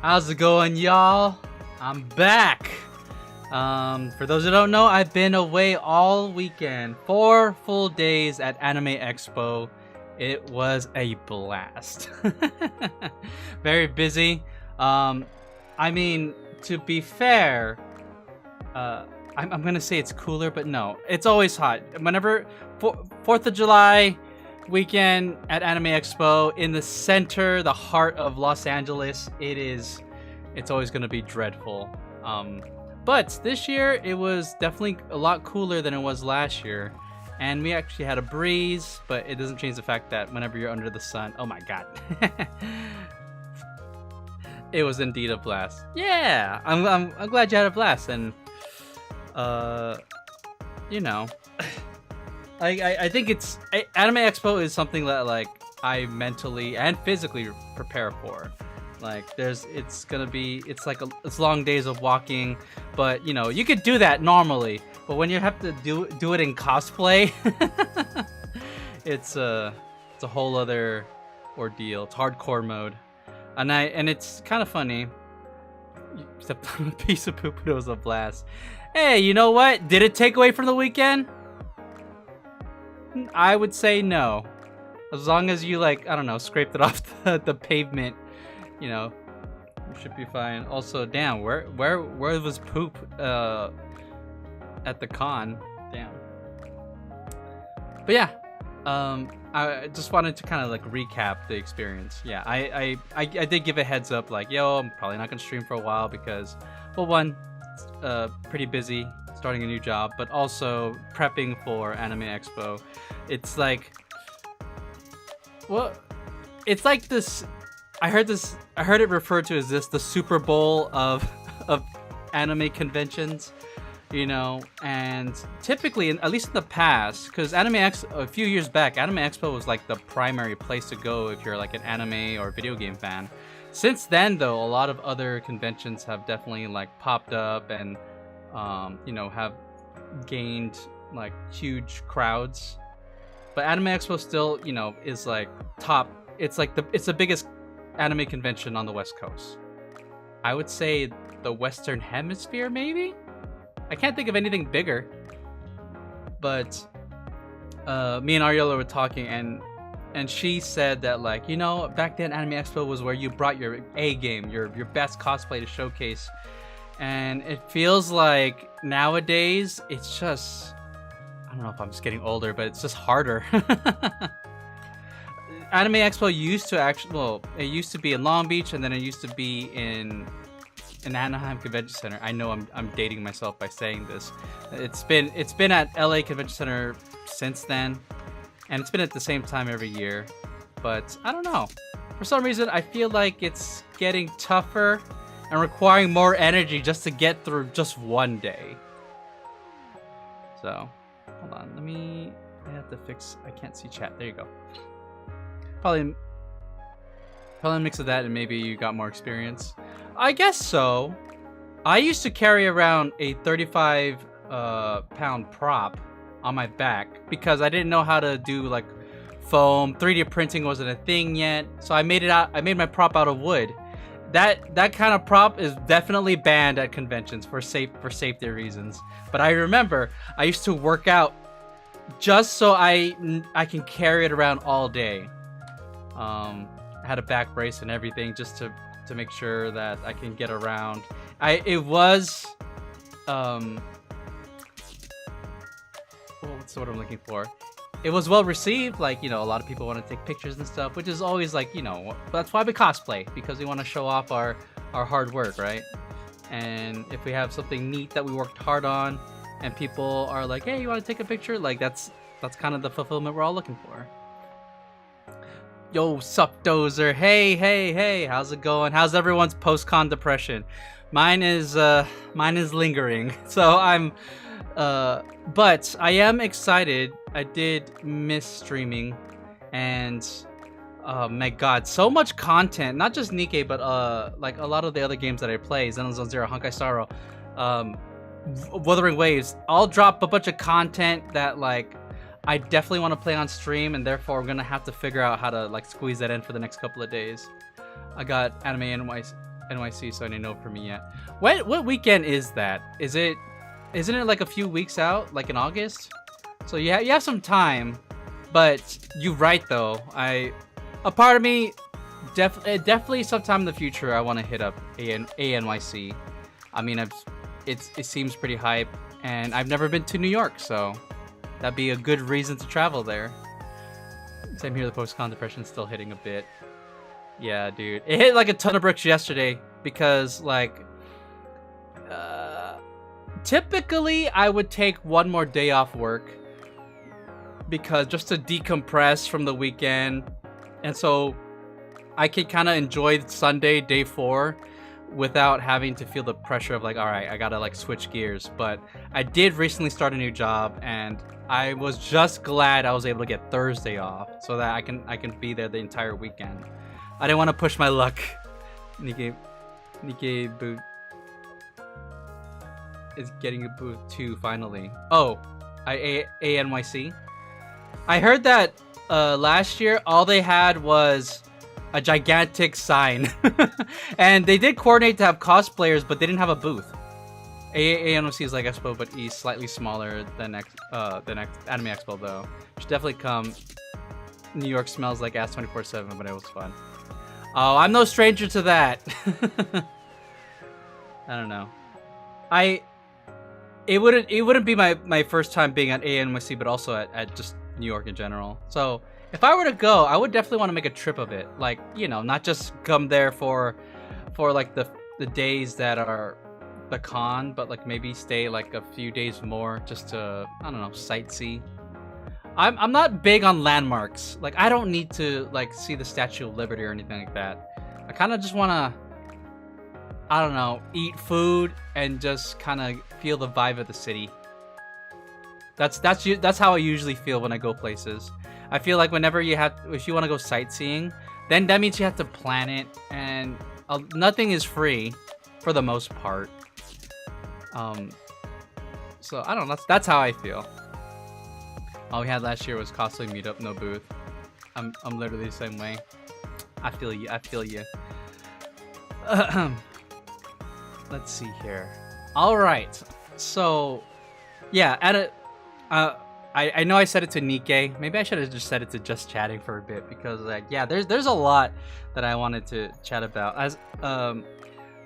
How's it going, y'all? I'm back. For those who don't know, I've been away all weekend. 4 full days at Anime Expo. It was a blast. Very busy. I mean, to be fair, I'm gonna say it's cooler, but no, it's always hot. Whenever 4th of July weekend at Anime Expo in the center, the heart of Los Angeles, it's always gonna be dreadful. But this year it was definitely a lot cooler than it was last year, and we actually had a breeze, but it doesn't change the fact that whenever you're under the sun, oh my god. It was indeed a blast. Yeah, I'm glad you had a blast, and you know, I think Anime Expo is something that like I mentally and physically prepare for. Like it's long days of walking, but you know, you could do that normally, but when you have to do it in cosplay, it's a whole other ordeal. It's hardcore mode. And it's kind of funny. You stepped on a piece of poop, but it was a blast. Hey, you know what? Did it take away from the weekend? I would say no. As long as you, like, I don't know, scraped it off the pavement, you know, you should be fine. Also, damn, where was poop at the con? Damn. But yeah, I just wanted to kind of like recap the experience. Yeah, I did give a heads up, like, yo, I'm probably not gonna stream for a while because, well, one, pretty busy starting a new job, but also prepping for Anime Expo. It's like, well, it's like this. I heard it referred to as the Super Bowl of anime conventions. You know, and typically, at least in the past, because a few years back, Anime Expo was like the primary place to go if you're like an anime or video game fan. Since then, though, a lot of other conventions have definitely like popped up and, you know, have gained like huge crowds. But Anime Expo still, you know, is like top. It's like it's the biggest anime convention on the West Coast. I would say the Western Hemisphere, maybe. I can't think of anything bigger, but me and Ariola were talking, and she said that, like, you know, back then Anime Expo was where you brought your A game, your best cosplay to showcase, and it feels like nowadays it's just, I don't know if I'm just getting older, but it's just harder. Anime Expo used to it used to be in Long Beach, and then it used to be in Anaheim Convention Center. I know I'm dating myself by saying this. It's been at LA Convention Center since then, and it's been at the same time every year. But I don't know. For some reason, I feel like it's getting tougher and requiring more energy just to get through just one day. So, hold on. I have to fix. I can't see chat. There you go. Probably a mix of that, and maybe you got more experience. I guess so. I used to carry around a 35 pound prop on my back because I didn't know how to do like foam. 3D printing wasn't a thing yet, so I made my prop out of wood. That kind of prop is definitely banned at conventions for safety reasons. But I remember I used to work out just so I can carry it around all day. I had a back brace and everything just to make sure that I can get around. What's the word I'm looking for? It was well received. Like, you know, a lot of people want to take pictures and stuff, which is always like, you know, that's why we cosplay, because we want to show off our hard work, right? And if we have something neat that we worked hard on, and people are like, hey, you want to take a picture? Like, that's kind of the fulfillment we're all looking for. Yo, sup, Dozer? Hey, how's it going? How's everyone's post-con depression? Mine is lingering. So I'm, but I am excited. I did miss streaming, and my god, so much content. Not just Nikke, but like a lot of the other games that I play, Xenozone Zero, Honkai Star Rail, Wuthering Waves. I'll drop a bunch of content that like I definitely want to play on stream, and therefore I'm gonna have to figure out how to like squeeze that in for the next couple of days. I got Anime NYC, so I didn't know for me yet. What weekend is that? Isn't it like a few weeks out, like in August? So you have some time, but you're right though. A part of me definitely sometime in the future I want to hit up ANYC. I mean, it seems pretty hype, and I've never been to New York, so that'd be a good reason to travel there. Same here, the post-con depression's still hitting a bit. Yeah, dude. It hit like a ton of bricks yesterday because, like, typically I would take one more day off work because just to decompress from the weekend, and so I could kind of enjoy Sunday, day 4, without having to feel the pressure of like, all right, I gotta like switch gears. But I did recently start a new job, and I was just glad I was able to get Thursday off so that I can be there the entire weekend. I didn't want to push my luck. Nikke boot is getting a boot too finally. Oh, ANYC. I heard that last year all they had was a gigantic sign, and they did coordinate to have cosplayers, but they didn't have a booth. ANYC is like Expo, but he's slightly smaller than the next Anime Expo though. Should definitely come. New York smells like ass 24/7, but it was fun. Oh, I'm no stranger to that. I don't know. It wouldn't be my first time being at ANYC, but also at just New York in general. So if I were to go, I would definitely want to make a trip of it. Like, you know, not just come there for like the days that are the con, but like maybe stay like a few days more just to, I don't know, sightsee. I'm not big on landmarks. Like, I don't need to like see the Statue of Liberty or anything like that. I kind of just want to, I don't know, eat food and just kind of feel the vibe of the city. That's how I usually feel when I go places. I feel like whenever if you want to go sightseeing, then that means you have to plan it, and nothing is free for the most part. So I don't know. That's how I feel. All we had last year was cosplay meetup, no booth. I'm literally the same way. I feel you. I feel you. Let's see here. All right. So, yeah. I know I said it to Nikke. Maybe I should have just said it to just chatting for a bit, because like, yeah, there's a lot that I wanted to chat about. As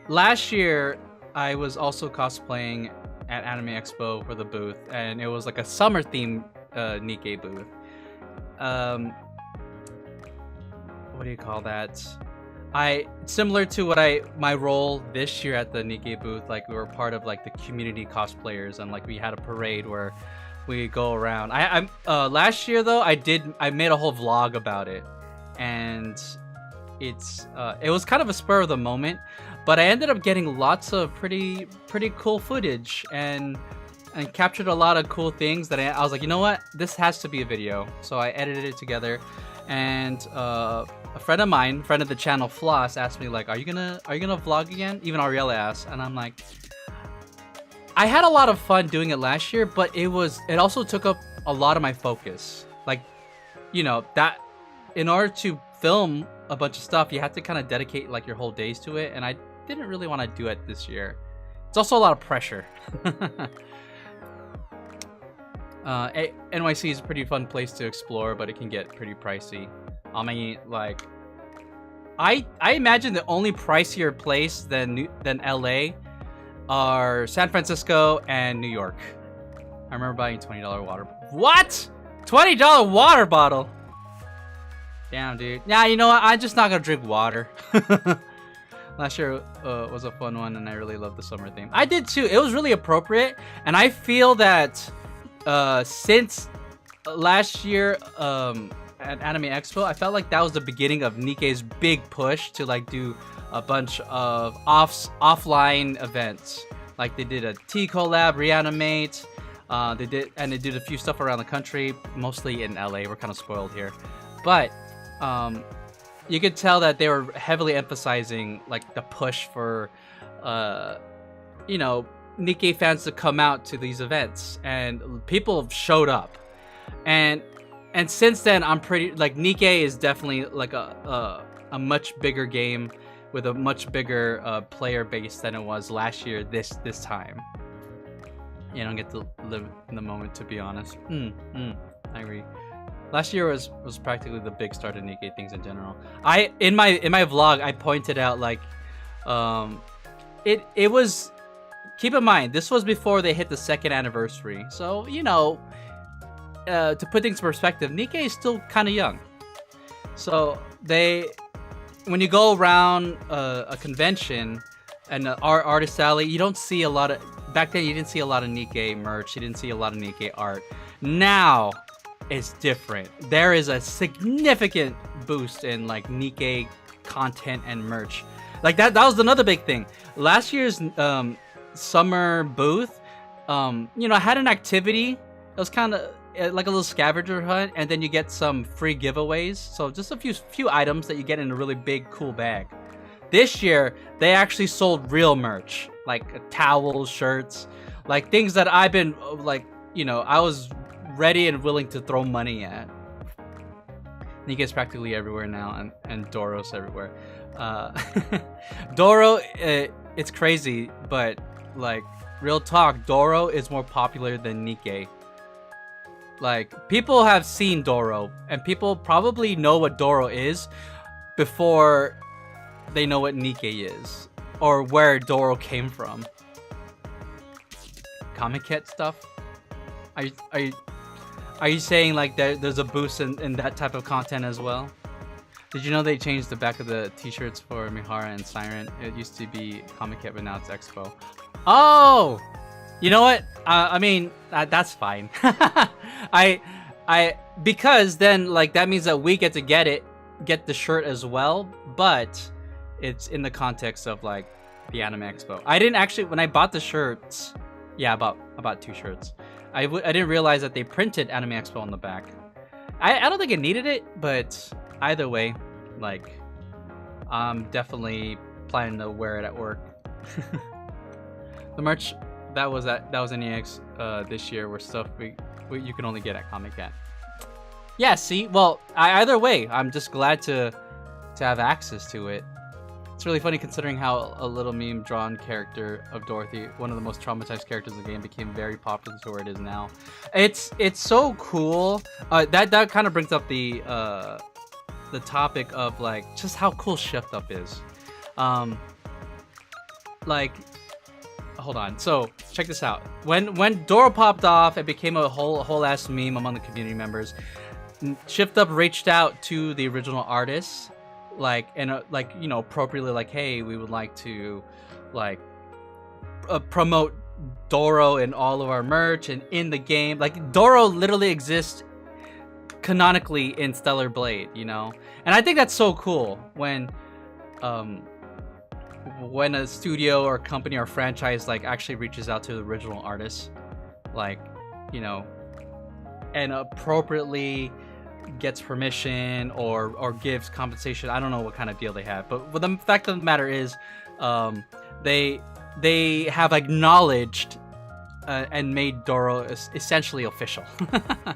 last year I was also cosplaying at Anime Expo for the booth, and it was like a summer theme Nikke booth. What do you call that? Similar to my role this year at the Nikke booth, like we were part of like the community cosplayers, and like we had a parade where we go around. Last year though, I made a whole vlog about it, and it was kind of a spur of the moment, but I ended up getting lots of pretty cool footage and captured a lot of cool things that I was like, you know what, this has to be a video. So I edited it together, and a friend of mine, friend of the channel, Floss, asked me like, are you gonna vlog again? Even Ariella asked, and I'm like, I had a lot of fun doing it last year, but it also took up a lot of my focus. Like, you know, that in order to film a bunch of stuff, you have to kind of dedicate like your whole days to it, and I didn't really want to do it this year. It's also a lot of pressure. NYC is a pretty fun place to explore, but it can get pretty pricey. I mean, like, I imagine the only pricier place than LA are San Francisco and New York. I remember buying a $20 water. What? $20 water bottle? Damn, dude. Nah, you know what? I'm just not gonna drink water. Last year was a fun one, and I really loved the summer theme. I did too. It was really appropriate, and I feel that since last year at Anime Expo, I felt like that was the beginning of Nikke's big push to like do a bunch of offline events. Like they did a tea collab, Reanimate. They did a few stuff around the country, mostly in LA. We're kind of spoiled here, but you could tell that they were heavily emphasizing like the push for you know, Nikke fans to come out to these events, and people showed up, and since then I'm pretty like Nikke is definitely like a much bigger game with a much bigger player base than it was last year. This time, you don't get to live in the moment, to be honest. I agree. Last year was practically the big start of Nikke things in general. In my vlog I pointed out like, it was. Keep in mind this was before they hit the 2nd anniversary, so you know, to put things in perspective, Nikke is still kind of young. So when you go around a convention and our artist alley, you don't see a lot of. Back then you didn't see a lot of Nikke merch. You didn't see a lot of Nikke art. Now it's different. There is a significant boost in like Nikke content and merch. Like that was another big thing. Last year's summer booth, you know, had an activity. It was kind of like a little scavenger hunt, and then you get some free giveaways. So just a few items that you get in a really big cool bag. This year they actually sold real merch, like towels, shirts, like things that I've been like, you know, I was ready and willing to throw money at. Nikke's practically everywhere now, and Doro's everywhere. Doro, it's crazy, but like real talk, Doro is more popular than Nikke. Like people have seen Doro, and people probably know what Doro is before they know what Nikke is or where Doro came from. Comic Cat stuff? Are you saying like there's a boost in that type of content as well? Did you know they changed the back of the t-shirts for Mihara and Siren? It used to be Comic Cat, but now it's Expo. Oh! You know what? I mean, that's fine. Because then like that means that we get to get the shirt as well, but it's in the context of like the Anime Expo. I didn't actually, when I bought the shirts, yeah, about 2 shirts. I didn't realize that they printed Anime Expo on the back. I don't think it needed it, but either way, like, I'm definitely planning to wear it at work. The merch that was in EX this year were stuff you can only get at Comic Cat. Yeah, see, well, either way, I'm just glad to have access to it. It's really funny considering how a little meme drawn character of Dorothy, one of the most traumatized characters in the game, became very popular to where it is now. It's so cool. That kind of brings up the topic of like just how cool Shift Up is. Like, hold on. So check this out. When Doro popped off, it became a whole ass meme among the community members. Shift Up reached out to the original artists. Like, and like, you know, appropriately like, hey, we would like to like promote Doro in all of our merch and in the game. Like Doro literally exists canonically in Stellar Blade, you know. And I think that's so cool when a studio or company or franchise like actually reaches out to the original artists, like, you know, and appropriately gets permission or gives compensation. I don't know what kind of deal they have, but the fact of the matter is, they have acknowledged and made Doro essentially official. I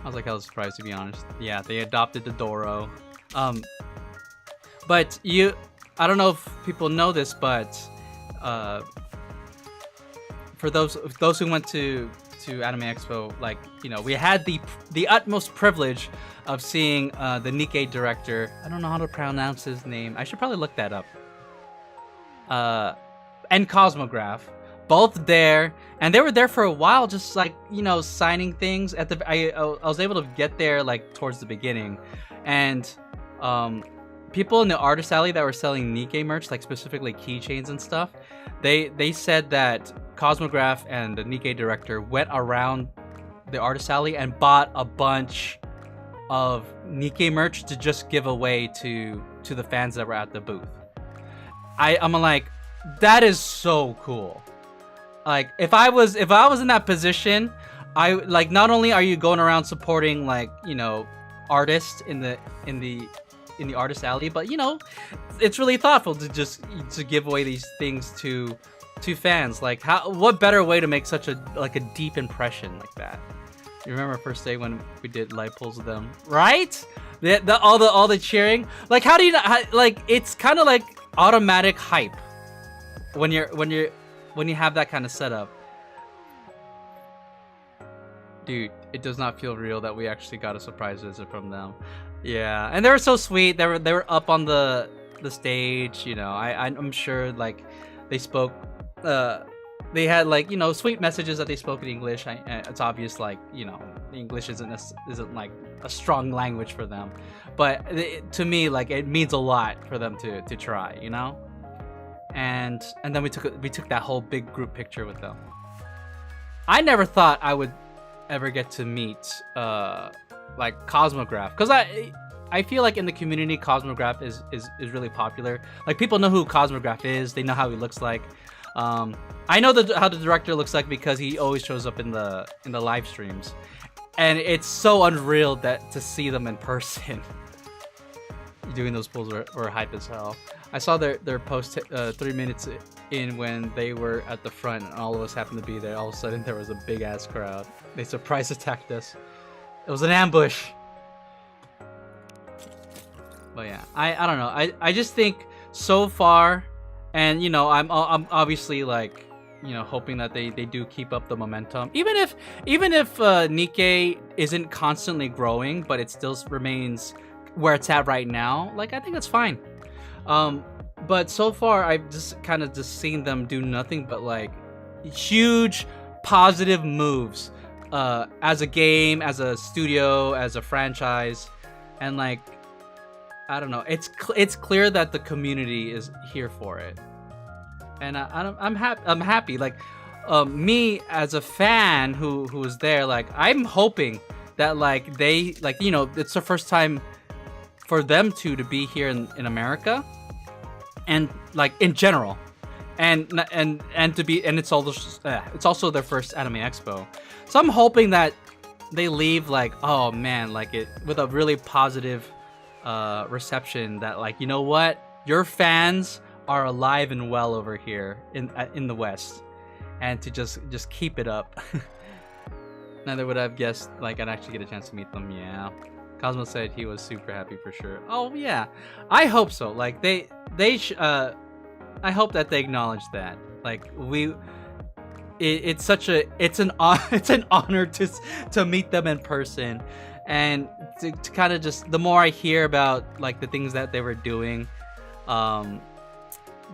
was like, I was surprised, to be honest. Yeah, they adopted the Doro. But I don't know if people know this, but for those who went to Anime Expo, like, you know, we had the utmost privilege of seeing the Nikke director. I don't know how to pronounce his name. I should probably look that up. And Cosmograph, both there, and they were there for a while, just like, you know, signing things. I was able to get there like towards the beginning, and people in the artist alley that were selling Nikke merch, like specifically keychains and stuff, they said that Cosmograph and the Nikke director went around the artist alley and bought a bunch of Nikke merch to just give away to the fans that were at the booth. I'm like, that is so cool. Like, if I was in that position, I like, not only are you going around supporting, like, you know, artists in the artist alley, but, you know, it's really thoughtful to give away these things to fans. Like, what better way to make such a deep impression like that? You remember our first day when we did light pulls with them, right? All the cheering. Like, how do you like? It's kind of like automatic hype when you have that kind of setup. Dude, it does not feel real that we actually got a surprise visit from them. Yeah, and they were so sweet. They were up on the stage. You know, I'm sure like they spoke. They had like, you know, sweet messages that they spoke in English. It's obvious, like, you know, English isn't like a strong language for them, but to me, like, it means a lot for them to try, you know. And then we took that whole big group picture with them. I never thought I would ever get to meet like Cosmograph, because I feel like in the community Cosmograph is really popular. Like, people know who Cosmograph is. They know how he looks like. I know how the director looks like because he always shows up in the live streams, and it's so unreal that to see them in person. Doing those pulls were hype as hell. I saw their post 3 minutes in when they were at the front and all of us happened to be there. All of a sudden there was a big ass crowd. They surprise attacked us. It was an ambush. But yeah, I don't know. I just think so far, and you know, I'm obviously like, you know, hoping that they do keep up the momentum. Even if Nikke isn't constantly growing, but it still remains where it's at right now, like, I think that's fine. But so far I've just kind of seen them do nothing but like huge positive moves as a game, as a studio, as a franchise, and like, I don't know, it's clear that the community is here for it, and I'm happy. Like, me as a fan who was there, like, I'm hoping that like they, like, you know, it's the first time for them to be here in America, and like in general, and to be, and it's also their first anime expo. So I'm hoping that they leave like, oh man, like it with a really positive reception, that like, you know what, your fans are alive and well over here in the West, and to just keep it up. Neither would I have guessed like I'd actually get a chance to meet them. Yeah, Cosmo said he was super happy for sure. Oh yeah, I hope so. Like I hope that they acknowledge that. Like, it's an honor to meet them in person, and to kind of just, the more I hear about like the things that they were doing, I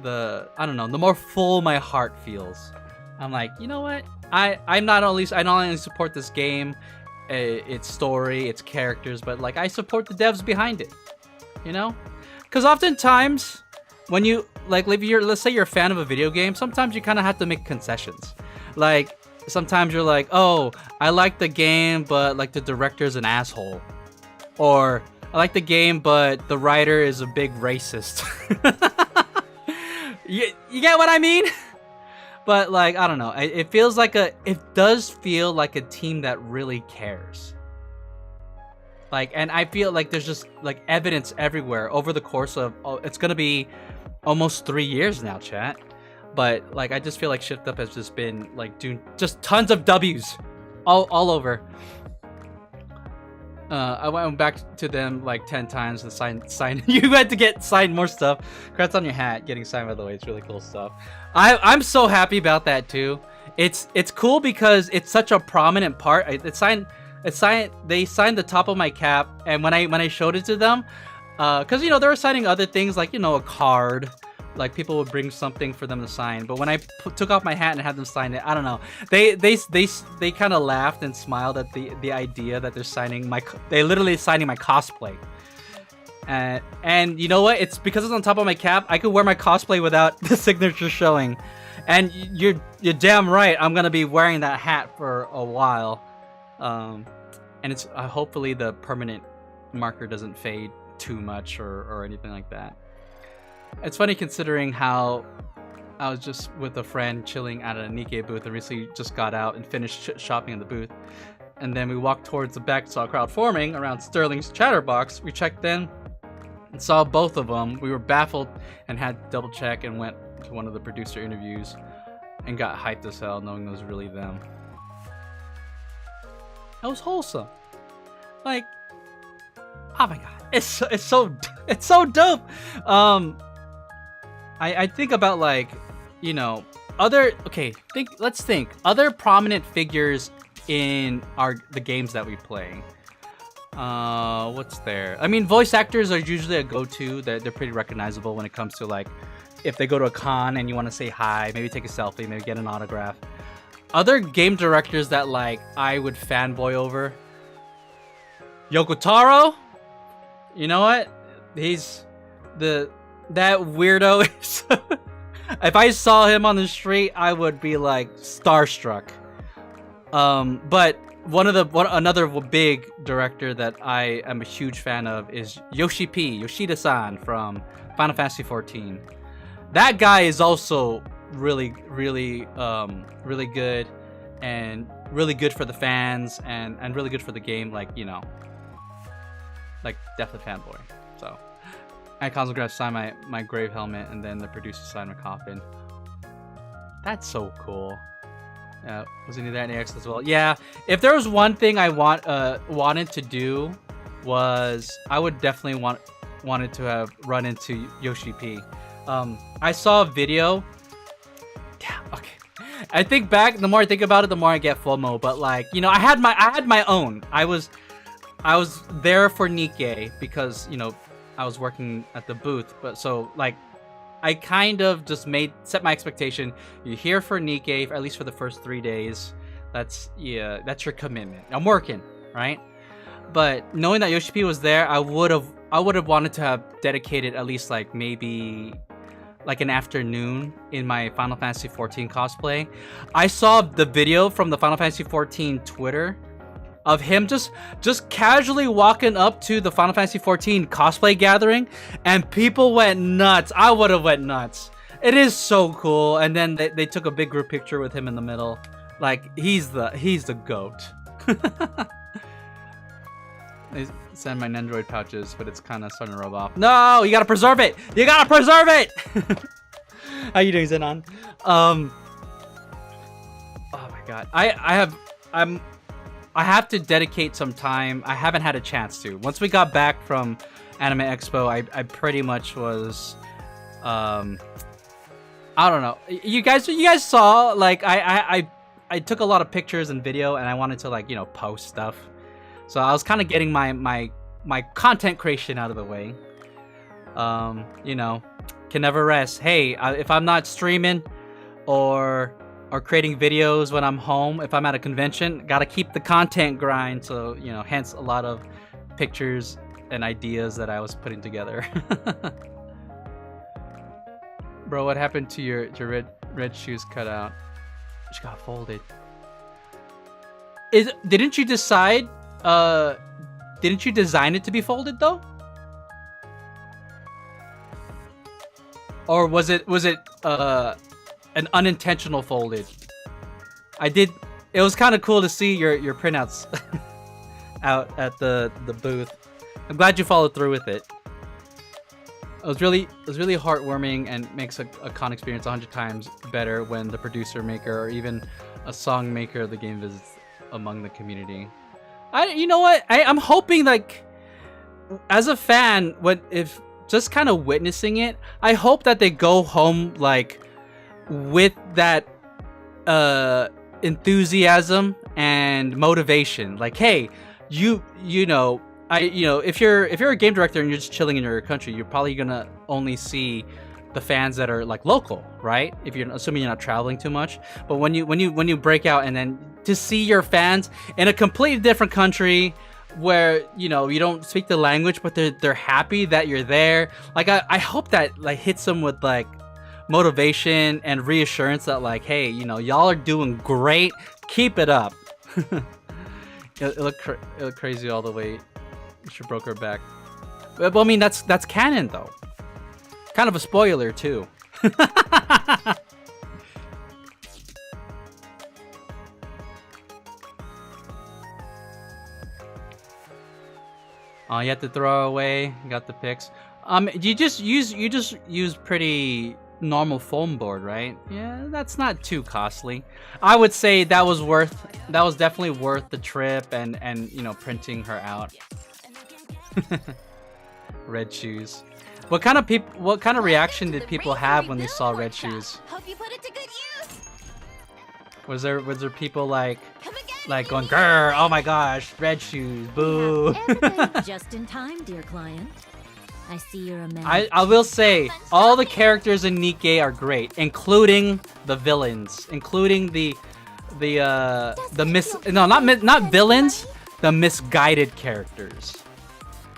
don't know, the more full my heart feels. I'm like, you know what? I not only support this game, its story, its characters, but like I support the devs behind it. You know, because oftentimes when you like, let's say you're a fan of a video game, sometimes you kind of have to make concessions. Like, sometimes you're like, oh, I like the game, but like the director's an asshole, or I like the game, but the writer is a big racist. you get what I mean? But like, I don't know. It does feel like a team that really cares. Like, and I feel like there's just like evidence everywhere over the course of, it's gonna be almost 3 years now, chat. But like, I just feel like Shift Up has just been like doing just tons of W's all over. I went back to them like 10 times and signed. You had to get signed more stuff. Congrats on your hat getting signed, by the way. It's really cool stuff. I'm so happy about that too. It's cool because it's such a prominent part. They signed the top of my cap, and when I showed it to them, because you know, they were signing other things like, you know, a card. Like, people would bring something for them to sign, but when I took off my hat and had them sign it, I don't know. They kind of laughed and smiled at the idea that they're literally signing my cosplay. And you know what? It's because it's on top of my cap. I could wear my cosplay without the signature showing. And you're damn right. I'm gonna be wearing that hat for a while. And it's hopefully the permanent marker doesn't fade too much or anything like that. It's funny considering how I was just with a friend chilling at a Nikke booth and recently just got out and finished shopping in the booth. And then we walked towards the back, saw a crowd forming around Sterling's Chatterbox. We checked in and saw both of them. We were baffled and had to double check and went to one of the producer interviews and got hyped as hell knowing it was really them. That was wholesome. Like, Oh my god, it's so dope. I think about like, you know, let's think other prominent figures in the games that we play. What's there? I mean, voice actors are usually a go-to. They're pretty recognizable when it comes to like, if they go to a con and you want to say hi, maybe take a selfie, maybe get an autograph. Other game directors that like I would fanboy over. Yoko Taro. You know what? He's that weirdo. If I saw him on the street, I would be like starstruck. But another big director that I am a huge fan of is Yoshida-san from Final Fantasy XIV. That guy is also really good, and really good for the fans, and really good for the game. Like, you know, like definitely fanboy. So, and Cosmograph signed my grave helmet, and then the producer signed my coffin. That's so coul. Yeah, was any of that in AX as well? Yeah, if there was one thing I wanted to do, was I would definitely wanted to have run into Yoshi P. I saw a video. Yeah, okay. I think back, the more I think about it, the more I get FOMO. But like, you know, I had my own. I was there for Nikke because, you know, I was working at the booth. But so like, I kind of just set my expectation. You're here for Nikke, at least for the first 3 days. That's your commitment. I'm working, right? But knowing that Yoshi P was there, I would have wanted to have dedicated at least like maybe like an afternoon in my Final Fantasy XIV cosplay. I saw the video from the Final Fantasy XIV Twitter of him just casually walking up to the Final Fantasy XIV cosplay gathering, and people went nuts. I would have went nuts. It is so cool. And then they took a big group picture with him in the middle. Like, he's the GOAT. They send my Nendroid pouches, but it's kind of starting to rub off. No, you gotta preserve it. You gotta preserve it. How you doing, Zenon? Oh my god, I have to dedicate some time. I haven't had a chance to. Once we got back from Anime Expo, I pretty much was, I don't know. You guys saw, like, I took a lot of pictures and video, and I wanted to, like, you know, post stuff. So I was kind of getting my content creation out of the way. You know, can never rest. Hey, if I'm not streaming or creating videos when I'm home, if I'm at a convention, gotta keep the content grind. So, you know, hence a lot of pictures and ideas that I was putting together. Bro, what happened to your red shoes cut out? She got folded. Didn't you decide? Didn't you design it to be folded though? Or was it an unintentional folded? It was kind of cool to see your printouts out at the booth. I'm glad you followed through with it. It was really heartwarming, and makes a con experience 100 times better when the producer maker or even a song maker of the game visits among the community. You know what? I'm hoping, like, as a fan, if just kind of witnessing it, I hope that they go home like with that enthusiasm and motivation. Like, hey, you know, if you're a game director and you're just chilling in your country, you're probably gonna only see the fans that are like local, right? If you're assuming you're not traveling too much. But when you break out, and then to see your fans in a completely different country where, you know, you don't speak the language, but they're happy that you're there. Like, I hope that like hits them with like motivation and reassurance that, like, hey, you know, y'all are doing great, keep it up. it looked crazy all the way. She broke her back. Well, I mean, that's canon though. Kind of a spoiler too. Oh, you have to throw away. You got the pics. You just use pretty normal foam board, right? Yeah, that's not too costly. I would say that was definitely worth the trip and you know, printing her out. Red shoes. What kind of reaction did people have when they saw red shoes? Hope you put it to good use. Was there people like going grrr, oh my gosh, red shoes, boo. Just in time, dear client. I see you're a man. I will say all the characters in Nikke are great, including the villains, including not villains, the misguided characters.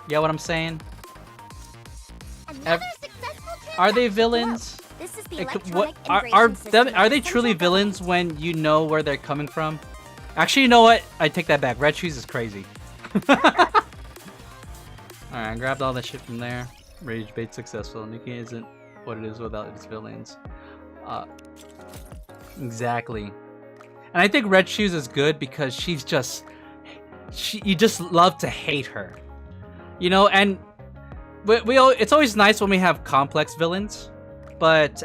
You know what I'm saying? Are they villains? This is the Are they truly villains when you know where they're coming from? Actually, you know what? I take that back. Red shoes is crazy. Alright, I grabbed all that shit from there. Rage bait successful. Nikke isn't what it is without its villains. Exactly. And I think Red Shoes is good because she's just... you just love to hate her. You know, and... it's always nice when we have complex villains. But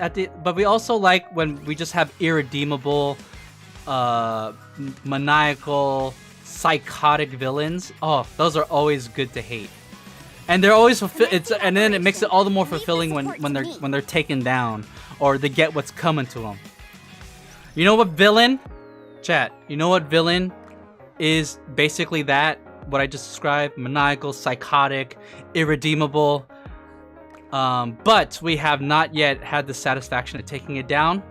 we also like when we just have irredeemable, maniacal, psychotic villains. Oh, those are always good to hate. And they're always and then it makes it all the more fulfilling when they're taken down or they get what's coming to them. You know what villain? Chat. You know what villain is basically that? What I just described: maniacal, psychotic, irredeemable. But we have not yet had the satisfaction of taking it down.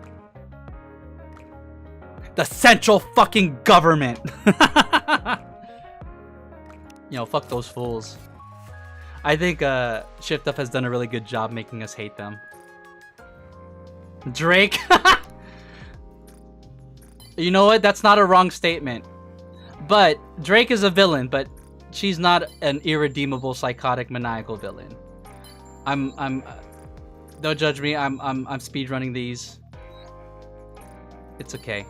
The central fucking government. You know, fuck those fools. I think Shift Up has done a really good job making us hate them. Drake. You know what? That's not a wrong statement. But Drake is a villain, but she's not an irredeemable, psychotic, maniacal villain. Don't judge me. I'm speedrunning these. It's okay.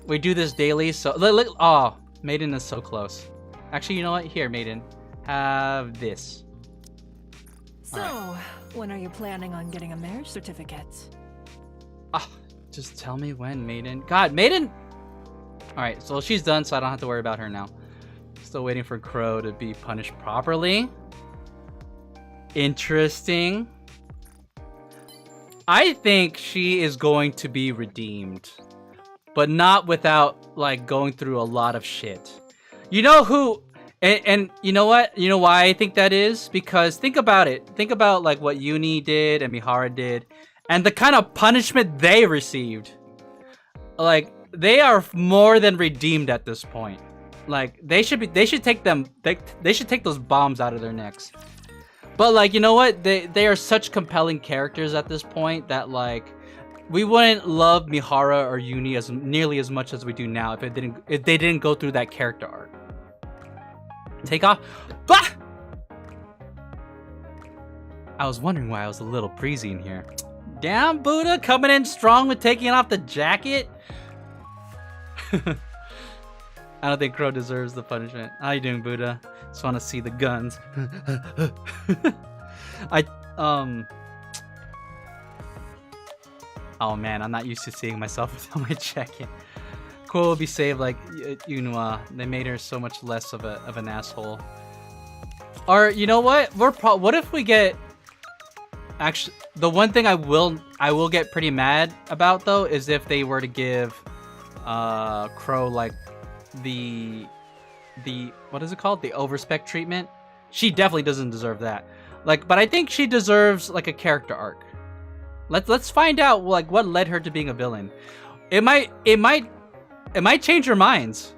We do this daily, so look. Oh, Maiden is so close. Actually, you know what? Here, Maiden, have this. So, when are you planning on getting a marriage certificate? Ah, just tell me when, Maiden. God, Maiden. All right, so she's done, so I don't have to worry about her now. Still waiting for Crow to be punished properly. Interesting. I think she is going to be redeemed, but not without like going through a lot of shit. You know who, and you know what? You know why I think that is? Because think about it. Think about like what Uni did and Mihara did, and the kind of punishment they received. Like they are more than redeemed at this point. Like they should take those bombs out of their necks. But like, you know what? They are such compelling characters at this point that like we wouldn't love Mihara or Uni as nearly as much as we do now if they didn't go through that character arc. Take off. Bah! I was wondering why I was a little breezy in here. Damn, Buddha coming in strong with taking off the jacket. I don't think Crow deserves the punishment. How you doing, Buddha? Just want to see the guns. Oh man, I'm not used to seeing myself without my check-in. Cool will be saved like Yunua. They made her so much less of an asshole. Or you know what? What if we get? Actually, the one thing I will get pretty mad about though is if they were to give Crow like the what is it called? The overspec treatment. She definitely doesn't deserve that. Like, but I think she deserves like a character arc. Let's find out like what led her to being a villain. It might change her minds.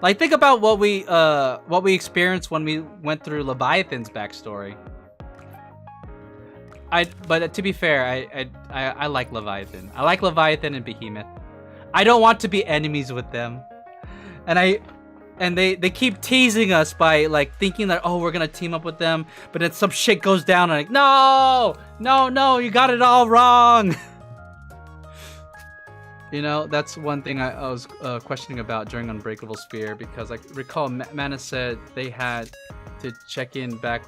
Like think about what we experienced when we went through Leviathan's backstory. But to be fair, I like Leviathan. I like Leviathan and Behemoth. I don't want to be enemies with them. And they keep teasing us by like thinking that, oh, we're gonna team up with them, but then some shit goes down and like, no, you got it all wrong. You know, that's one thing I was questioning about during Unbreakable Sphere, because I recall Mana said they had to check in back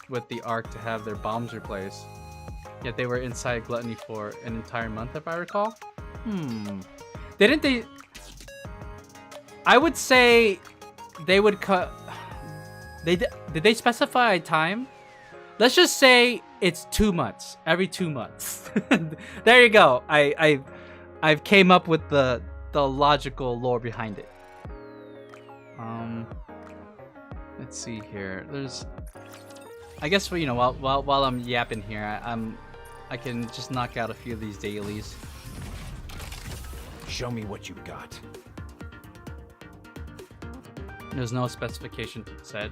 with the Ark to have their bombs replaced. Yet they were inside Gluttony for an entire month, if I recall. Didn't they? I would say they would cut. Did they specify a time? Let's just say it's 2 months. Every 2 months. There you go. I've came up with the logical lore behind it. Let's see here. There's, I guess, you know, while I'm yapping here, I can just knock out a few of these dailies. Show me what you've got. There's no specification said.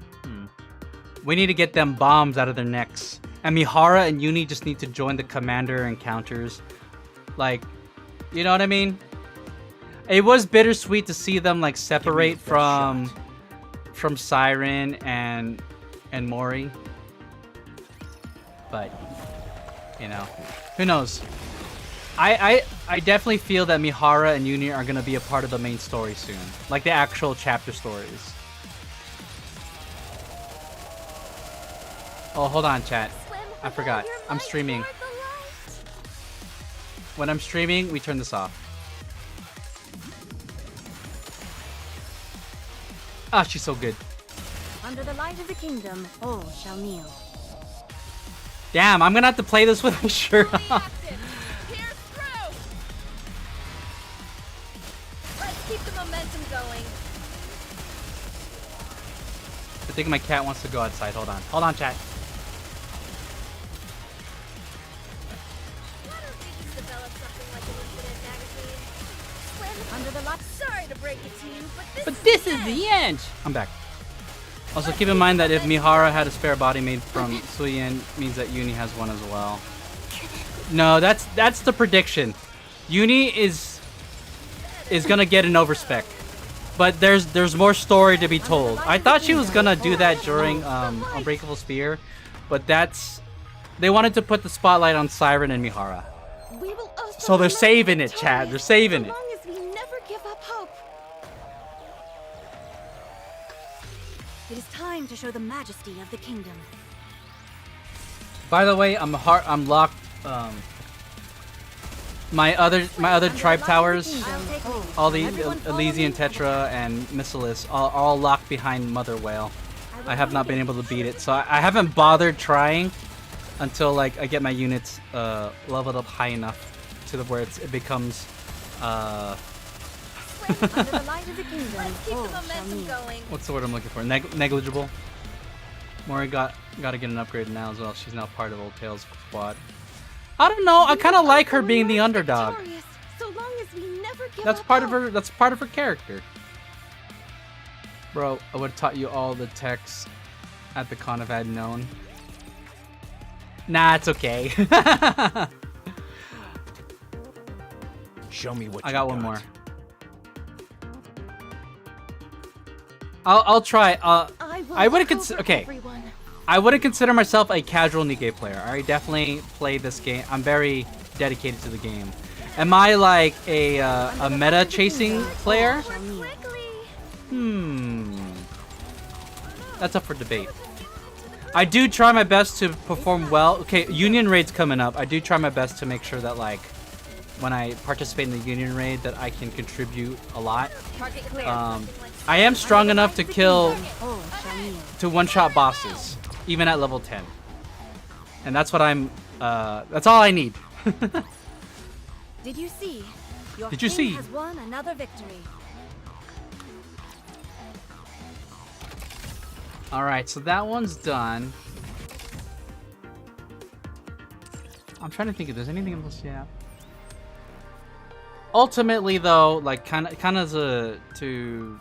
We need to get them bombs out of their necks. And Mihara and Uni just need to join the commander encounters. Like, you know what I mean? It was bittersweet to see them like separate from Siren and Mori. But, you know, who knows? I definitely feel that Mihara and Uni are gonna be a part of the main story soon, like the actual chapter stories. Oh, hold on, chat. I forgot. I'm streaming. When I'm streaming, we turn this off. Ah, she's so good. Under the light of the kingdom, all shall kneel. Damn, I'm gonna have to play this with my shirt on. Let's keep the momentum going. I think my cat wants to go outside. Hold on. Hold on, chat. Why don't we just develop something like an infinite magazine? Under the light. Sorry to break it to you, But this is the end! I'm back. Also, keep in mind that if Mihara had a spare body made from Suyin, means that Uni has one as well. No, that's the prediction. Uni is gonna get an overspec. But there's more story to be told. I thought she was gonna do that during Unbreakable Spear, but they wanted to put the spotlight on Siren and Mihara. So they're saving it, Chad. They're saving it. As long as we never give up hope. It is time to show the majesty of the kingdom. By the way, I'm locked. My other tribe towers, all the Elysian Tetra and Missilis, are all locked behind Mother Whale. I have not been able to beat it, so I haven't bothered trying until like I get my units leveled up high enough to the where it becomes what's the word I'm looking for? Negligible. Mori got to get an upgrade now as well. She's now part of Old Tail's squad. I don't know. I kind of like her being the underdog. That's part of her. That's part of her character. Bro, I would have taught you all the texts at the con if I had known. Nah, it's okay. Show me what I got one more. I'll try. I wouldn't consider. Okay. I wouldn't consider myself a casual Nikke player. I definitely play this game. I'm very dedicated to the game. Am I like a meta chasing player? That's up for debate. I do try my best to perform well. Okay, Union Raid's coming up. I do try my best to make sure that like when I participate in the Union Raid that I can contribute a lot. I am strong enough to kill to one-shot bosses. Even at level 10. And that's what that's all I need. Did you see? Did you see? Has won another victory. Alright, so that one's done. I'm trying to think if there's anything else yet. Ultimately though, like kind of to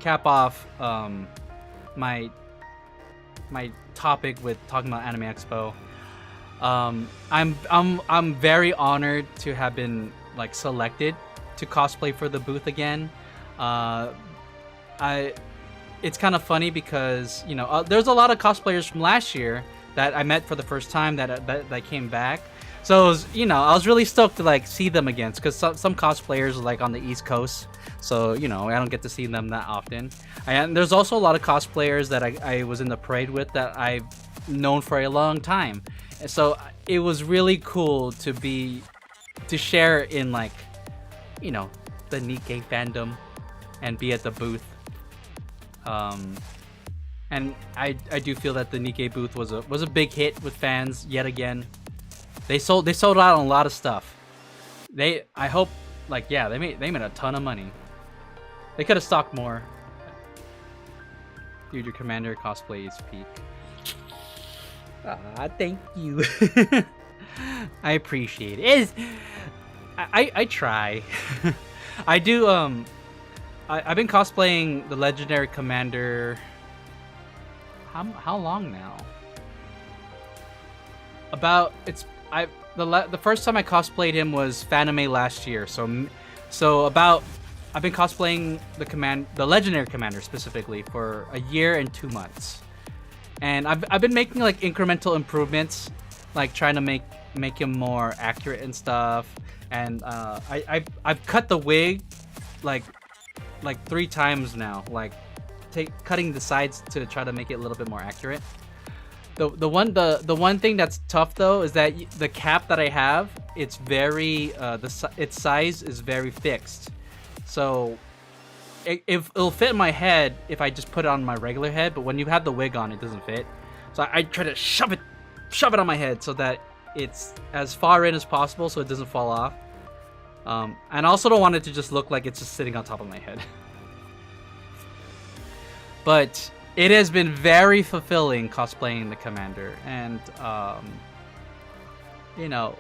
cap off my topic with talking about Anime Expo. I'm very honored to have been like selected to cosplay for the booth again. It's kind of funny because you know there's a lot of cosplayers from last year that I met for the first time that came back. So it was, you know, I was really stoked to like see them again because some cosplayers are like on the East Coast, so you know I don't get to see them that often. And there's also a lot of cosplayers that I was in the parade with that I've known for a long time. And so it was really cool to share in like, you know, the Nikke fandom and be at the booth. and I do feel that the Nikke booth was a big hit with fans yet again. They sold out on a lot of stuff. I hope, like, yeah, they made a ton of money. They could have stocked more. Dude, your commander cosplay is peak. Ah, thank you. I appreciate it. I try. I do. I've been cosplaying the legendary commander. How long now? The first time I cosplayed him was Fanime last year. I've been cosplaying the legendary commander specifically for a year and 2 months, and I've been making like incremental improvements, like trying to make him more accurate and stuff. And I've cut the wig like 3 times now, like cutting the sides to try to make it a little bit more accurate. The one thing that's tough though is that the cap that I have, it's very its size is very fixed, so it'll fit in my head if I just put it on my regular head, but when you have the wig on, it doesn't fit. So I try to shove it on my head so that it's as far in as possible so it doesn't fall off. And I also don't want it to just look like it's just sitting on top of my head. But it has been very fulfilling cosplaying the commander, and you know,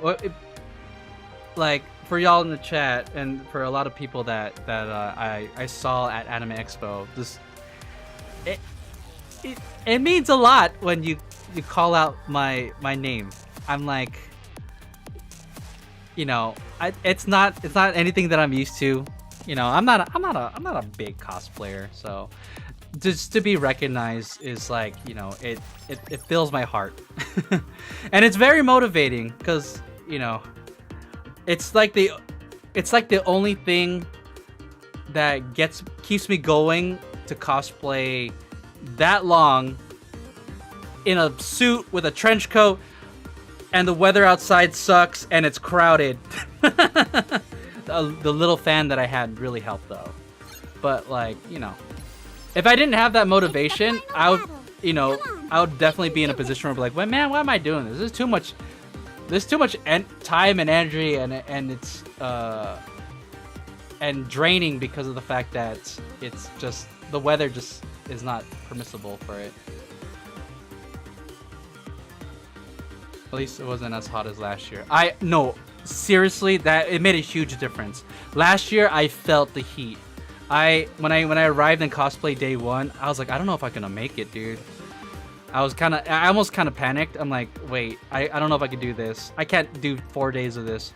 like for y'all in the chat and for a lot of people that I saw at Anime Expo, it means a lot when you call out my name. I'm like, you know, it's not anything that I'm used to. You know, I'm not a big cosplayer, so just to be recognized is like, you know, it fills my heart. And it's very motivating because, you know, it's like the only thing that keeps me going to cosplay that long in a suit with a trench coat, and the weather outside sucks and it's crowded. The little fan that I had really helped though. But like, you know, if I didn't have that motivation, I would definitely be in a position where I'd be like, well, man, why am I doing this? There's too much time and energy, and it's and draining because of the fact that it's just the weather just is not permissible for it. At least it wasn't as hot as last year. No, seriously, that it made a huge difference. Last year I felt the heat. When I arrived in cosplay day 1, I was like, I don't know if I'm gonna make it, dude. I almost kind of panicked. I'm like, wait, I don't know if I could do this. I can't do 4 days of this.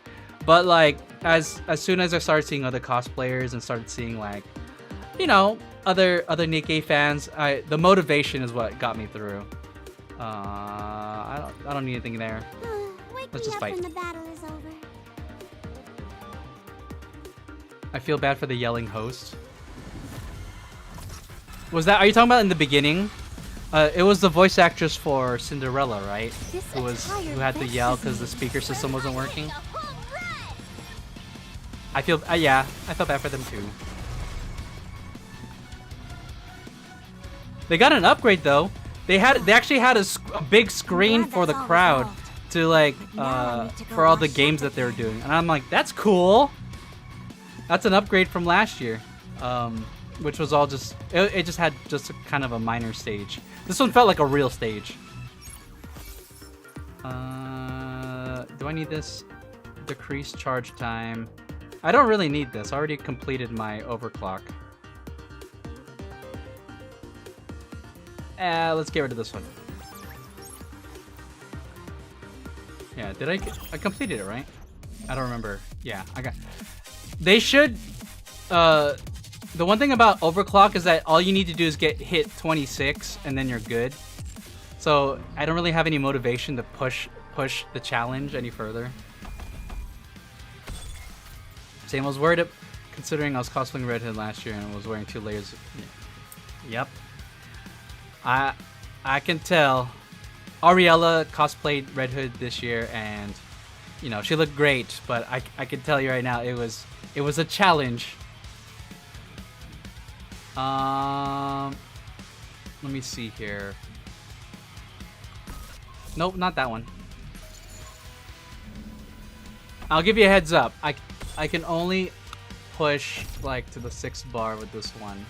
But like, as soon as I started seeing other cosplayers and started seeing like, you know, other Nikke fans, the motivation is what got me through. I don't need anything there. Let's just fight. When the battle is over. I feel bad for the yelling host. Are you talking about in the beginning? It was the voice actress for Cinderella, right? Who had to yell because the speaker system wasn't working. I felt bad for them too. They got an upgrade though. They actually had a big screen for the crowd to like for all the games that they were doing, and I'm like, that's cool. That's an upgrade from last year, which was all just it just had just a kind of a minor stage. This one felt like a real stage. Do I need this? Decrease charge time. I don't really need this. I already completed my overclock. Let's get rid of this one. Yeah, did I completed it, right? I don't remember. Yeah, they should, the one thing about overclock is that all you need to do is get hit 26 and then you're good. So I don't really have any motivation to push the challenge any further. Same, I was worried considering I was cosplaying Red Hood last year and I was wearing 2 layers. Yep. I can tell. Ariella cosplayed Red Hood this year, and you know she looked great. But I can tell you right now, it was a challenge. Let me see here. Nope, not that one. I'll give you a heads up. I can only push like to the 6th bar with this one.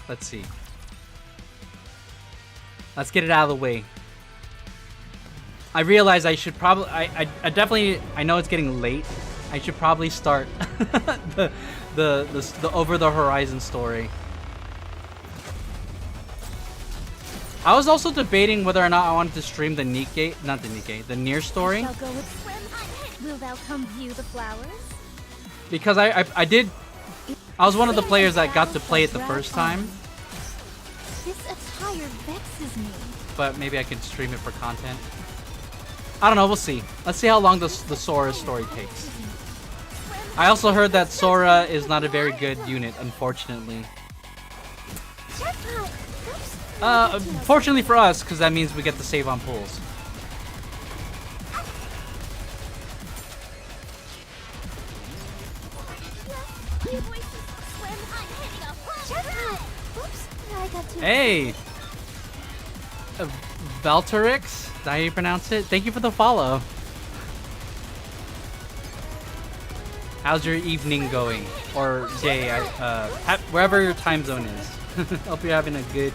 Let's see. Let's get it out of the way. I realize I should probably I definitely I know it's getting late. I should probably start the Over the Horizon story. I was also debating whether or not I wanted to stream the Nikke, not the Nikke, the Nier story. Shall go with swim. Will thou come view the flowers? Because I was one of the players that got to play it the first time, This attire vexes me. but maybe I could stream it for content. I don't know, we'll see. Let's see how long the Sora story takes. I also heard that Sora is not a very good unit, unfortunately. Fortunately for us, because that means we get to save on pulls. Hey! Valterix? Is that how you pronounce it? Thank you for the follow. How's your evening going? Or day, wherever your time zone is. Hope you're having a good,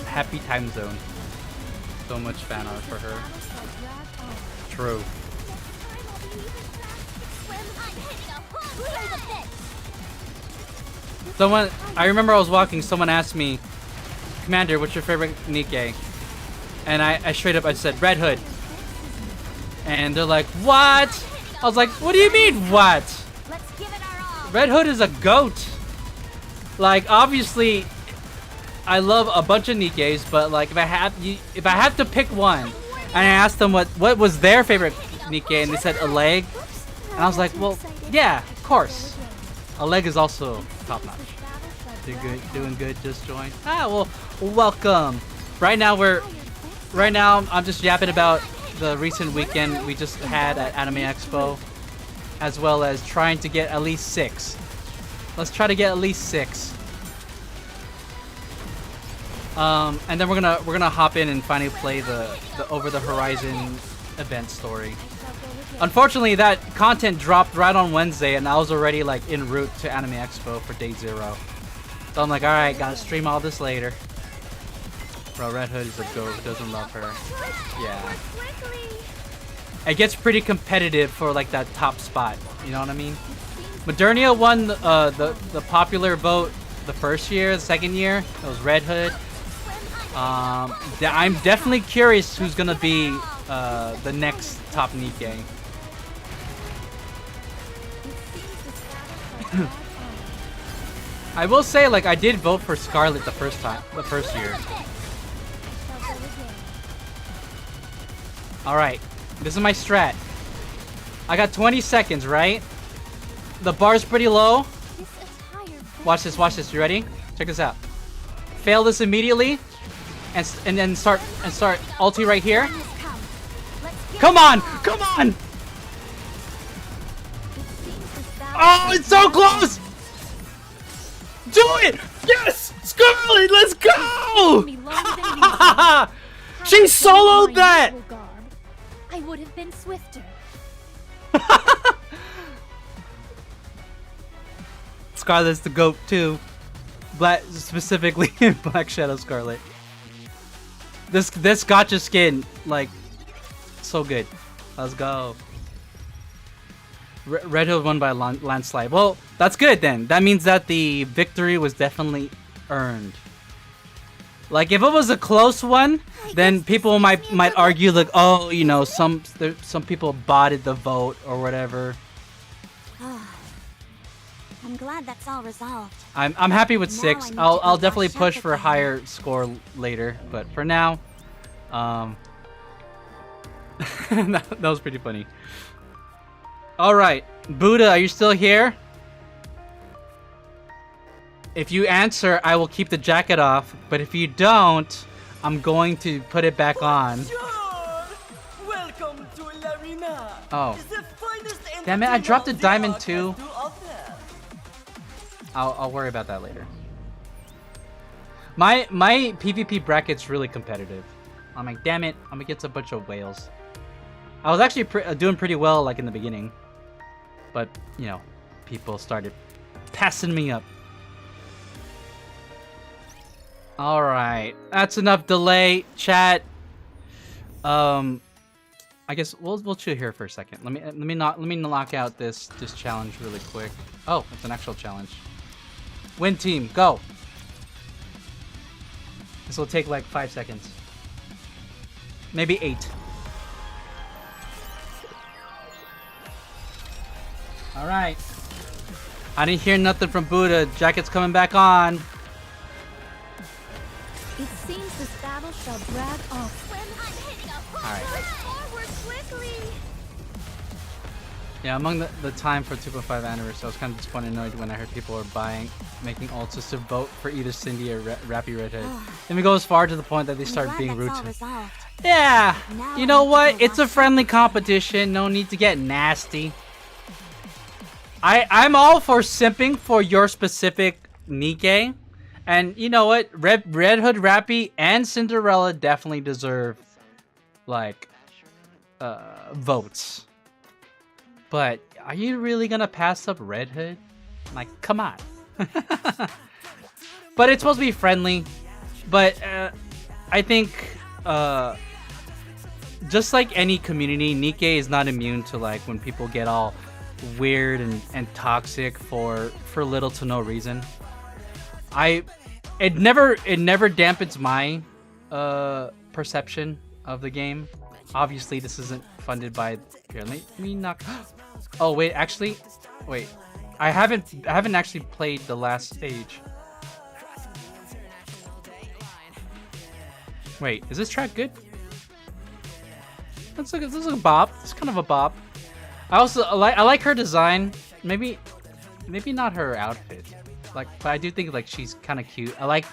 happy time zone. So much fan art for her. True. Someone, I remember I was walking, someone asked me, Commander, what's your favorite Nikke? And I straight up, I said, Red Hood. And they're like, what? I was like, what do you mean, what? Red Hood is a goat. Like, obviously, I love a bunch of Nikkes, but like, if I had to pick one, and I asked them what was their favorite Nikke, and they said a leg, and I was like, well, yeah, of course. A leg is also top notch. Doing good. Just joined. Ah, well, welcome. Right now I'm just yapping about the recent weekend we just had at Anime Expo, as well as trying to get at least 6. Let's try to get at least 6. And then we're gonna hop in and finally play the Over the Horizon event story. Unfortunately, that content dropped right on Wednesday, and I was already like en route to Anime Expo for day 0. So I'm like, all right, gotta stream all this later. Bro, Red Hood is a goat. Who doesn't love her? Yeah. It gets pretty competitive for like that top spot. You know what I mean? Modernia won the popular vote the first year. The second year, it was Red Hood. I'm definitely curious who's gonna be the next top Nikke. I will say, like, I did vote for Scarlet the first year. Alright, this is my strat. I got 20 seconds, right? The bar's pretty low. Watch this, you ready? Check this out. Fail this immediately, and then start ulti right here. Come on! Oh, it's so close! Do it! Yes! Scarlet, let's go! She soloed that! I would have been swifter. Scarlet's the GOAT too. Specifically Black Shadow Scarlet. This gotcha skin, like, so good. Let's go. Red Hood won by a landslide. Well, that's good then. That means that the victory was definitely earned. Like, if it was a close one, then people might argue like, oh, you know, some people botted the vote or whatever. I'm glad that's all resolved. I'm happy with 6. I'll definitely push for a higher score later, but for now, that was pretty funny. All right, Buddha, are you still here? If you answer, I will keep the jacket off, but if you don't, I'm going to put it back on. Welcome to Larina. Oh. Damn it, I dropped a diamond too. I'll worry about that later. My PvP bracket's really competitive. I'm like, damn it, I'm against a bunch of whales. I was actually doing pretty well like in the beginning, but you know, people started passing me up. All right, that's enough delay, chat. I guess we'll chill here for a second. Let me knock out this challenge really quick. Oh, it's an actual challenge. Win team, go. This will take like 5 seconds. Maybe 8. All right. I didn't hear nothing from Buddha. Jacket's coming back on. It seems this battle shall drag on. When I'm hitting a hole, Alright. forward quickly. Yeah, among the time for 2.5 anniversary, I was kind of disappointed and annoyed when I heard people were making ults just to vote for either Cindy or Rappy Redhead. Then we go as far to the point that they start being rude to me. Yeah, you know what? It's a friendly competition. No need to get nasty. I'm all for simping for your specific Nikke. And you know what? Red Hood, Rappy, and Cinderella definitely deserve, like, votes. But are you really gonna pass up Red Hood? Like, come on. But it's supposed to be friendly. But I think, just like any community, Nikke is not immune to like when people get all weird and toxic for little to no reason. It never dampens my perception of the game. Obviously, this isn't funded by. Here, let me knock. Oh wait, actually, wait. I haven't actually played the last stage. Wait, is this track good? This is a bop. It's kind of a bop. I like her design. Maybe not her outfit. Like, but I do think like she's kind of cute. I like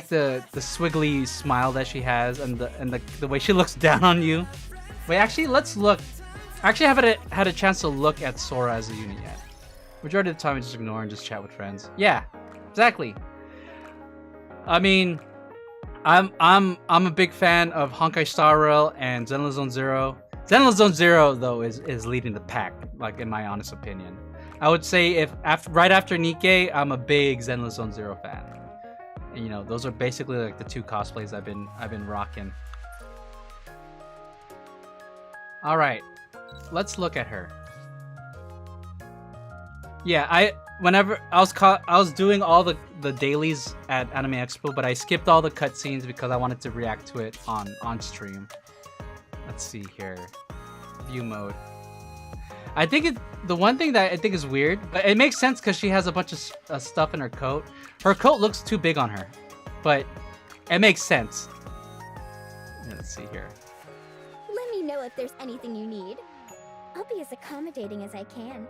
the swiggly smile that she has and the way she looks down on you. Wait, actually, let's look. I actually haven't had a chance to look at Sora as a unit yet. Majority of the time, I just ignore and just chat with friends. Yeah, exactly. I mean, I'm a big fan of Honkai Star Rail and Zenless Zone Zero. Zenless Zone Zero though is leading the pack, like in my honest opinion. I would say right after Nikke, I'm a big Zenless Zone Zero fan. And, you know, those are basically like the two cosplays I've been rocking. All right, let's look at her. Yeah, whenever I was doing all the dailies at Anime Expo, but I skipped all the cutscenes because I wanted to react to it on stream. Let's see here, view mode. I think the one thing that I think is weird, but it makes sense because she has a bunch of stuff in her coat. Her coat looks too big on her, but it makes sense. Let's see here. Let me know if there's anything you need. I'll be as accommodating as I can.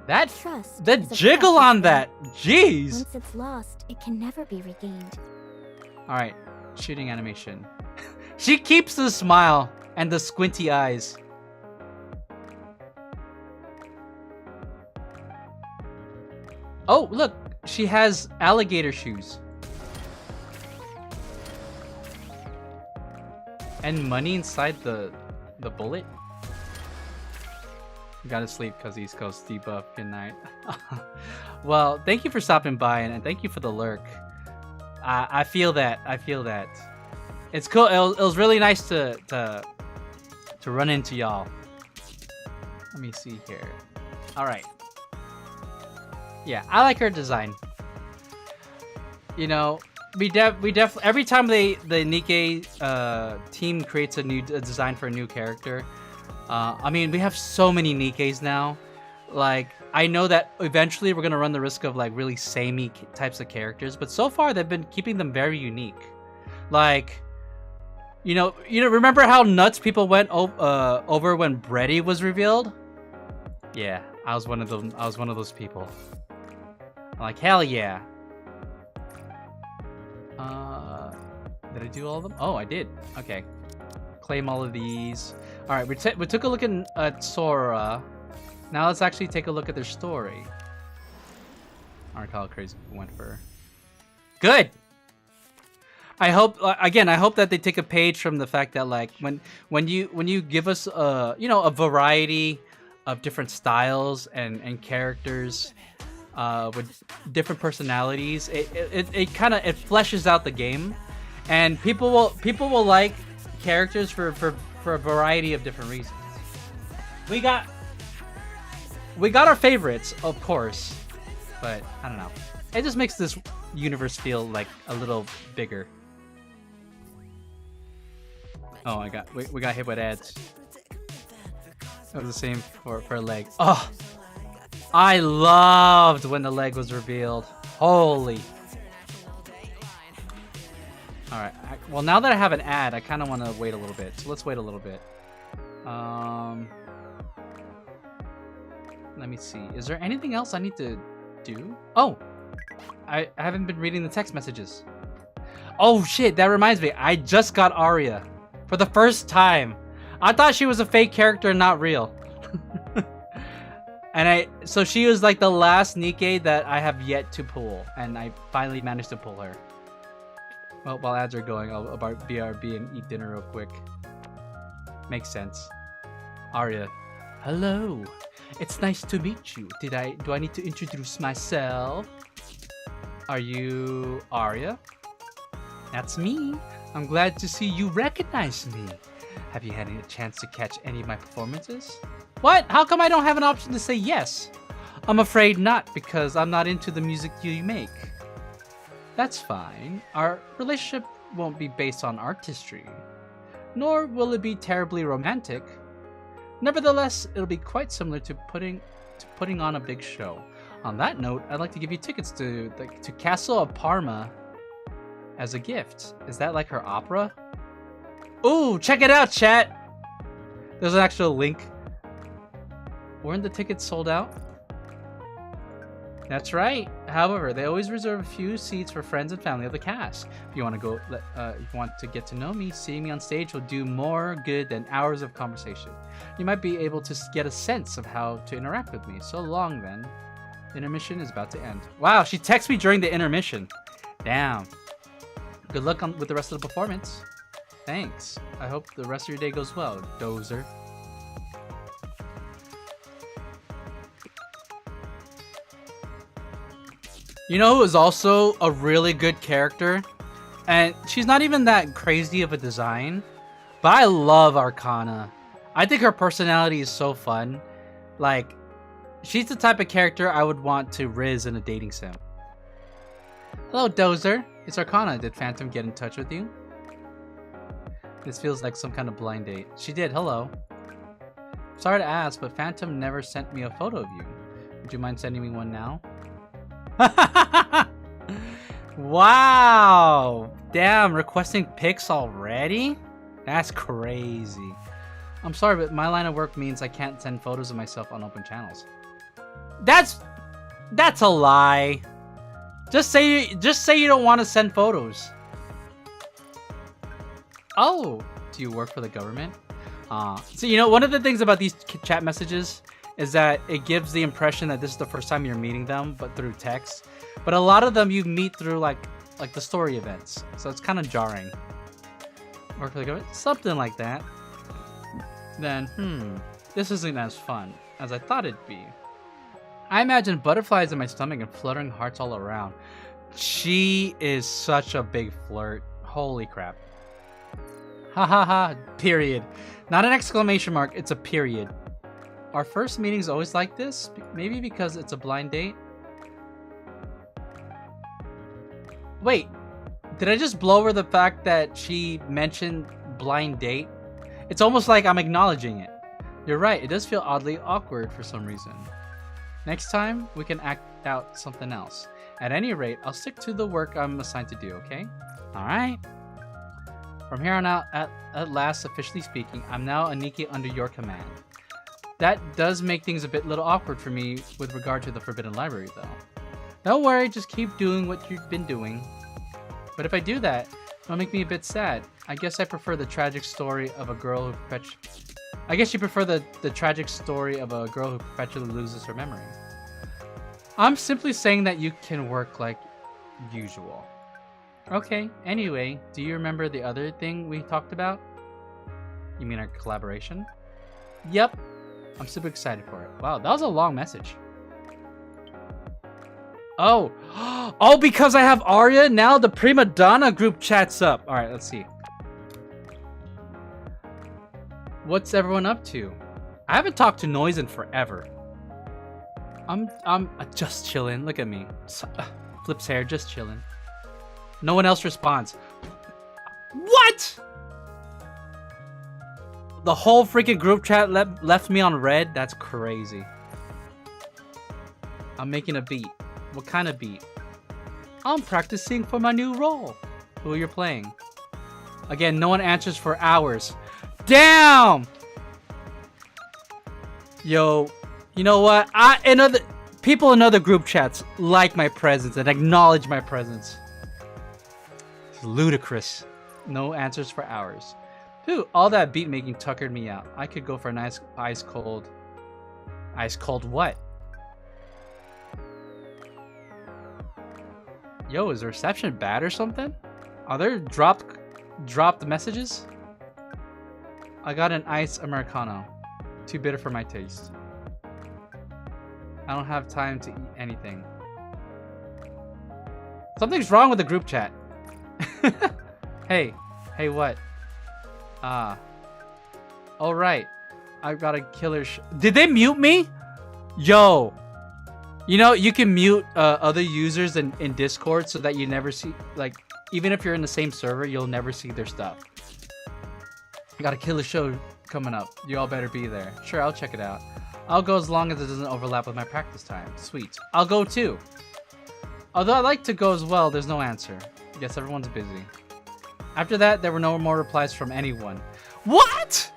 That Trust the is a jiggle precious on thing. that, jeez. Once it's lost, it can never be regained. All right, shooting animation. She keeps the smile and the squinty eyes. Oh, look, she has alligator shoes. And money inside the bullet. Gotta sleep because East Coast debuff. Good night. Well, thank you for stopping by and thank you for the lurk. I feel that. I feel that. It's cool. It was really nice to run into y'all. Let me see here. All right. Yeah, I like her design. You know, we definitely every time the Nikke team creates a design for a new character. I mean, we have so many Nikkes now. Like, I know that eventually we're gonna run the risk of like really samey types of characters, but so far they've been keeping them very unique. Like, you know, remember how nuts people went over when Bredy was revealed? Yeah, I was one of them. I was one of those people. Like, hell yeah. Did I do all of them? Oh, I did. Okay. Claim all of these. All right, we took a look at Sora. Now let's actually take a look at their story. I recall how crazy people went for her. Good. I hope again. I hope that they take a page from the fact that like when you give us a variety of different styles and characters with different personalities, it kind of fleshes out the game, and people will like characters for a variety of different reasons. We got our favorites, of course, but I don't know. It just makes this universe feel like a little bigger. Oh, we got hit with ads. That was the same for a leg. Oh, I loved when the leg was revealed. Holy. All right. Well, now that I have an ad, I kind of want to wait a little bit. So let's wait a little bit. Let me see. Is there anything else I need to do? Oh, I haven't been reading the text messages. Oh shit, that reminds me. I just got Arya for the first time. I thought she was a fake character and not real. So she was like the last Nikke that I have yet to pull, and I finally managed to pull her. Well, while ads are going, I'll BRB and eat dinner real quick. Makes sense. Arya. Hello. It's nice to meet you. Do I need to introduce myself? Are you Arya? That's me. I'm glad to see you recognize me. Have you had a chance to catch any of my performances? What? How come I don't have an option to say yes? I'm afraid not, because I'm not into the music you make. That's fine. Our relationship won't be based on artistry, nor will it be terribly romantic. Nevertheless, it'll be quite similar to putting on a big show. On that note, I'd like to give you tickets to Castle of Parma as a gift. Is that like her opera? Ooh, check it out, chat! There's an actual link. Weren't the tickets sold out? That's right. However, they always reserve a few seats for friends and family of the cast. If you want to get to know me, seeing me on stage will do more good than hours of conversation. You might be able to get a sense of how to interact with me. So long then. Intermission is about to end. Wow, she texted me during the intermission. Damn. Good luck with the rest of the performance. Thanks. I hope the rest of your day goes well, Dozer. You know who is also a really good character? And she's not even that crazy of a design, but I love Arcana. I think her personality is so fun. Like, she's the type of character I would want to riz in a dating sim. Hello, Dozer. It's Arcana. Did Phantom get in touch with you? This feels like some kind of blind date. She did. Hello. Sorry to ask, but Phantom never sent me a photo of you. Would you mind sending me one now? Wow. Damn, requesting pics already? That's crazy. I'm sorry, but my line of work means I can't send photos of myself on open channels. That's a lie. Just say you don't want to send photos. Oh, do you work for the government? So you know, one of the things about these chat messages is that it gives the impression that this is the first time you're meeting them, but through text. But a lot of them you meet through like the story events, so it's kind of jarring. Work for the government, something like that. Then, this isn't as fun as I thought it'd be. I imagine butterflies in my stomach and fluttering hearts all around. She is such a big flirt. Holy crap. Ha ha ha, period. Not an exclamation mark, it's a period. Our first meeting's always like this? Maybe because it's a blind date? Wait, did I just blow over the fact that she mentioned blind date? It's almost like I'm acknowledging it. You're right, it does feel oddly awkward for some reason. Next time, we can act out something else. At any rate, I'll stick to the work I'm assigned to do, okay? Alright. From here on out, at last officially speaking, I'm now a Nikke under your command. That does make things a little awkward for me with regard to the Forbidden Library, though. Don't worry, just keep doing what you've been doing. But if I do that, it'll make me a bit sad. I guess I prefer the tragic story of a girl who I guess you prefer the tragic story of a girl who perpetually loses her memory. I'm simply saying that you can work like usual. Okay, anyway, do you remember the other thing we talked about? You mean our collaboration? Yep. I'm super excited for it. Wow, that was a long message. Oh. Oh, because I have Arya, now the Prima Donna group chat's up. Alright, let's see. What's everyone up to? I haven't talked to Noise in forever. I'm just chilling. Look at me. Flips hair, just chilling. No one else responds. What? The whole freaking group chat left me on red? That's crazy. I'm making a beat. What kind of beat? I'm practicing for my new role. Who you're playing? Again, no one answers for hours. Damn! Yo, you know what? People in other group chats like my presence and acknowledge my presence. It's ludicrous. No answers for hours. Phew, all that beat making tuckered me out. I could go for a nice ice cold. Ice cold what? Yo, is the reception bad or something? Are there dropped messages? I got an ice Americano. Too bitter for my taste. I don't have time to eat anything. Something's wrong with the group chat. Hey, what? All right. I've got a killer. Did they mute me? Yo, you know you can mute other users in Discord so that you never see, like, even if you're in the same server, you'll never see their stuff. I got a killer show coming up. You all better be there. Sure, I'll check it out. I'll go as long as it doesn't overlap with my practice time. Sweet. I'll go too. Although I like to go as well, there's no answer. Guess everyone's busy. After that, there were no more replies from anyone. What?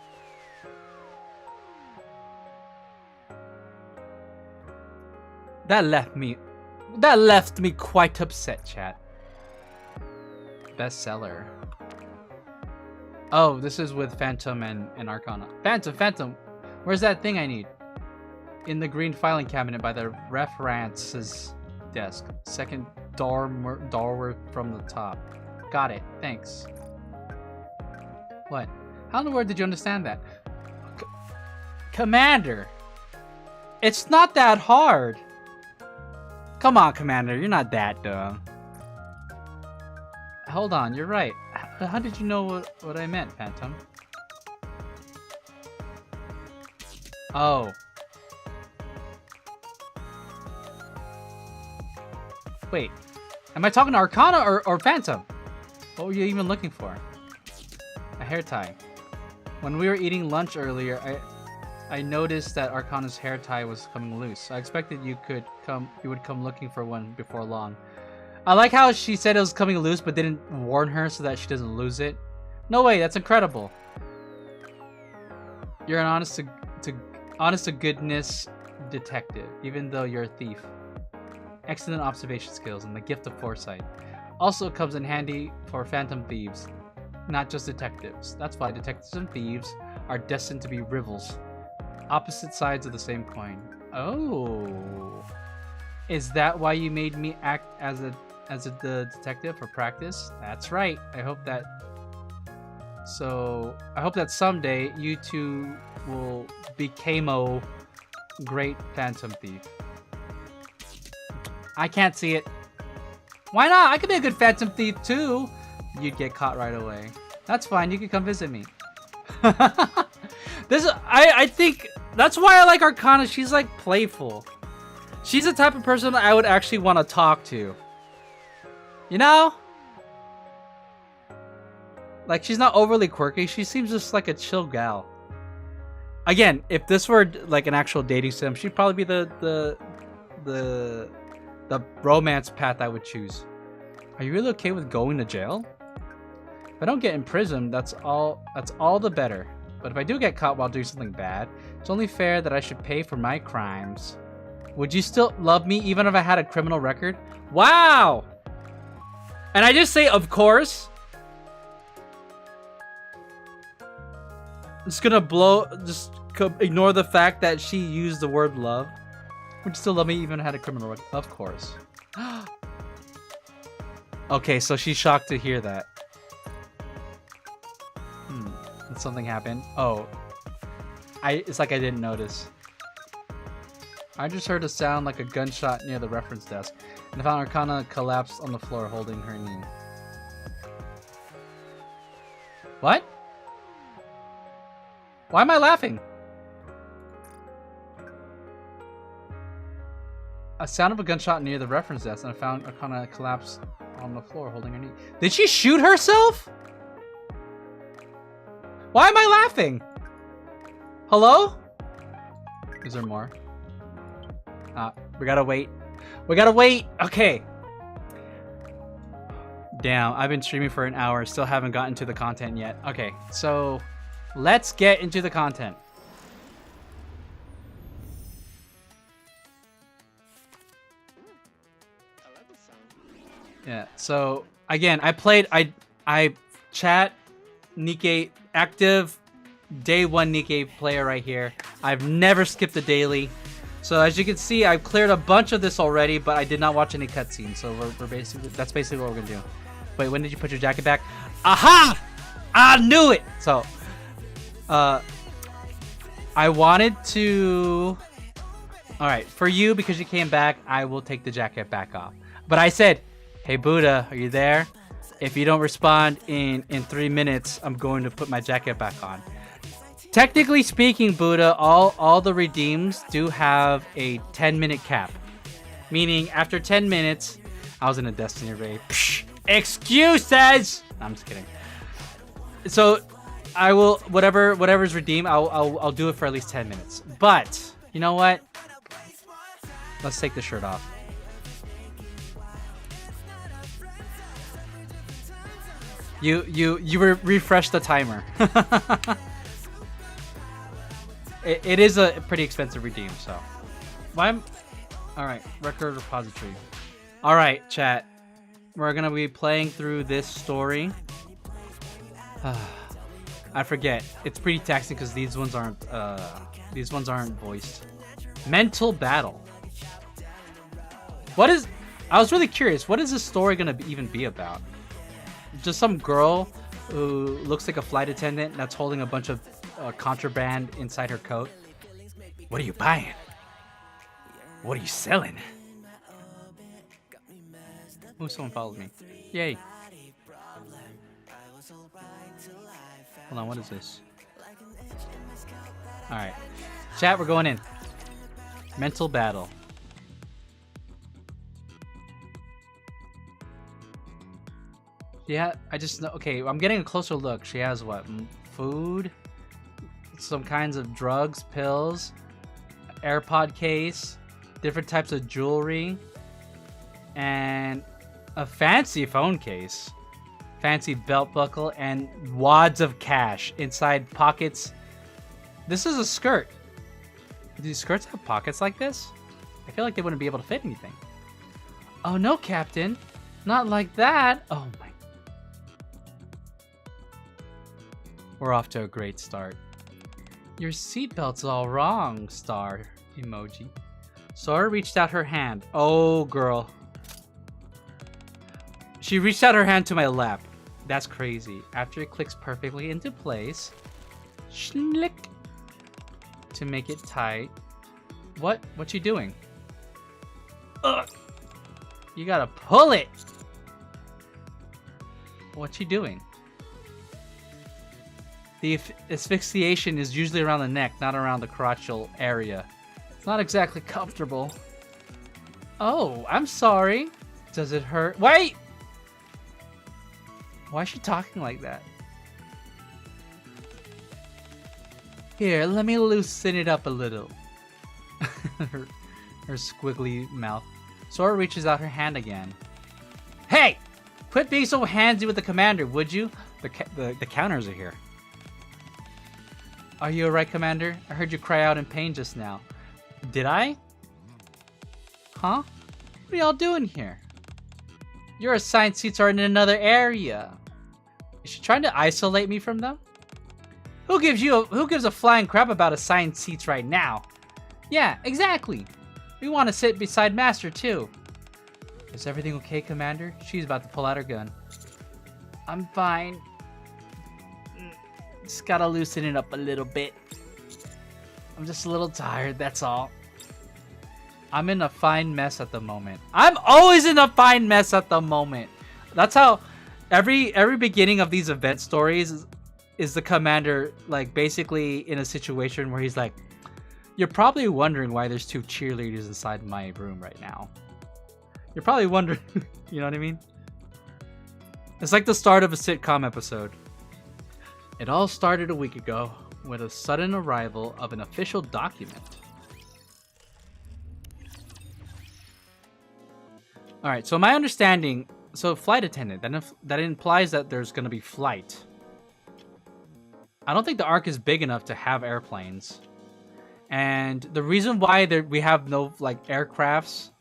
That left me quite upset, chat. Bestseller. Oh, this is with Phantom and Arcana. Phantom, where's that thing I need? In the green filing cabinet by the references desk. Second doorward from the top. Got it, thanks. What? How in the world did you understand that? Commander! It's not that hard! Come on, Commander, you're not that dumb. Hold on, you're right. How did you know what I meant, Phantom? Oh. Wait, am I talking to Arcana or Phantom? What were you even looking for? A hair tie. When we were eating lunch earlier, I noticed that Arcana's hair tie was coming loose. I expected you would come looking for one before long. I like how she said it was coming loose but didn't warn her so that she doesn't lose it. No way, that's incredible. You're an honest to goodness detective, even though you're a thief. Excellent observation skills and the gift of foresight. Also comes in handy for phantom thieves, not just detectives. That's why detectives and thieves are destined to be rivals. Opposite sides of the same coin. Oh. Is that why you made me act as the detective for practice? That's right. I hope that someday you two will become a great phantom thief. I can't see it. Why not? I could be a good phantom thief too. You'd get caught right away. That's fine. You can come visit me. I think that's why I like Arcana. She's like playful. She's the type of person I would actually want to talk to. You know? Like, she's not overly quirky. She seems just like a chill gal. Again, if this were like an actual dating sim, she'd probably be the romance path I would choose. Are you really okay with going to jail? If I don't get imprisoned, that's all the better. But if I do get caught while doing something bad, it's only fair that I should pay for my crimes. Would you still love me even if I had a criminal record? Wow! And I just say, of course. Just gonna ignore the fact that she used the word love. Would you still love me even if I had a criminal record? Of course. Okay, so she's shocked to hear that. Did something happen? Oh. It's like I didn't notice. I just heard a sound like a gunshot near the reference desk, and found Arcana collapsed on the floor holding her knee. What? Why am I laughing? A sound of a gunshot near the reference desk, and I found Arcana collapsed on the floor holding her knee. Did she shoot herself? Why am I laughing? Hello? Is there more? We gotta wait. We gotta wait! Okay. Damn, I've been streaming for an hour, still haven't gotten to the content yet. Okay, so let's get into the content. Yeah, so again, I chat Nikke, active day 1 Nikke player right here. I've never skipped a daily. So as you can see, I've cleared a bunch of this already, but I did not watch any cutscenes. So that's basically what we're gonna do. Wait, when did you put your jacket back? Aha! I knew it! So, I wanted to... Alright, for you, because you came back, I will take the jacket back off. But I said, hey Buddha, are you there? If you don't respond in 3 minutes, I'm going to put my jacket back on. Technically speaking, Buddha, all the redeems do have a 10-minute cap. Meaning, after 10 minutes... I was in a Destiny raid. Psh, excuses! I'm just kidding. So, I will... Whatever's redeemed, I'll do it for at least 10 minutes. But, you know what? Let's take the shirt off. You refresh the timer. It is a pretty expensive redeem, so. Alright, record repository. Alright, chat. We're gonna be playing through this story. I forget. It's pretty taxing because these ones aren't voiced. Mental battle. What is... I was really curious. What is this story gonna even be about? Just some girl who looks like a flight attendant that's holding a bunch of contraband inside her coat. What are you buying? What are you selling? Oh, someone followed me. Yay. Hold on, what is this? Alright. Chat, we're going in. Mental battle. Yeah, I just know. Okay, I'm getting a closer look. She has what? Food, some kinds of drugs, pills, AirPod case, different types of jewelry, and a fancy phone case, fancy belt buckle, and wads of cash inside pockets. This is a skirt. Do these skirts have pockets like this? I feel like they wouldn't be able to fit anything. Oh no, Captain. Not like that. Oh my. We're off to a great start. Your seatbelt's all wrong, star emoji. Sora reached out her hand. Oh, girl. She reached out her hand to my lap. That's crazy. After it clicks perfectly into place, schlick, to make it tight. What you doing? Ugh. You gotta pull it. What you doing? The asphyxiation is usually around the neck, not around the crotchal area. It's not exactly comfortable. Oh, I'm sorry. Does it hurt? Wait! Why is she talking like that? Here, let me loosen it up a little. her squiggly mouth. Sora reaches out her hand again. Hey! Quit being so handsy with the commander, would you? The counters are here. Are you alright, Commander? I heard you cry out in pain just now. Did I? Huh? What are y'all doing here? Your assigned seats are in another area. Is she trying to isolate me from them? Who gives a flying crap about assigned seats right now? Yeah, exactly. We want to sit beside Master too. Is everything okay, Commander? She's about to pull out her gun. I'm fine. Just gotta loosen it up a little bit. I'm just a little tired, that's all. I'm in a fine mess at the moment. I'm always in a fine mess at the moment. That's how every beginning of these event stories is the commander like basically in a situation where he's like, you're probably wondering why there's 2 cheerleaders inside my room right now. You're probably wondering, you know what I mean? It's like the start of a sitcom episode. It all started a week ago with a sudden arrival of an official document. Alright, so my understanding, so flight attendant, that implies that there's going to be flight. I don't think the Ark is big enough to have airplanes. And the reason why we have no like aircrafts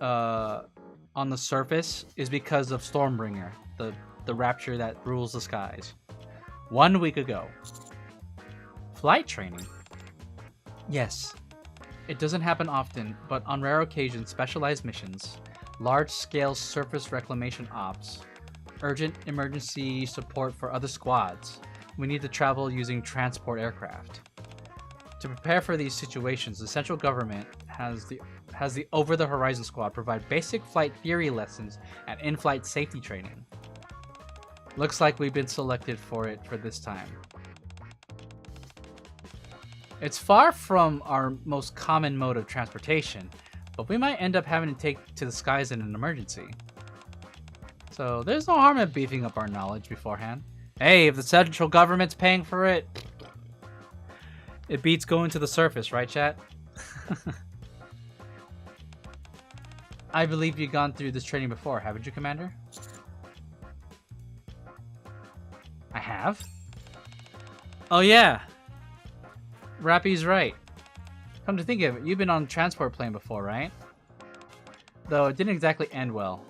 on the surface is because of Stormbringer, the rapture that rules the skies. 1 week ago. Flight training. Yes. It doesn't happen often, but on rare occasions, specialized missions, large-scale surface reclamation ops, urgent emergency support for other squads, we need to travel using transport aircraft. To prepare for these situations, the central government has the Over-the-Horizon Squad provide basic flight theory lessons and in-flight safety training. Looks like we've been selected for it for this time. It's far from our most common mode of transportation, but we might end up having to take to the skies in an emergency. So there's no harm in beefing up our knowledge beforehand. Hey, if the central government's paying for it, it beats going to the surface, right, chat? I believe you've gone through this training before, haven't you, Commander? I have? Oh yeah. Rappy's right. Come to think of it, you've been on a transport plane before, right? Though it didn't exactly end well.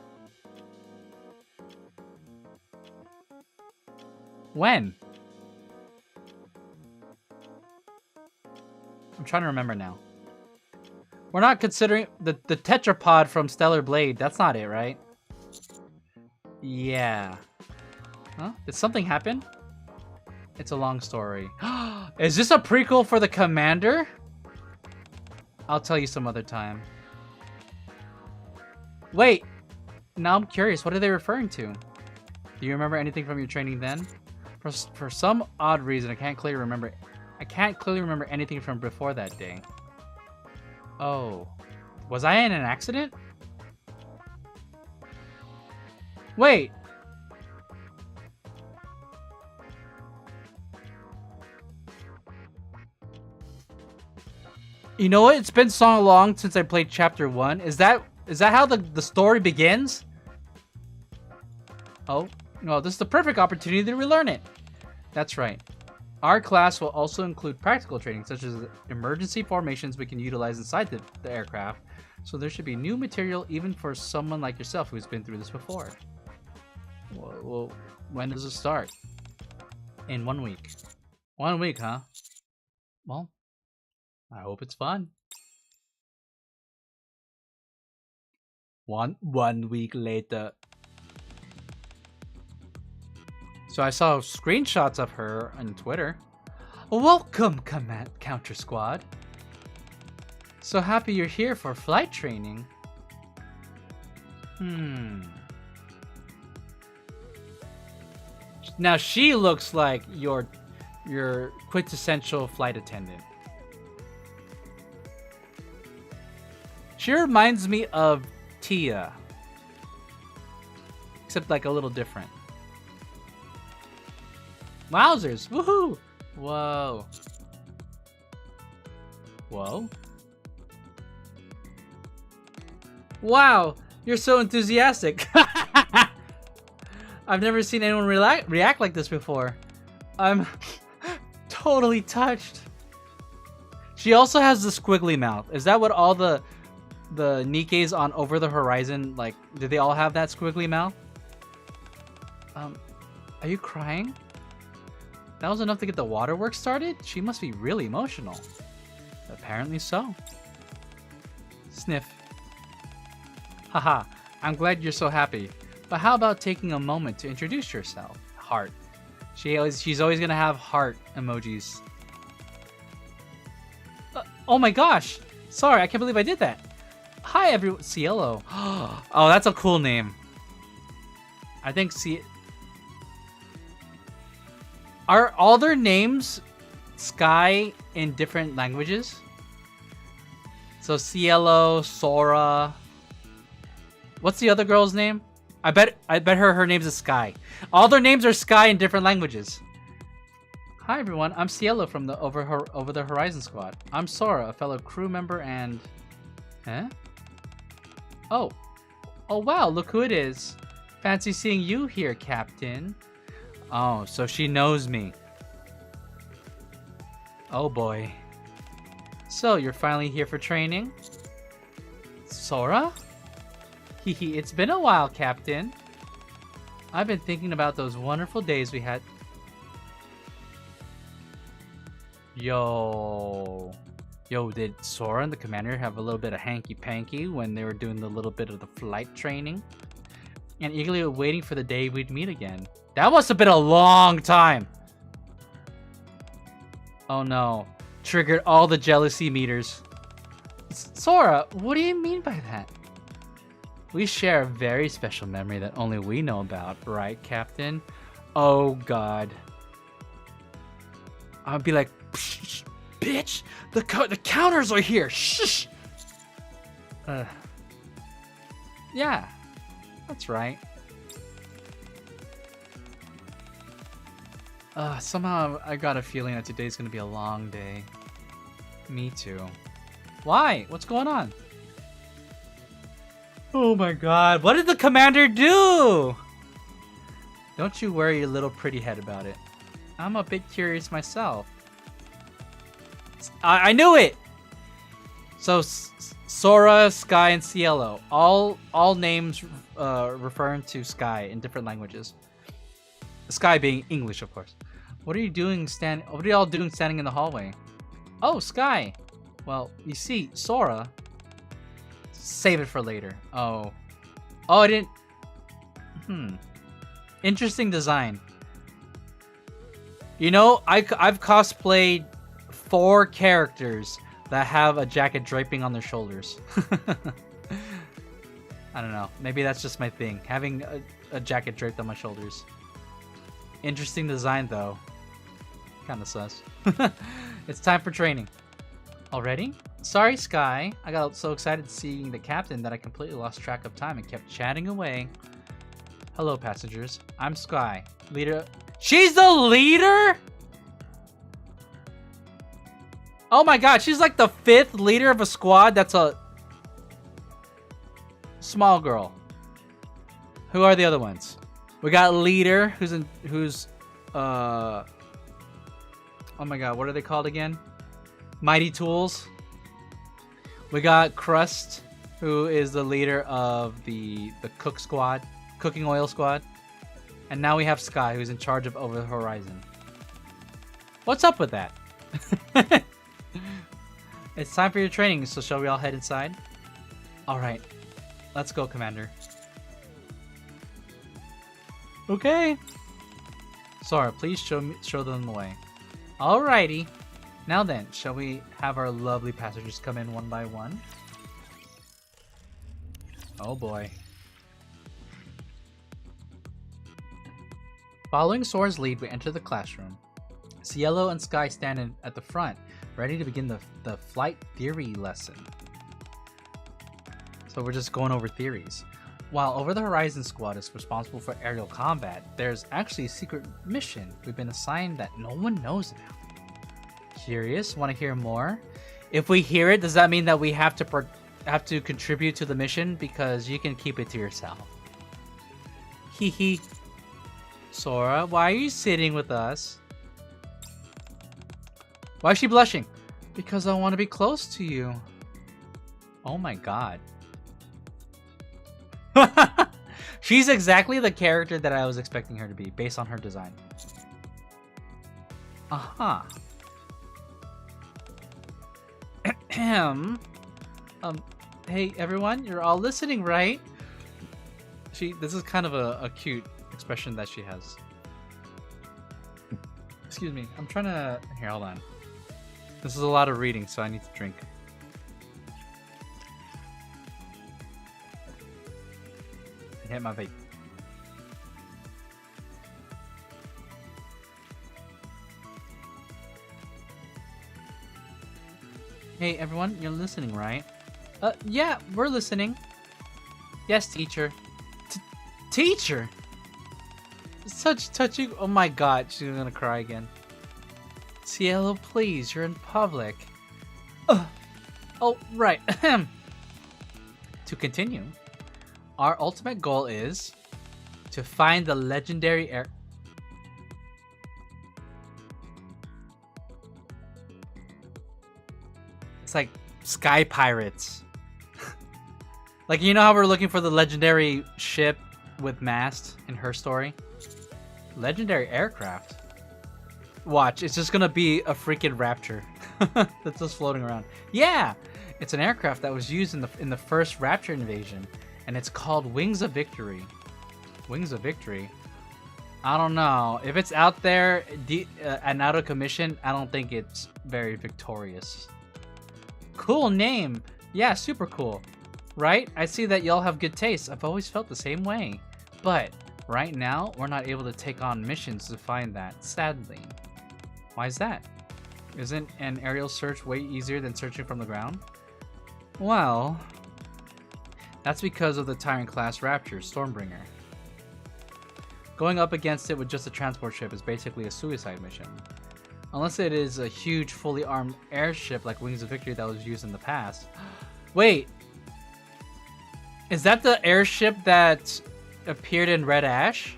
When? I'm trying to remember now. We're not considering the tetrapod from Stellar Blade. That's not it, right? Yeah. Huh? Did something happen? It's a long story. Is this a prequel for the Commander? I'll tell you some other time. Wait. Now I'm curious. What are they referring to? Do you remember anything from your training then? For some odd reason, I can't clearly remember anything from before that day. Oh. Was I in an accident? Wait. You know what? It's been so long since I played Chapter 1. Is that how the story begins? Oh, no, this is the perfect opportunity to relearn it. That's right. Our class will also include practical training, such as emergency formations we can utilize inside the aircraft. So there should be new material even for someone like yourself who's been through this before. Well, when does it start? In 1 week. 1 week, huh? Well, I hope it's fun. One week later. So I saw screenshots of her on Twitter. Welcome, Counter Squad. So happy you're here for flight training. Now she looks like your quintessential flight attendant. She reminds me of Tia. Except like a little different. Wowzers! Woohoo! Whoa. Whoa. Wow! You're so enthusiastic! I've never seen anyone react like this before. I'm totally touched. She also has the squiggly mouth. Is that what all the Nikkes on Over the Horizon, like, do they all have that squiggly mouth? Are you crying? That was enough to get the waterworks started? She must be really emotional. Apparently so. Sniff. Haha, I'm glad you're so happy. But how about taking a moment to introduce yourself? Heart. She's always gonna have heart emojis. Oh my gosh! Sorry, I can't believe I did that. Hi everyone, Cielo. Oh, that's a cool name. I think are all their names Sky in different languages? So Cielo, Sora. What's the other girl's name? I bet her name's is Sky. All their names are Sky in different languages. Hi everyone, I'm Cielo from the Over the Horizon Squad. I'm Sora, a fellow crew member and... Huh? Oh. Oh wow, look who it is. Fancy seeing you here, Captain. Oh, so she knows me. Oh boy. So, you're finally here for training? Sora? Hehe, it's been a while, Captain. I've been thinking about those wonderful days we had. Yo, did Sora and the commander have a little bit of hanky-panky when they were doing the little bit of the flight training? And eagerly waiting for the day we'd meet again. That must have been a long time! Oh no. Triggered all the jealousy meters. Sora, what do you mean by that? We share a very special memory that only we know about, right, Captain? Oh god. I'd be like, bitch, the counters are here. Shh. Yeah, that's right. Somehow I got a feeling that today's gonna be a long day. Me too. Why? What's going on? Oh my god, what did the commander do? Don't you worry your little pretty head about it. I'm a bit curious myself. I knew it! So, Sora, Sky, and Cielo. All names referring to Sky in different languages. Sky being English, of course. What are you doing what are y'all doing standing in the hallway? Oh, Sky! Well, you see, Sora... Save it for later. Oh, I didn't... Interesting design. You know, I've cosplayed 4 characters that have a jacket draping on their shoulders. I don't know. Maybe that's just my thing. Having a jacket draped on my shoulders. Interesting design, though. Kinda sus. It's time for training. Already? Sorry, Sky. I got so excited seeing the captain that I completely lost track of time and kept chatting away. Hello, passengers. I'm Sky, leader. She's the leader? Oh my god, she's like the 5th leader of a squad that's a small girl. Who are the other ones? We got leader, who's oh my god, what are they called again? Mighty Tools. We got Crust, who is the leader of the cooking oil squad. And now we have Sky, who's in charge of Over the Horizon. What's up with that? It's time for your training, so shall we all head inside? Alright, let's go, Commander. Okay. Sora, please show them the way. Alrighty. Now then, shall we have our lovely passengers come in one by one? Oh boy. Following Sora's lead, we enter the classroom. Cielo and Sky stand at the front, ready to begin the flight theory lesson. So we're just going over theories. While Over the Horizon Squad is responsible for aerial combat, there's actually a secret mission we've been assigned that no one knows about. Curious? Want to hear more? If we hear it, does that mean that we have to contribute to the mission? Because you can keep it to yourself. Hee. Sora, why are you sitting with us? Why is she blushing? Because I want to be close to you. Oh my god. She's exactly the character that I was expecting her to be, based on her design. Aha. Hey everyone, you're all listening, right? This is kind of a cute expression that she has. Excuse me. I'm trying to... Here, hold on. This is a lot of reading, so I need to drink. I hit my vape. Hey everyone, you're listening, right? Yeah, we're listening. Yes, teacher. Teacher? Such touching. Oh my god, she's gonna cry again. Cielo, please, you're in public. Oh, right. To continue, our ultimate goal is to find the legendary air. It's like sky pirates. Like, you know how we're looking for the legendary ship with mast in her story? Legendary aircraft. Watch, it's just gonna be a freaking Raptor that's just floating around. Yeah, it's an aircraft that was used in the first Raptor invasion, and it's called Wings of Victory. Wings of Victory. I don't know if it's out there and out of commission. I don't think it's very victorious. Cool name. Yeah, super cool. Right? I see that y'all have good taste. I've always felt the same way. But right now, we're not able to take on missions to find that, sadly. Why is that? Isn't an aerial search way easier than searching from the ground? Well, that's because of the Tyrant class Raptor, Stormbringer. Going up against it with just a transport ship is basically a suicide mission. Unless it is a huge, fully armed airship like Wings of Victory that was used in the past. Wait! Is that the airship that appeared in Red Ash?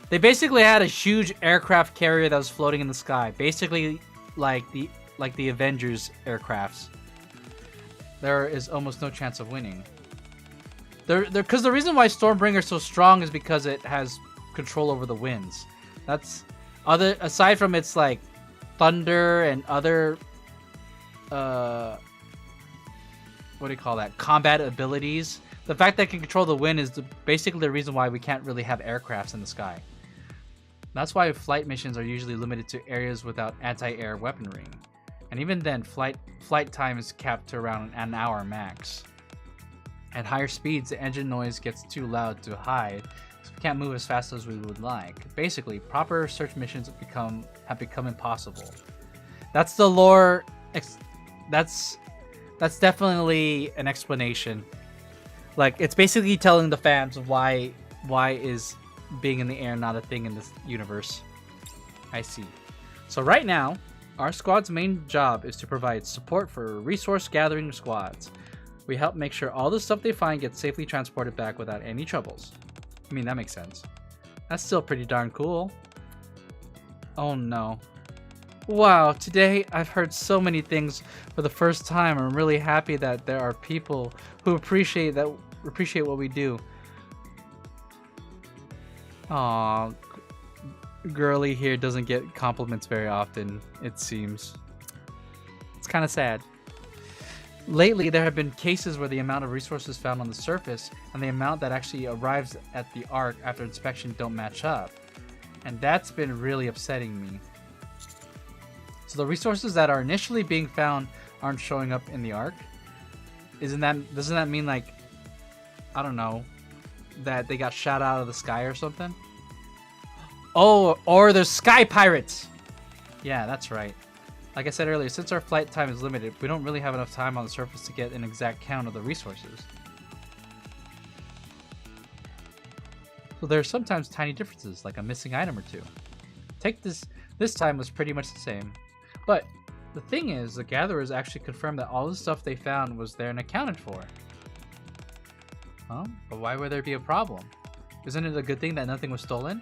They basically had a huge aircraft carrier that was floating in the sky. Basically like the Avengers aircrafts. There is almost no chance of winning. Because the reason why Stormbringer is so strong is because it has control over the winds. That's aside from its like thunder and other what do you call that, combat abilities. The fact that it can control the wind is basically the reason why we can't really have aircrafts in the sky. That's why flight missions are usually limited to areas without anti-air weaponry. And even then, flight time is capped to around an hour max. At higher speeds, the engine noise gets too loud to hide, so we can't move as fast as we would like. Basically, proper search missions have become impossible. That's the lore. That's definitely an explanation. Like, it's basically telling the fans why is being in the air not a thing in this universe. I see. So right now, our squad's main job is to provide support for resource gathering squads. We help make sure all the stuff they find gets safely transported back without any troubles. I mean, that makes sense. That's still pretty darn cool. Oh no. Wow, today I've heard so many things for the first time. I'm really happy that there are people who appreciate what we do. Aw, girly here doesn't get compliments very often, it seems. It's kind of sad. Lately, there have been cases where the amount of resources found on the surface and the amount that actually arrives at the Ark after inspection don't match up. And that's been really upsetting me. So the resources that are initially being found aren't showing up in the Ark? Doesn't that mean, like, I don't know, that they got shot out of the sky or something? Oh, or there's sky pirates! Yeah, that's right. Like I said earlier, since our flight time is limited, we don't really have enough time on the surface to get an exact count of the resources. So there are sometimes tiny differences, like a missing item or two. Take this time was pretty much the same. But the thing is, the gatherers actually confirmed that all the stuff they found was there and accounted for. Huh? But why would there be a problem? Isn't it a good thing that nothing was stolen?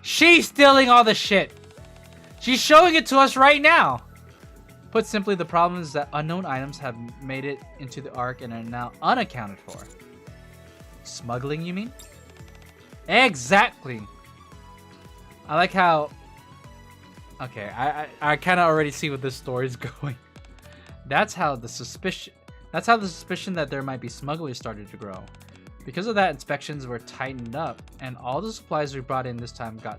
She's stealing all the shit! She's showing it to us right now! Put simply, the problem is that unknown items have made it into the Ark and are now unaccounted for. Smuggling, you mean? Exactly! I like how... Okay, I kind of already see what this story is going. That's how the suspicion that there might be smugglers started to grow. Because of that, inspections were tightened up, and all the supplies we brought in this time got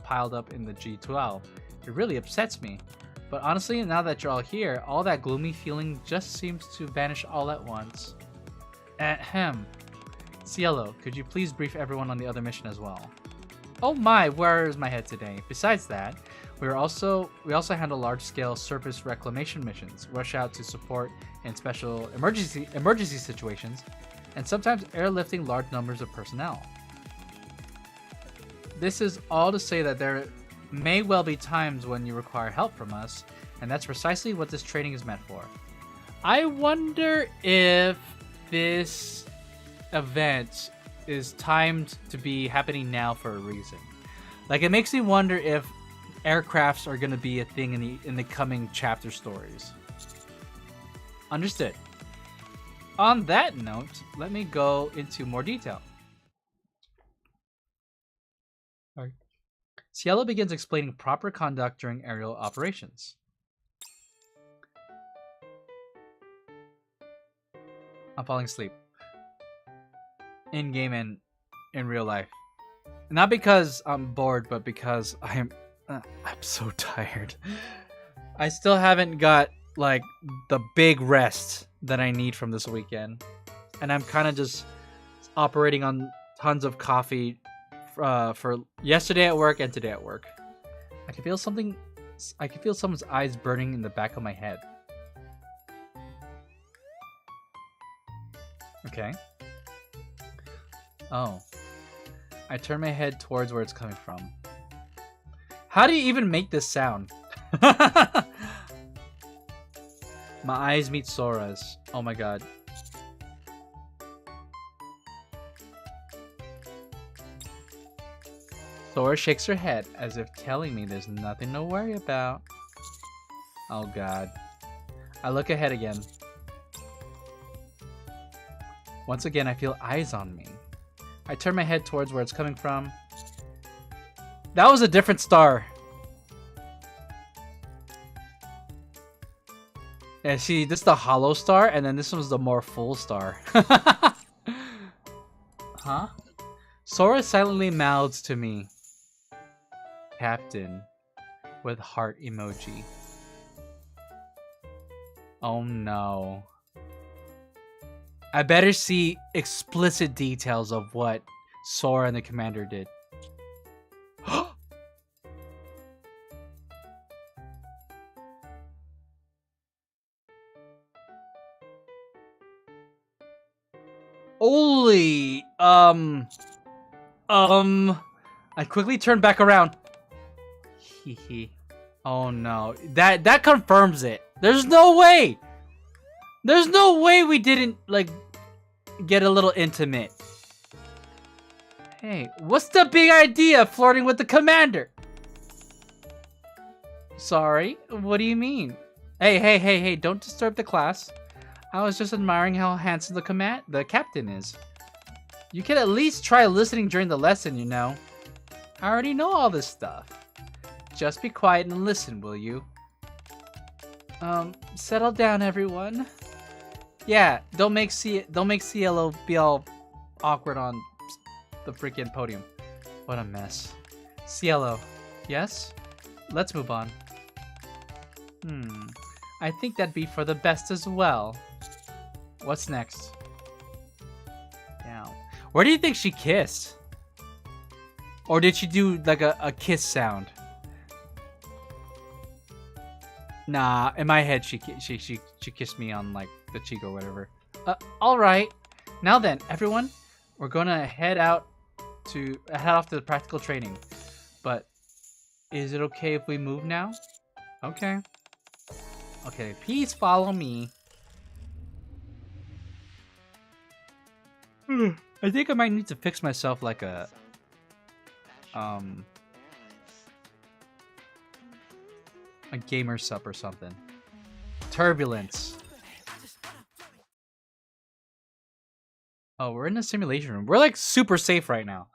piled up in the G12. It really upsets me. But honestly, now that you're all here, all that gloomy feeling just seems to vanish all at once. Ahem. Cielo, could you please brief everyone on the other mission as well? Oh my, where is my head today? Besides that, we also handle large-scale surface reclamation missions, rush out to support in special emergency situations, and sometimes airlifting large numbers of personnel. This is all to say that there may well be times when you require help from us, and that's precisely what this training is meant for. I wonder if this event is timed to be happening now for a reason. Like, it makes me wonder if aircrafts are going to be a thing in the coming chapter stories. Understood. On that note, let me go into more detail. All right. Cielo begins explaining proper conduct during aerial operations. I'm falling asleep. In game and in real life. Not because I'm bored, but because I'm so tired. I still haven't got like the big rest that I need from this weekend, and I'm kind of just operating on tons of coffee for yesterday at work and today at work. I can feel someone's eyes burning in the back of my head. Okay. Oh. I turn my head towards where it's coming from. How do you even make this sound? My eyes meet Sora's. Oh my god. Sora shakes her head as if telling me there's nothing to worry about. Oh god. I look ahead again. Once again, I feel eyes on me. I turn my head towards where it's coming from. That was a different star. Yeah, see, this is the hollow star, and then this one's the more full star. Huh? Sora silently mouths to me. Captain. With heart emoji. Oh no. I better see explicit details of what Sora and the commander did. Holy, I quickly turned back around. Hehe. Oh no, that confirms it. There's no way. There's no way we didn't, like, get a little intimate. Hey, what's the big idea of flirting with the commander? Sorry, what do you mean? Hey, don't disturb the class. I was just admiring how handsome the captain is. You can at least try listening during the lesson, you know. I already know all this stuff. Just be quiet and listen, will you? Settle down, everyone. Yeah, don't make Cielo be all awkward on the freaking podium. What a mess. Cielo, yes? Let's move on. I think that'd be for the best as well. What's next? Down. Where do you think she kissed? Or did she do like a kiss sound? Nah, in my head she kissed me on like the cheek or whatever. All right. Now then, everyone, we're gonna head off to the practical training. But is it okay if we move now? Okay. Okay, please follow me. I think I might need to fix myself like a gamer sup or something. Turbulence. Oh, we're in a simulation room. We're like super safe right now.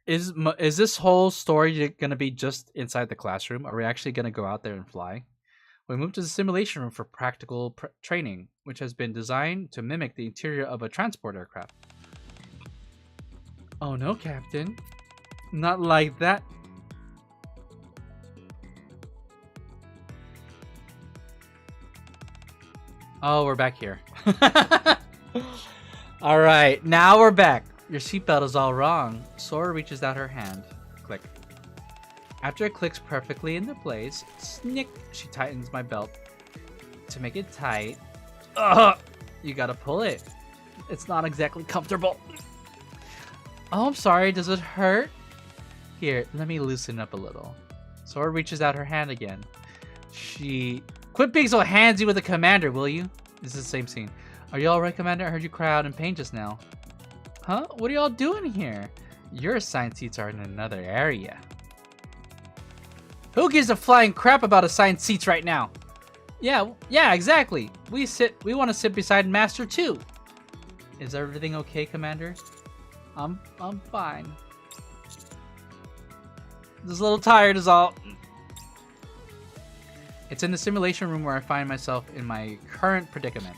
Is this whole story gonna be just inside the classroom? Are we actually gonna go out there and fly? We move to the simulation room for practical training, which has been designed to mimic the interior of a transport aircraft. Oh no, Captain. Not like that. Oh, we're back here. Alright, now we're back. Your seatbelt is all wrong. Sora reaches out her hand. Click. After it clicks perfectly into place, snick, she tightens my belt. To make it tight, you gotta pull it. It's not exactly comfortable. Oh, I'm sorry. Does it hurt? Here, let me loosen up a little. Sora reaches out her hand again. Quit being so handsy with the commander, will you? This is the same scene. Are you alright, Commander? I heard you cry out in pain just now. Huh? What are y'all doing here? Your assigned seats are in another area. Who gives a flying crap about assigned seats right now? Yeah, exactly. We want to sit beside Master 2. Is everything okay, Commander? I'm fine. Just a little tired is all. It's in the simulation room where I find myself in my current predicament.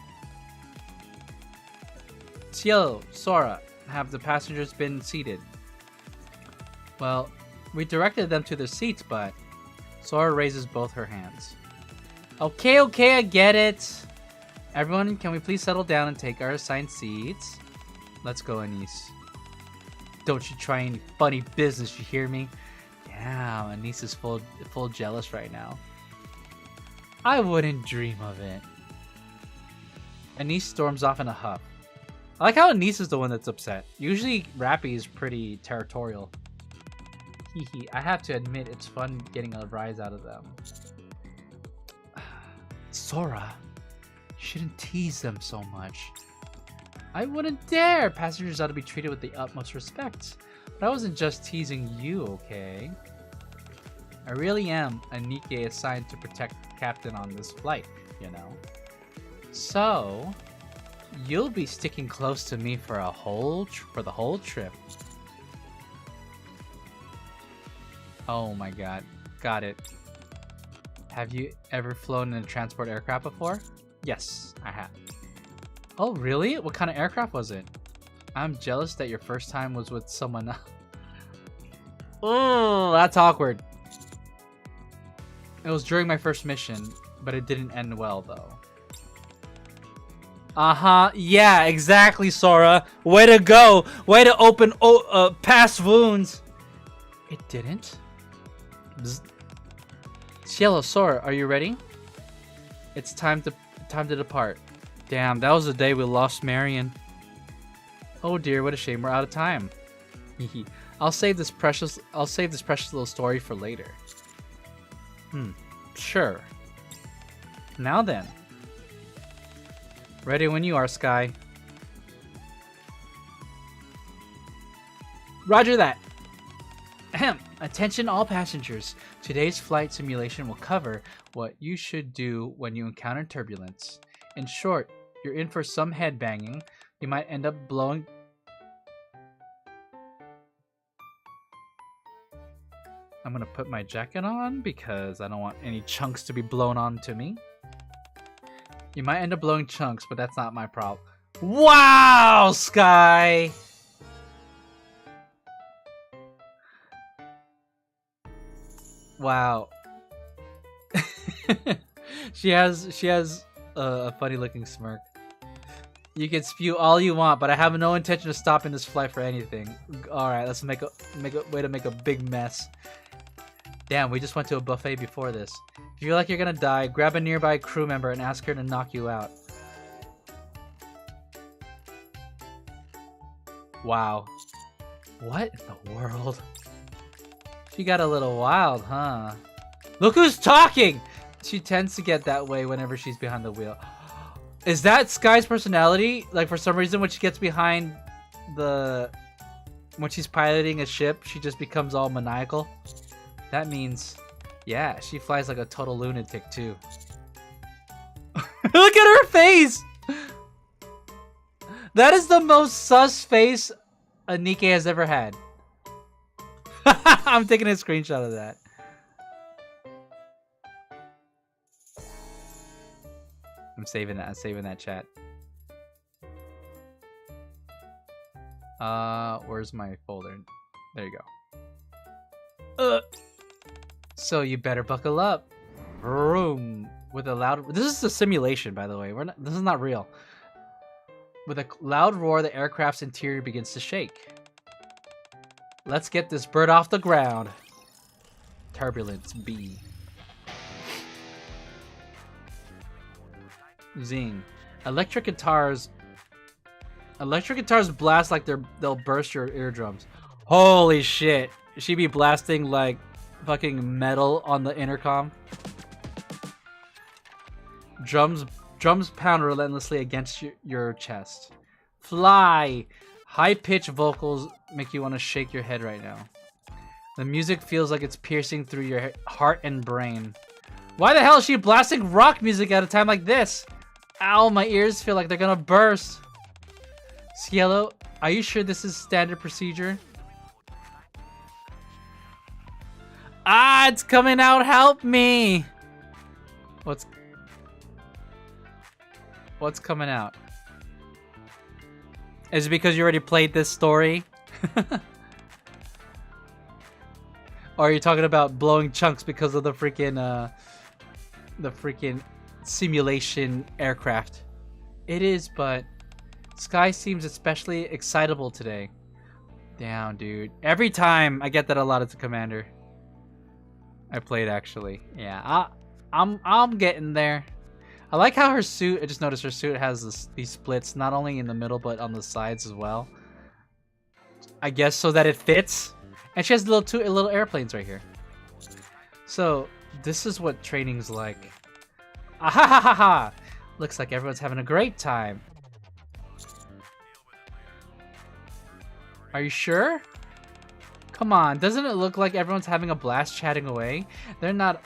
Cielo, Sora, have the passengers been seated? Well, we directed them to their seats, but Sora raises both her hands. Okay, I get it. Everyone, can we please settle down and take our assigned seats? Let's go, Anise. Don't you try any funny business, you hear me? Yeah, Anise is full jealous right now. I wouldn't dream of it. Anise storms off in a huff. I like how Anise is the one that's upset. Usually, Rappy is pretty territorial. Hehe, I have to admit it's fun getting a rise out of them. Sora, you shouldn't tease them so much. I wouldn't dare! Passengers ought to be treated with the utmost respect. But I wasn't just teasing you, okay? I really am a Nikke assigned to protect Captain on this flight, you know? So, you'll be sticking close to me for the whole trip. Oh my god. Got it. Have you ever flown in a transport aircraft before? Yes, I have. Oh, really? What kind of aircraft was it? I'm jealous that your first time was with someone else. Oh, that's awkward. It was during my first mission, but it didn't end well, though. Uh-huh. Yeah, exactly, Sora. Way to go. Way to open past wounds. It didn't? Bzz. Cielo, Sora, are you ready? It's time to depart. Damn, that was the day we lost Marion. Oh dear, what a shame. We're out of time. I'll save this precious little story for later. Sure. Now then. Ready when you are, Sky. Roger that. Ahem. Attention all passengers. Today's flight simulation will cover what you should do when you encounter turbulence. In short, you're in for some headbanging. You might end up blowing... I'm gonna put my jacket on because I don't want any chunks to be blown onto me. You might end up blowing chunks, but that's not my problem. Wow, Sky! Wow. she has a funny looking smirk. You can spew all you want, but I have no intention of stopping this flight for anything. All right, let's make a way to make a big mess. Damn, we just went to a buffet before this. If you feel like you're gonna die, grab a nearby crew member and ask her to knock you out. Wow. What in the world? She got a little wild, huh? Look who's talking! She tends to get that way whenever she's behind the wheel. Is that Sky's personality? Like, for some reason, when she gets behind when she's piloting a ship, she just becomes all maniacal? That means, yeah, she flies like a total lunatic, too. Look at her face! That is the most sus face a Nikke has ever had. I'm taking a screenshot of that. I'm saving that. I'm saving that chat. Where's my folder? There you go. So you better buckle up. Vroom. With a loud... This is a simulation, by the way. This is not real. With a loud roar, the aircraft's interior begins to shake. Let's get this bird off the ground. Turbulence B. Zing. Electric guitars blast like they'll burst your eardrums. Holy shit. She be blasting like fucking metal on the intercom. Drums pound relentlessly against your chest. Fly! High-pitched vocals make you want to shake your head right now. The music feels like it's piercing through your heart and brain. Why the hell is she blasting rock music at a time like this? Ow, my ears feel like they're gonna burst. Cielo, are you sure this is standard procedure? Ah, it's coming out, help me! What's coming out? Is it because you already played this story? Or are you talking about blowing chunks because of the freaking simulation aircraft? It is, but Sky seems especially excitable today. Damn, dude. Every time I get that allotted to Commander. I played actually. Yeah, I'm getting there. I like how her suit, I just noticed her suit has these splits, not only in the middle, but on the sides as well. I guess so that it fits. And she has little airplanes right here. So, this is what training's like. Ah ha ha ha ha! Looks like everyone's having a great time. Are you sure? Come on, doesn't it look like everyone's having a blast chatting away? They're not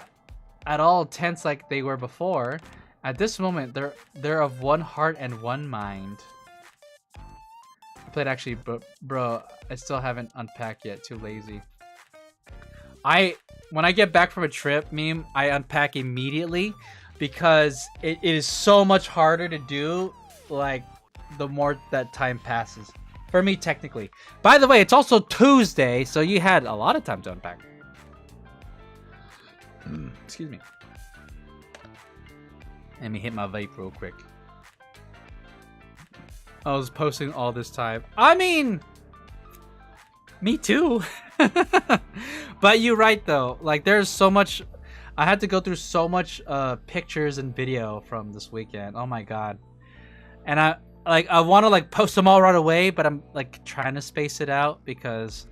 at all tense like they were before. At this moment, they're of one heart and one mind. I played actually, but bro, I still haven't unpacked yet. Too lazy. When I get back from a trip, meme, I unpack immediately because it is so much harder to do. Like the more that time passes, for me technically. By the way, it's also Tuesday, so you had a lot of time to unpack. Excuse me. Let me hit my vape real quick. I was posting all this time. I mean, me too. But you're right though. Like there's so much. I had to go through so much pictures and video from this weekend. Oh my god. And I want to like post them all right away, but I'm like trying to space it out because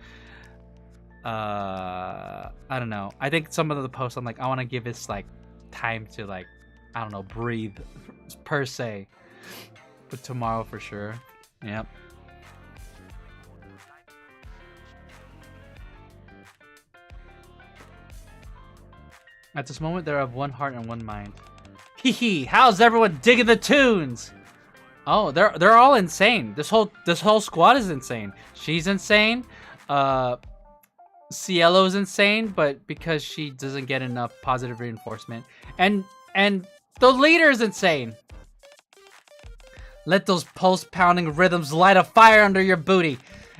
I don't know. I think some of the posts I'm like I want to give this like time to like I don't know, breathe per se. But tomorrow for sure. Yep. At this moment, they're of one heart and one mind. Hee hee, how's everyone digging the tunes? Oh, they're all insane. This whole squad is insane. She's insane. Cielo's insane, but because she doesn't get enough positive reinforcement. And the leader is insane. Let those pulse-pounding rhythms light a fire under your booty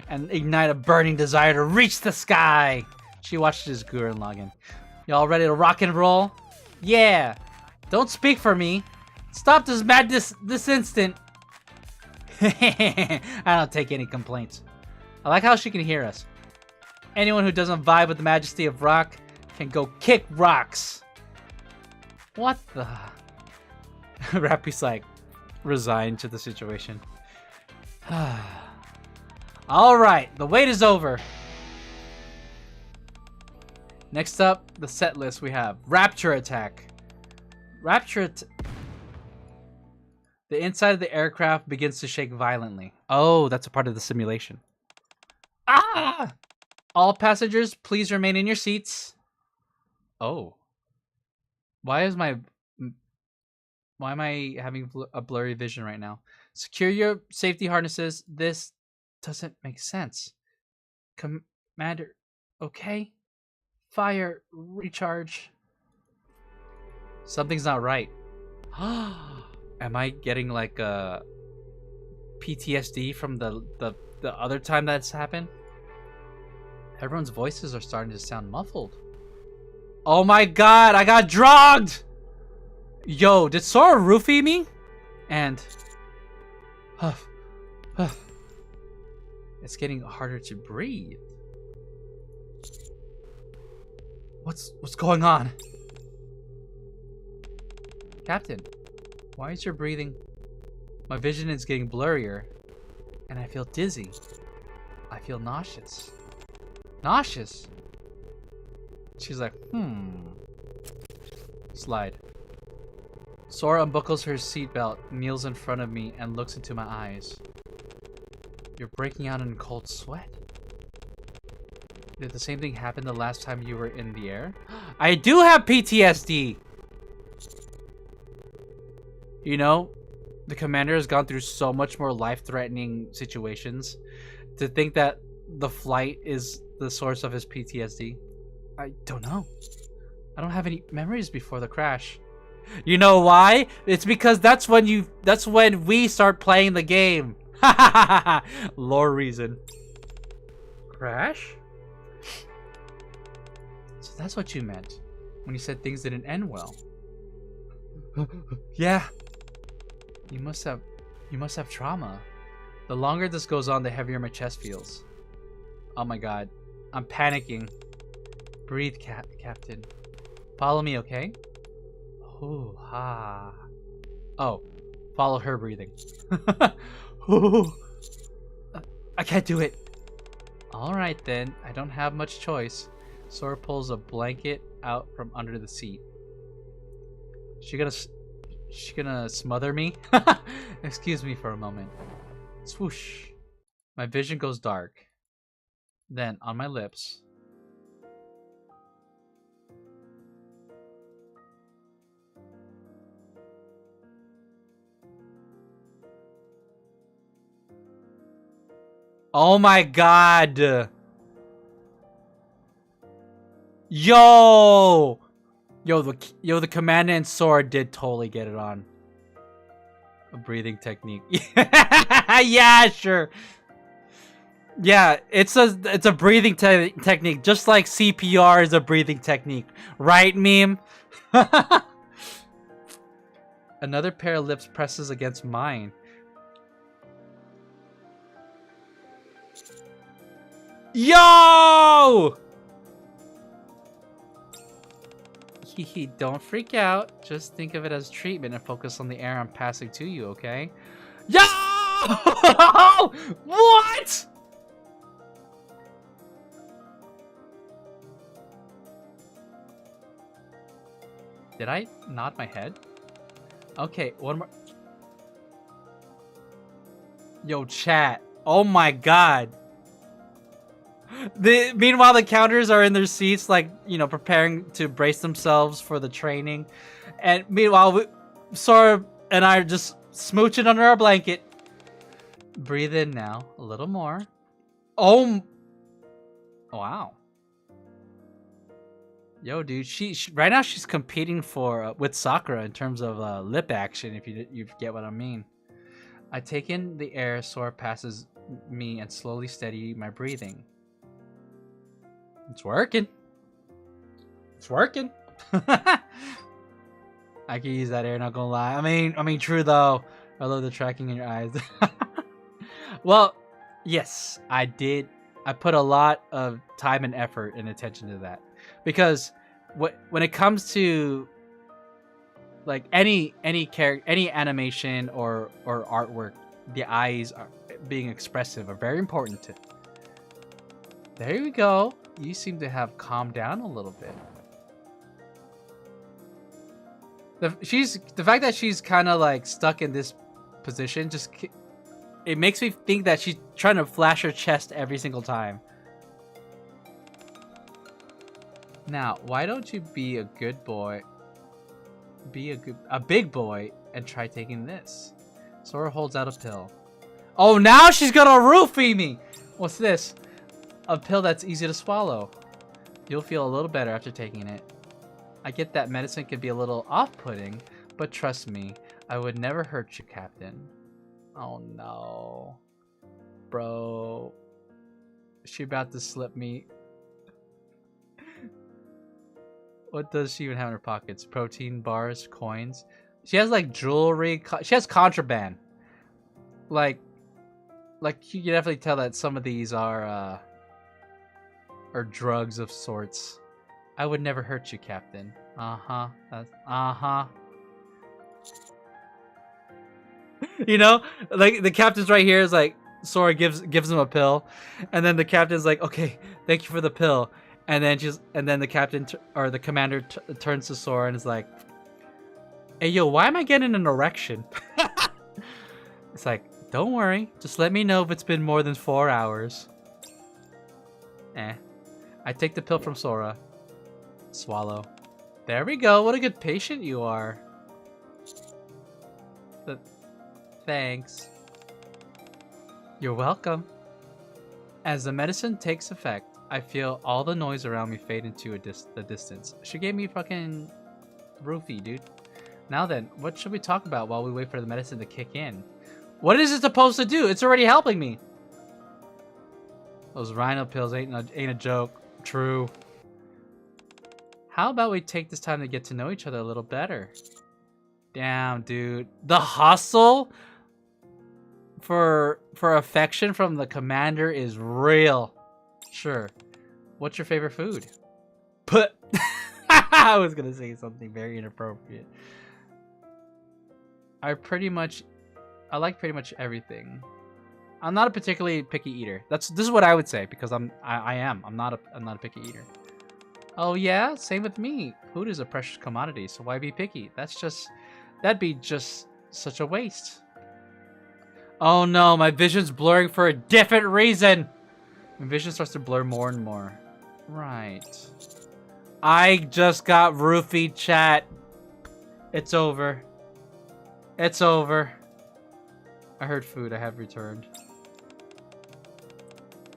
and ignite a burning desire to reach the sky. She watched his Gurren login. Y'all ready to rock and roll? Yeah. Don't speak for me. Stop this madness this instant. I don't take any complaints. I like how she can hear us. Anyone who doesn't vibe with the majesty of rock can go kick rocks. What the? Rappy's like resigned to the situation. Alright, the wait is over. Next up, the set list we have Rapture Attack. The inside of the aircraft begins to shake violently. Oh, that's a part of the simulation. Ah! All passengers, please remain in your seats. Oh. Why am I having a blurry vision right now? Secure your safety harnesses. This doesn't make sense. Commander, okay? Fire, recharge. Something's not right. Am I getting like a PTSD from the other time that's happened? Everyone's voices are starting to sound muffled. Oh my god, I got drugged! Yo, did Sora roofie me? And it's getting harder to breathe. What's going on? Captain, why is your breathing? My vision is getting blurrier, and I feel dizzy. I feel nauseous. Nauseous? She's like, Slide. Sora unbuckles her seatbelt, kneels in front of me, and looks into my eyes. You're breaking out in a cold sweat. Did the same thing happen the last time you were in the air? I do have PTSD! You know, the commander has gone through so much more life-threatening situations. To think that the flight is the source of his PTSD, I don't know. I don't have any memories before the crash. You know why? It's because that's when we start playing the game. Lore reason. Crash? So that's what you meant when you said things didn't end well. Yeah. You must have trauma. The longer this goes on, the heavier my chest feels. Oh my god. I'm panicking. Breathe, Captain. Follow me, okay? Ooh, ha. Oh, follow her breathing. Ooh. I can't do it. Alright then, I don't have much choice. Sora pulls a blanket out from under the seat. She gonna smother me? Excuse me for a moment. Swoosh. My vision goes dark. Then, on my lips... Oh my god! Yo! Yo, the Commander and Sora did totally get it on. A breathing technique. Yeah, sure. Yeah, it's a breathing technique, just like CPR is a breathing technique. Right, meme? Another pair of lips presses against mine. Yo! Hehe, don't freak out. Just think of it as treatment and focus on the air I'm passing to you, okay? Yo! What? Did I nod my head? Okay, one more. Yo, chat. Oh my god. Meanwhile, the counters are in their seats, like, you know, preparing to brace themselves for the training. And meanwhile, Sora and I are just smooching under our blanket. Breathe in now. A little more. Oh. Wow. Yo, dude. She right now she's competing for with Sakura in terms of lip action, if you get what I mean. I take in the air Sora passes me and slowly steady my breathing. It's working. It's working. I can use that air, not gonna lie. I mean, true though. I love the tracking in your eyes. Well, yes, I did. I put a lot of time and effort and attention to that because when it comes to like any character, any animation or artwork, the eyes are being expressive are very important to. There we go. You seem to have calmed down a little bit. The fact that she's kind of like stuck in this position just it makes me think that she's trying to flash her chest every single time. Now, why don't you be a good boy? Be a big boy and try taking this. Sora holds out a pill. Oh, now she's gonna roofie me. What's this? A pill that's easy to swallow. You'll feel a little better after taking it. I get that medicine can be a little off-putting, But trust me, I would never hurt you, Captain. Oh no. Bro. She about to slip me. What does she even have in her pockets? Protein bars, coins. She has like jewelry. She has contraband. Like you can definitely tell that some of these are drugs of sorts. I would never hurt you, Captain. Uh-huh. Uh-huh. You know, like the captain's right here is like Sora gives him a pill, and then the captain's like, "Okay, thank you for the pill." And then the captain or the commander turns to Sora and is like, "Hey yo, why am I getting an erection?" It's like, "Don't worry, just let me know if it's been more than 4 hours." I take the pill from Sora. Swallow. There we go. What a good patient you are. Thanks. You're welcome. As the medicine takes effect, I feel all the noise around me fade into the distance. She gave me fucking roofie, dude. Now then, what should we talk about while we wait for the medicine to kick in? What is it supposed to do? It's already helping me. Those rhino pills ain't a joke. True. How about we take this time to get to know each other a little better? Damn, dude. The hustle for affection from the commander is real. Sure. What's your favorite food? Put. I was gonna say something very inappropriate. I like pretty much everything. I'm not a particularly picky eater. This is what I would say because I'm not a picky eater. Oh yeah, same with me. Food is a precious commodity, so why be picky? That'd be just such a waste. Oh no, my vision's blurring for a different reason. My vision starts to blur more and more. Right. I just got roofied, chat. It's over. It's over. I heard food. I have returned.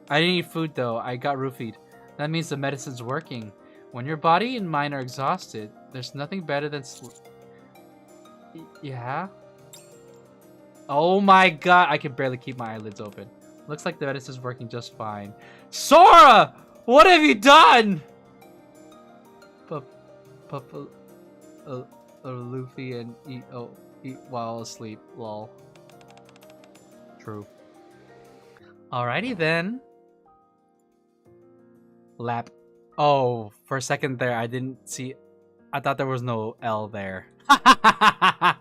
I didn't eat food though. I got roofied. That means the medicine's working. When your body and mind are exhausted, there's nothing better than yeah? Oh my god. I can barely keep my eyelids open. Looks like the medicine's working just fine. Sora! What have you done? Luffy and eat while asleep. Lol. True. Alrighty then. Lap. Oh, for a second there, I didn't see. I thought there was no L there. I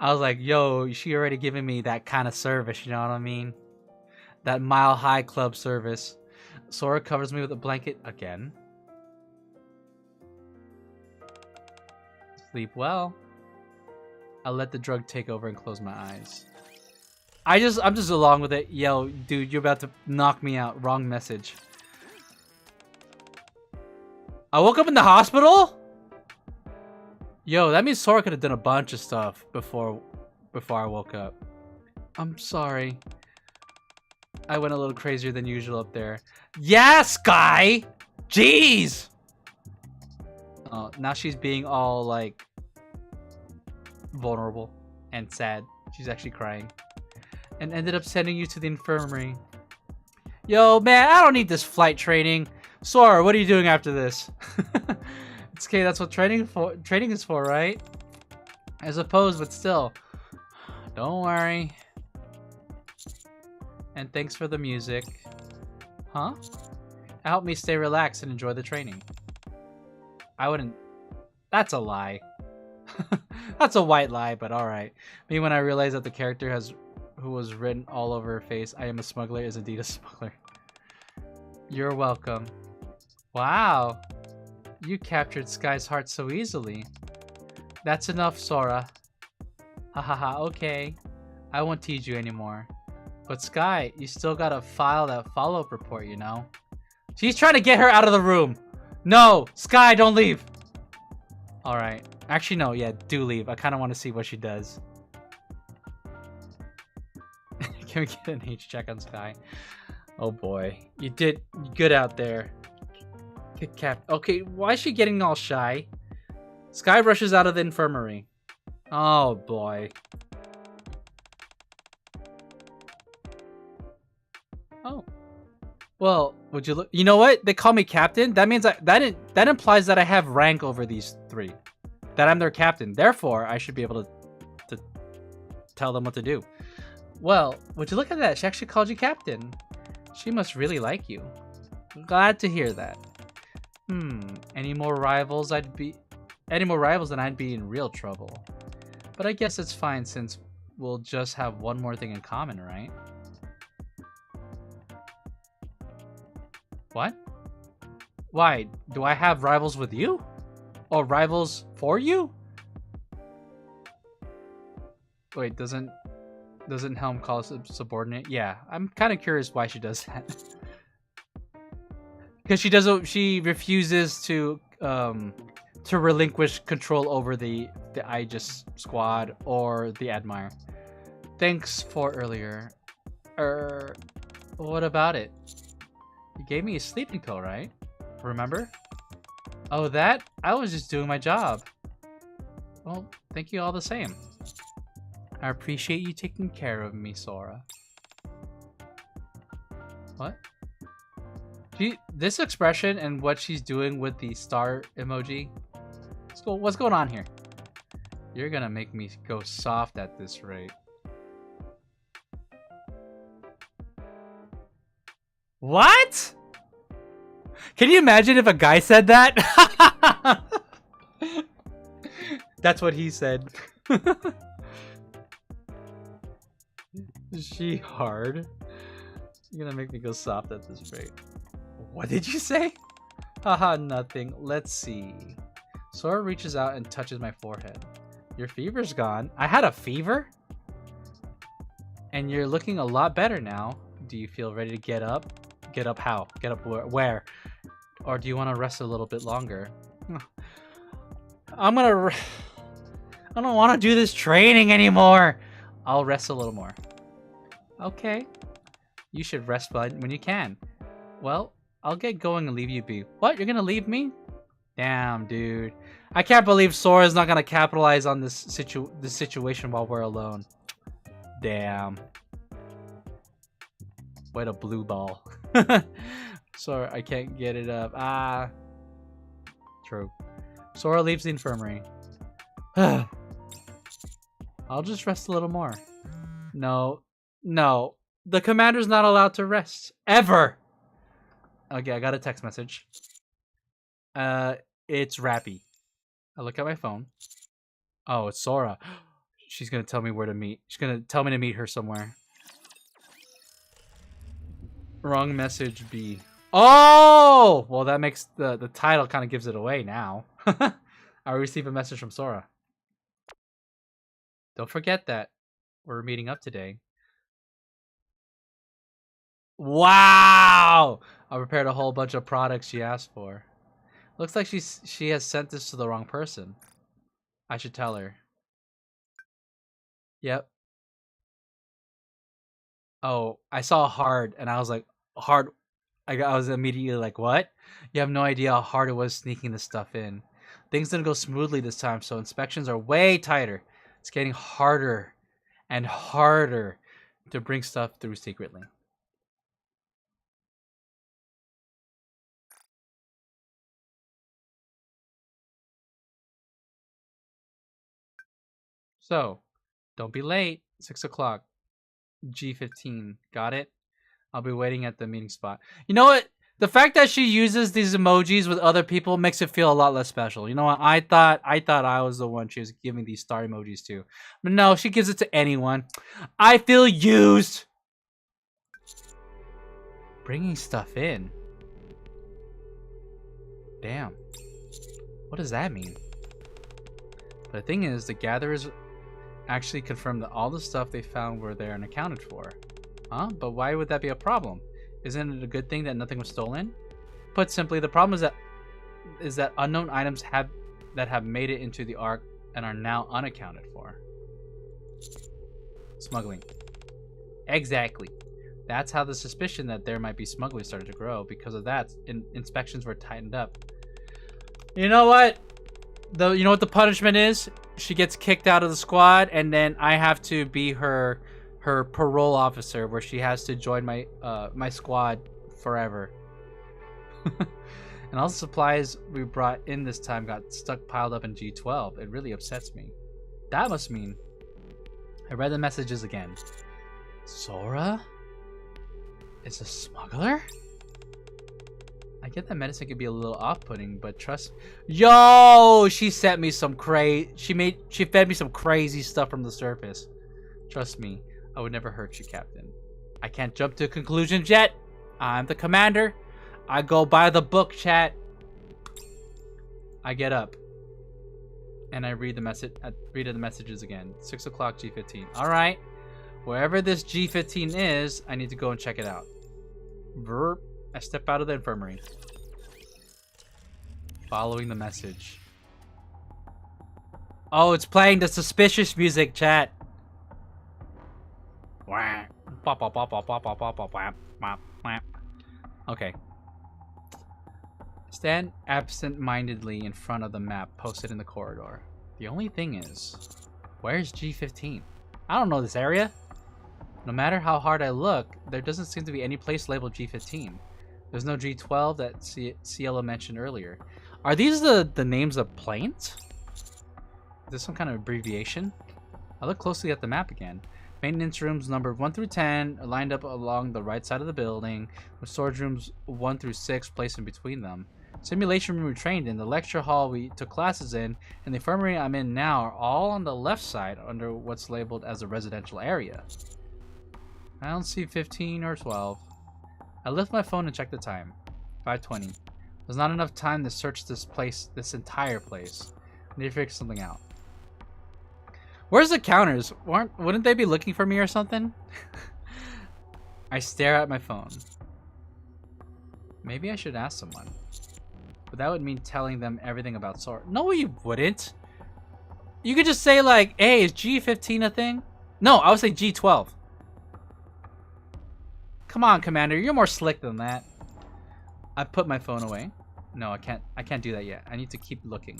was like, yo, she already giving me that kind of service, you know what I mean? That Mile High Club service. Sora covers me with a blanket again. Sleep well. I'll let the drug take over and close my eyes. I'm just along with it. Yo, dude, you're about to knock me out. Wrong message. I woke up in the hospital? Yo, that means Sora could have done a bunch of stuff before I woke up. I'm sorry. I went a little crazier than usual up there. Yeah, Sky! Jeez! Oh, now she's being all, like, vulnerable and sad. She's actually crying. And ended up sending you to the infirmary. Yo, man, I don't need this flight training. Sora, what are you doing after this? It's okay, that's what training is for, right? I suppose, but still. Don't worry. And thanks for the music. Huh? Help me stay relaxed and enjoy the training. I wouldn't... That's a lie. That's a white lie, but alright. Me when I realized that the character who was written all over her face, I am a smuggler, is indeed a smuggler. You're welcome. Wow. You captured Sky's heart so easily. That's enough, Sora. Hahaha, okay. I won't tease you anymore. But Sky, you still gotta file that follow-up report, you know? She's trying to get her out of the room. No! Sky, don't leave! Alright. Actually, no. Yeah, do leave. I kind of want to see what she does. Can we get an H check on Sky? Oh boy. You did good out there. Good cap. Okay, why is she getting all shy? Sky rushes out of the infirmary. Oh boy. Oh. Well, would you look? You know what? They call me captain. That means that implies that I have rank over these three. That I'm their captain. Therefore, I should be able to tell them what to do. Well, would you look at that? She actually called you captain. She must really like you. Glad to hear that. Any more rivals and I'd be in real trouble. But I guess it's fine since we'll just have one more thing in common, right? What? Why? Do I have rivals with you? Or rivals for you? Wait, doesn't Helm call us subordinate? Yeah, I'm kind of curious why she does that. Because she refuses to relinquish control over the Aegis squad or the Admire. Thanks for earlier. What about it? You gave me a sleeping pill, right? Remember? Oh, that? I was just doing my job. Well, thank you all the same. I appreciate you taking care of me, Sora. What? This expression and what she's doing with the star emoji. What's going on here? You're gonna make me go soft at this rate. What? Can you imagine if a guy said that? That's what he said. Is she hard? You're gonna make me go soft at this rate. What did you say? Haha, nothing. Let's see. Sora reaches out and touches my forehead. Your fever's gone. I had a fever? And you're looking a lot better now. Do you feel ready to get up? Get up how? Get up where? Or do you want to rest a little bit longer? I don't want to do this training anymore. I'll rest a little more. Okay. You should rest when you can. Well, I'll get going and leave you be. What? You're gonna leave me? Damn, dude. I can't believe Sora's not gonna capitalize on this situation while we're alone. Damn. What a blue ball. Sora, I can't get it up. Ah. True. Sora leaves the infirmary. I'll just rest a little more. No. No. The commander's not allowed to rest. Ever! Okay, I got a text message. It's Rappy. I look at my phone. Oh, it's Sora. She's gonna tell me where to meet. She's gonna tell me to meet her somewhere. Wrong message B. Oh! Well, that makes the title kind of gives it away now. I received a message from Sora. Don't forget that we're meeting up today. Wow! I prepared a whole bunch of products she asked for. Looks like she has sent this to the wrong person. I should tell her. Yep. Oh, I saw hard and I was like, hard. I was immediately like, what? You have no idea how hard it was sneaking this stuff in. Things didn't go smoothly this time, so inspections are way tighter. It's getting harder and harder to bring stuff through secretly. So, don't be late. 6 o'clock. G15. Got it? I'll be waiting at the meeting spot. You know what? The fact that she uses these emojis with other people makes it feel a lot less special. You know what? I thought I was the one she was giving these star emojis to. But no, she gives it to anyone. I feel used. Bringing stuff in. Damn. What does that mean? The thing is, the gatherers actually confirmed that all the stuff they found were there and accounted for. Huh? But why would that be a problem? Isn't it a good thing that nothing was stolen? Put simply, the problem is that unknown items have made it into the Ark and are now unaccounted for. Smuggling. Exactly. That's how the suspicion that there might be smuggling started to grow. Because of that, inspections were tightened up. You know what? You know what the punishment is? she gets kicked out of the squad, and then I have to be her parole officer, where she has to join my my squad forever. And all the supplies we brought in this time got stuck piled up in G12. It really upsets me. That must mean... I read the messages again. Sora is a smuggler? I get that medicine could be a little off-putting, but trust... Yo! She sent me some She fed me some crazy stuff from the surface. Trust me, I would never hurt you, Captain. I can't jump to conclusions yet. I'm the commander. I go by the book, chat. I get up. And I read the messages again. 6 o'clock G15. Alright. Wherever this G15 is, I need to go and check it out. Verb. I step out of the infirmary. Following the message. Oh, it's playing the suspicious music, chat. Okay. Stand absent-mindedly in front of the map posted in the corridor. The only thing is, where's G15? I don't know this area. No matter how hard I look, there doesn't seem to be any place labeled G15. There's no G12 that Cielo mentioned earlier. Are these the names of planes? Is this some kind of abbreviation? I look closely at the map again. Maintenance rooms numbered 1 through 10 are lined up along the right side of the building, with storage rooms 1 through 6 placed in between them. Simulation room we trained in, the lecture hall we took classes in, and the infirmary I'm in now are all on the left side under what's labeled as a residential area. I don't see 15 or 12. I lift my phone and check the time. 5:20. There's not enough time to search this entire place. I need to figure something out. Where's the counters? Wouldn't they be looking for me or something? I stare at my phone. Maybe I should ask someone. But that would mean telling them everything about Sora. No, you wouldn't. You could just say like, hey, is G15 a thing? No, I would say G12. Come on, Commander, you're more slick than that. I put my phone away. No, I can't do that yet. I need to keep looking.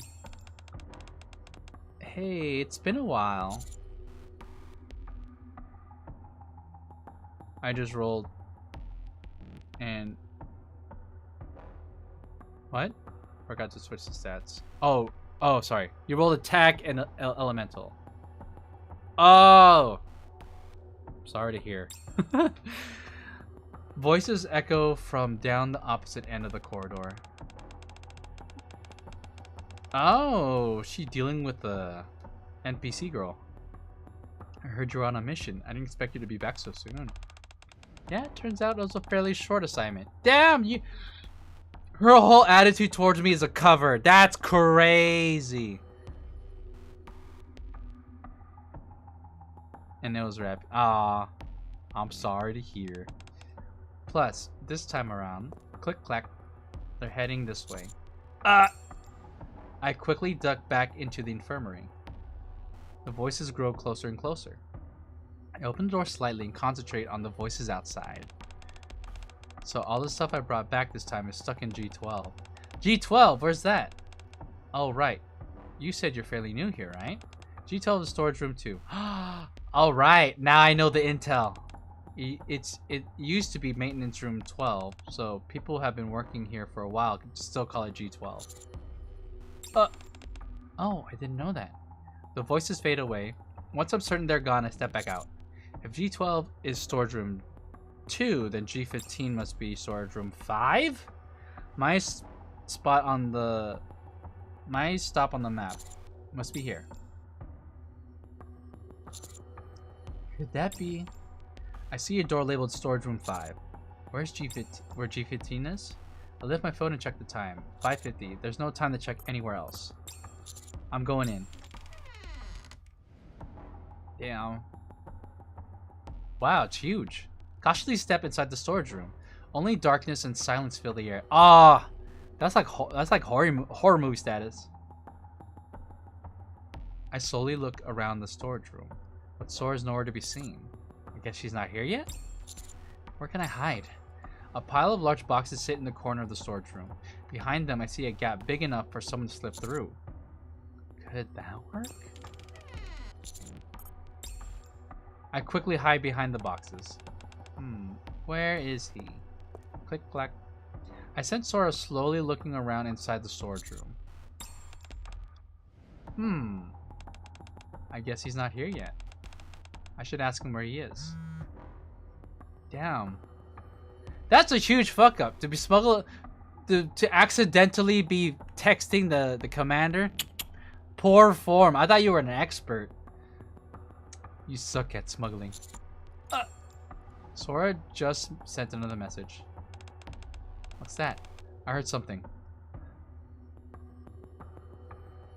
Hey, it's been a while. I just rolled. And... What? Forgot to switch the stats. Oh, sorry. You rolled attack and elemental. Oh! Sorry to hear. Voices echo from down the opposite end of the corridor. Oh, she dealing with the NPC girl. I heard you were on a mission. I didn't expect you to be back so soon. Yeah, it turns out it was a fairly short assignment. Damn, you... Her whole attitude towards me is a cover. That's crazy. And it was rap. Ah, I'm sorry to hear. Plus, this time around, click clack, they're heading this way. I quickly duck back into the infirmary. The voices grow closer and closer. I open the door slightly and concentrate on the voices outside. So all the stuff I brought back this time is stuck in G12. G12? Where's that? Oh, right. You said you're fairly new here, right? G12 is storage room 2. Alright, now I know the intel. It used to be maintenance room 12, so people have been working here for a while could still call it G12. Oh, I didn't know that. The voices fade away. Once I'm certain they're gone, I step back out. If G12 is storage room 2, then G15 must be storage room 5? My stop on the map must be here. Could that be? I see a door labeled storage room 5. Where's G15? Where G15 is? I lift my phone and check the time. 5:50. There's no time to check anywhere else. I'm going in. Damn. Wow, it's huge. Cautiously step inside the storage room. Only darkness and silence fill the air. Ah, that's like horror movie status. I slowly look around the storage room, but Sora's nowhere to be seen. I guess she's not here yet? Where can I hide? A pile of large boxes sit in the corner of the storage room. Behind them, I see a gap big enough for someone to slip through. Could that work? I quickly hide behind the boxes. Where is he? Click clack. I sense Sora slowly looking around inside the storage room. I guess he's not here yet. I should ask him where he is. Damn. That's a huge fuck up. To be smuggled, to accidentally be texting the commander. Poor form. I thought you were an expert. You suck at smuggling. Sora just sent another message. What's that? I heard something.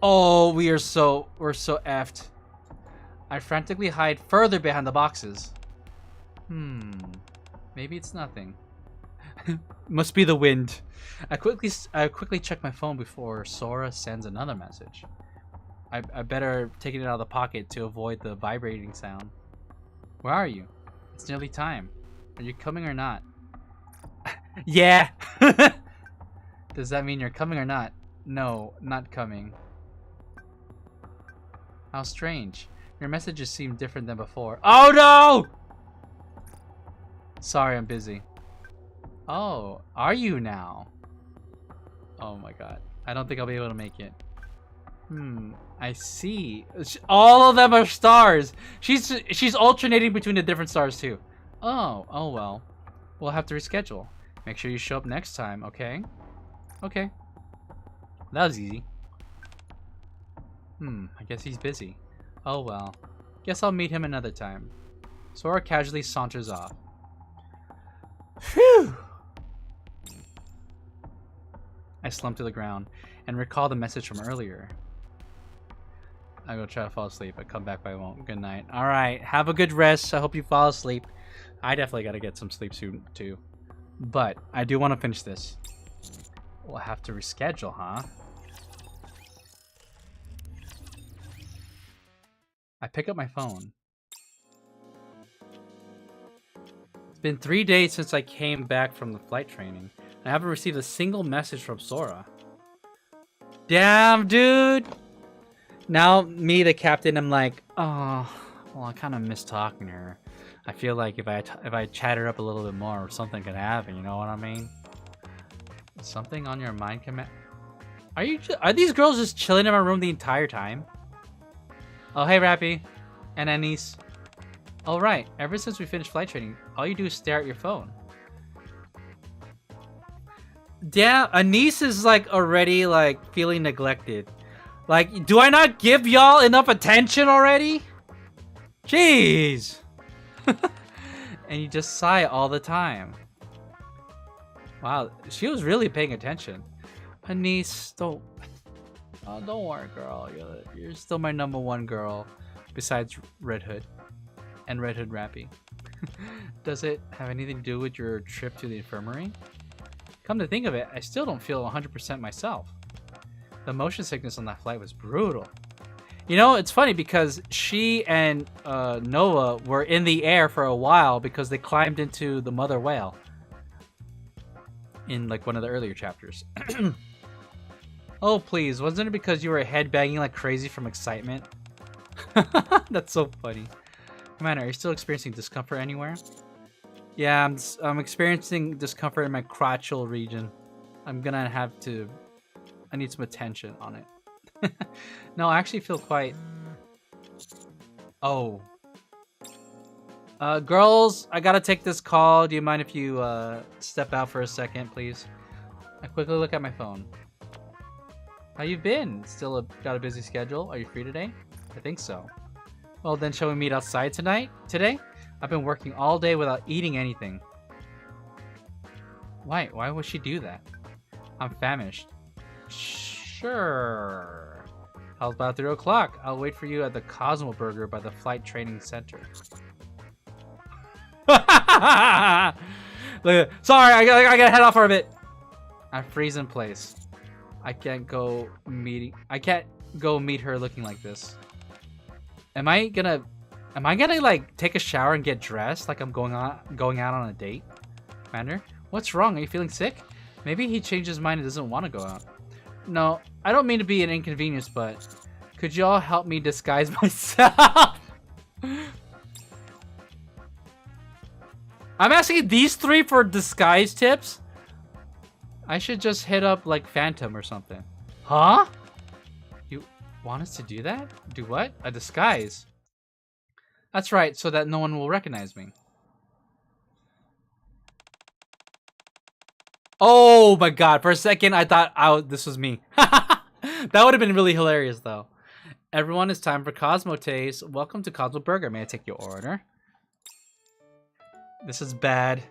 Oh, we're so effed. I frantically hide further behind the boxes. Maybe it's nothing. Must be the wind. I quickly check my phone before Sora sends another message. I better take it out of the pocket to avoid the vibrating sound. Where are you? It's nearly time. Are you coming or not? Yeah! Does that mean you're coming or not? No, not coming. How strange. Your messages seem different than before. Oh no! Sorry, I'm busy. Oh, are you now? Oh my god. I don't think I'll be able to make it. I see. All of them are stars. She's alternating between the different stars too. Oh well. We'll have to reschedule. Make sure you show up next time, okay? Okay. That was easy. I guess he's busy. Oh well. Guess I'll meet him another time. Sora casually saunters off. Phew! I slump to the ground and recall the message from earlier. I go try to fall asleep. I come back, but I won't. Good night. Alright, have a good rest. I hope you fall asleep. I definitely gotta get some sleep soon, too. But, I do want to finish this. We'll have to reschedule, huh? I pick up my phone. It's been 3 days since I came back from the flight training. I haven't received a single message from Sora. Damn, dude! Now, me, the captain, I'm like, oh, well, I kind of miss talking to her. I feel like if I chat her up a little bit more, something could happen. You know what I mean? Something on your mind, command? Are these girls just chilling in my room the entire time? Oh, hey, Rappy, and Anise. All right. Ever since we finished flight training, all you do is stare at your phone. Damn, Anise is like already like feeling neglected. Like, do I not give y'all enough attention already? Jeez. And you just sigh all the time. Wow, she was really paying attention. Anise, don't worry, girl. You're still my #1 girl, besides Red Hood and Red Hood Rappy. Does it have anything to do with your trip to the infirmary? Come to think of it, I still don't feel 100% myself. The motion sickness on that flight was brutal. You know, it's funny because she and Noah were in the air for a while because they climbed into the mother whale in like one of the earlier chapters. Oh, please. Wasn't it because you were headbanging like crazy from excitement? That's so funny. Commander, are you still experiencing discomfort anywhere? Yeah, I'm experiencing discomfort in my crotchal region. I'm gonna have to... I need some attention on it. No, I actually feel quite... Oh. Girls, I gotta take this call. Do you mind if you step out for a second, please? I quickly look at my phone. How you been? Still got a busy schedule? Are you free today? I think so. Well then, shall we meet outside today? I've been working all day without eating anything. Why would she do that? I'm famished. Sure. How about 3 o'clock? I'll wait for you at the Cosmo Burger by the Flight Training Center. Look, sorry, I gotta head off for a bit. I freeze in place. I can't go meet her looking like this. Am I gonna like take a shower and get dressed like I'm going out on a date? Commander, what's wrong? Are you feeling sick? Maybe he changed his mind and doesn't want to go out. No, I don't mean to be an inconvenience, but Could you all help me disguise myself? I'm asking these three for disguise tips? I should just hit up like Phantom or something. Huh? You want us to do that? Do what? A disguise? That's right, so that no one will recognize me. Oh my god, for a second I thought this was me. That would have been really hilarious though. Everyone, it's time for Cosmo Taste. Welcome to Cosmo Burger. May I take your order? This is bad.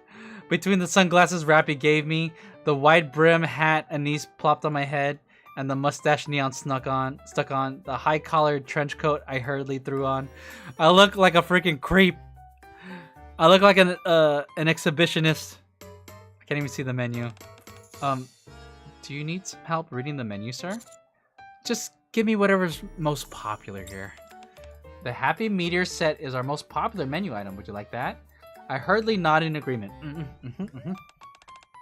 Between the sunglasses Rappy gave me, the wide brim hat Anise plopped on my head, and the mustache Neon stuck on, the high-collared trench coat I hurriedly threw on, I look like a freaking creep. I look like an exhibitionist. I can't even see the menu. Do you need some help reading the menu, sir? Just give me whatever's most popular here. The Happy Meteor set is our most popular menu item. Would you like that? I hurriedly nod in agreement.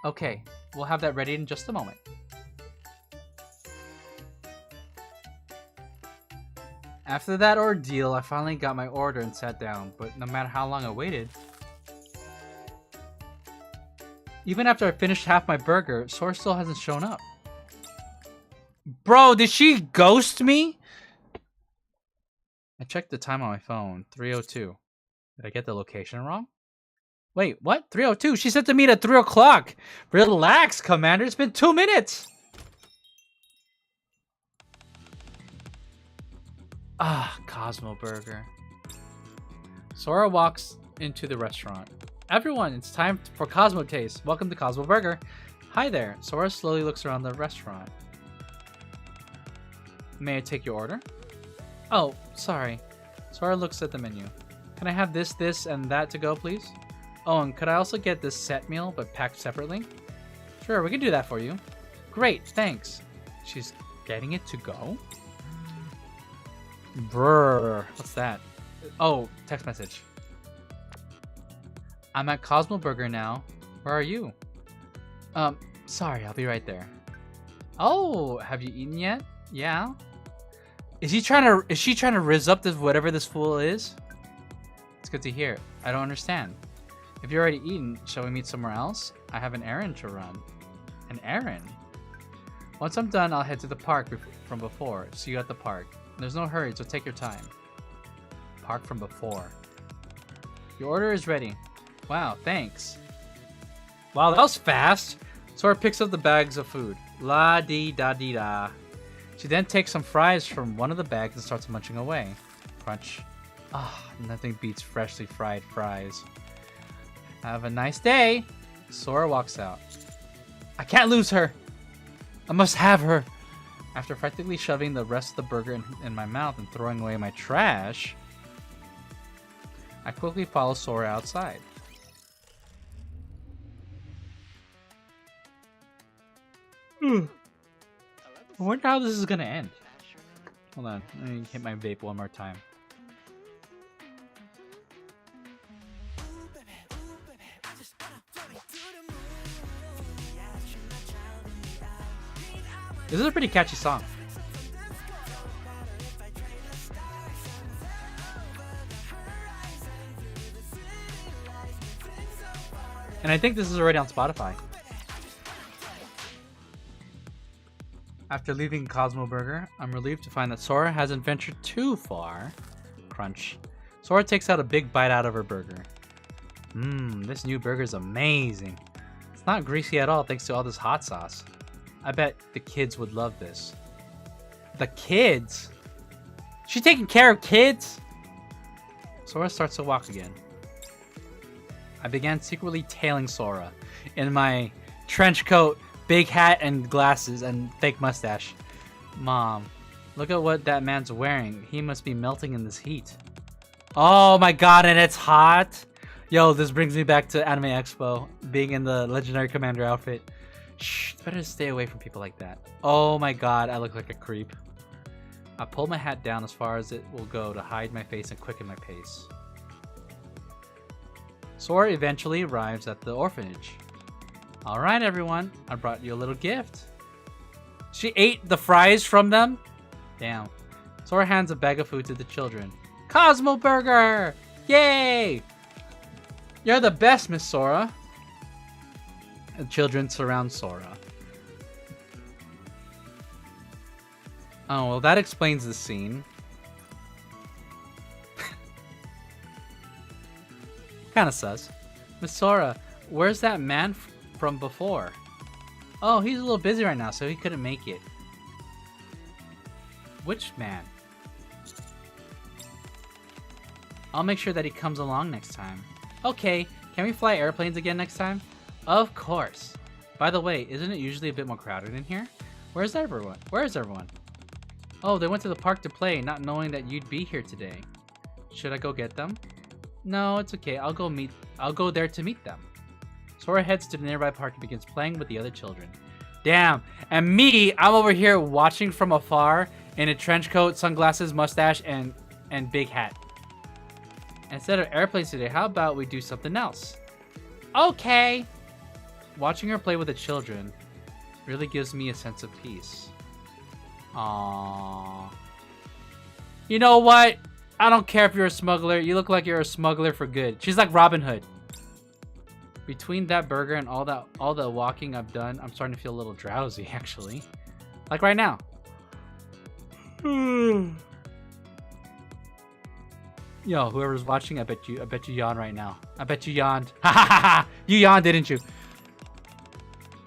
Okay, we'll have that ready in just a moment. After that ordeal, I finally got my order and sat down, but no matter how long I waited, even after I finished half my burger, Sora still hasn't shown up. Bro, did she ghost me? I checked the time on my phone, 3:02. Did I get the location wrong? Wait, what? 3:02? She said to meet at 3 o'clock. Relax, Commander. It's been 2 minutes. Ah, Cosmo Burger. Sora walks into the restaurant. Everyone, it's time for Cosmo Taste. Welcome to Cosmo Burger. Hi there. Sora slowly looks around the restaurant. May I take your order? Oh, sorry. Sora looks at the menu. Can I have this, and that to go, please? Oh, and could I also get this set meal, but packed separately? Sure, we can do that for you. Great, thanks. She's getting it to go? Brrr, what's that? Oh, text message. I'm at Cosmo Burger now. Where are you? Sorry, I'll be right there. Oh, have you eaten yet? Yeah. Is she trying to rizz up this whatever this fool is? It's good to hear. I don't understand. If you're already eaten, shall we meet somewhere else? I have an errand to run. An errand? Once I'm done, I'll head to the park from before. See you at the park. There's no hurry, so take your time. Park from before. Your order is ready. Wow, thanks. Wow, that was fast. Sora picks up the bags of food. La-dee-da-dee-da. She then takes some fries from one of the bags and starts munching away. Crunch. Ah, nothing beats freshly fried fries. Have a nice day. Sora walks out. I can't lose her. I must have her. After practically shoving the rest of the burger in my mouth and throwing away my trash, I quickly follow Sora outside. I wonder how this is gonna end. Hold on, let me hit my vape one more time. This is a pretty catchy song. And I think this is already on Spotify. After leaving Cosmo Burger, I'm relieved to find that Sora hasn't ventured too far. Crunch. Sora takes out a big bite out of her burger. This new burger is amazing. It's not greasy at all thanks to all this hot sauce. I bet the kids would love this. The kids? She taking care of kids? Sora starts to walk again. I began secretly tailing Sora in my trench coat, big hat, and glasses, and fake mustache. Mom, look at what that man's wearing. He must be melting in this heat. Oh my god, and it's hot? Yo, this brings me back to Anime Expo, being in the Legendary Commander outfit. Shh, it's better to stay away from people like that. Oh my god, I look like a creep. I pull my hat down as far as it will go to hide my face and quicken my pace. Sora eventually arrives at the orphanage. Alright everyone, I brought you a little gift. She ate the fries from them? Damn. Sora hands a bag of food to the children. Cosmo Burger! Yay! You're the best, Miss Sora. The children surround Sora. Oh, well, that explains the scene. Kinda sus. Miss Sora, where's that man from before? Oh, he's a little busy right now, so he couldn't make it. Which man? I'll make sure that he comes along next time. Okay, can we fly airplanes again next time? Of course. By the way, isn't it usually a bit more crowded in here? Where's everyone? Where is everyone? Oh, they went to the park to play, not knowing that you'd be here today. Should I go get them? No, it's okay. I'll go there to meet them. Sora heads to the nearby park and begins playing with the other children. Damn. And me, I'm over here watching from afar in a trench coat, sunglasses, mustache, and big hat. Instead of airplanes today, how about we do something else? Okay. Watching her play with the children really gives me a sense of peace. Aww. You know what? I don't care if you're a smuggler. You look like you're a smuggler for good. She's like Robin Hood. Between that burger and all the walking I've done, I'm starting to feel a little drowsy, actually. Like right now. Yo, whoever's watching, I bet you yawn right now. I bet you yawned. Ha ha ha ha! You yawned, didn't you?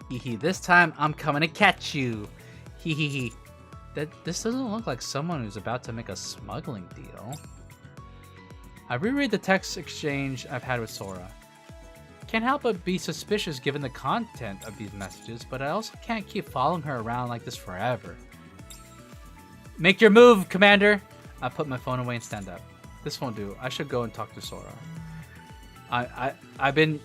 Hee hee. This time I'm coming to catch you. Hee hee hee. This doesn't look like someone who's about to make a smuggling deal. I reread the text exchange I've had with Sora. Can't help but be suspicious given the content of these messages, but I also can't keep following her around like this forever. Make your move, Commander! I put my phone away and stand up. This won't do. I should go and talk to Sora. I've been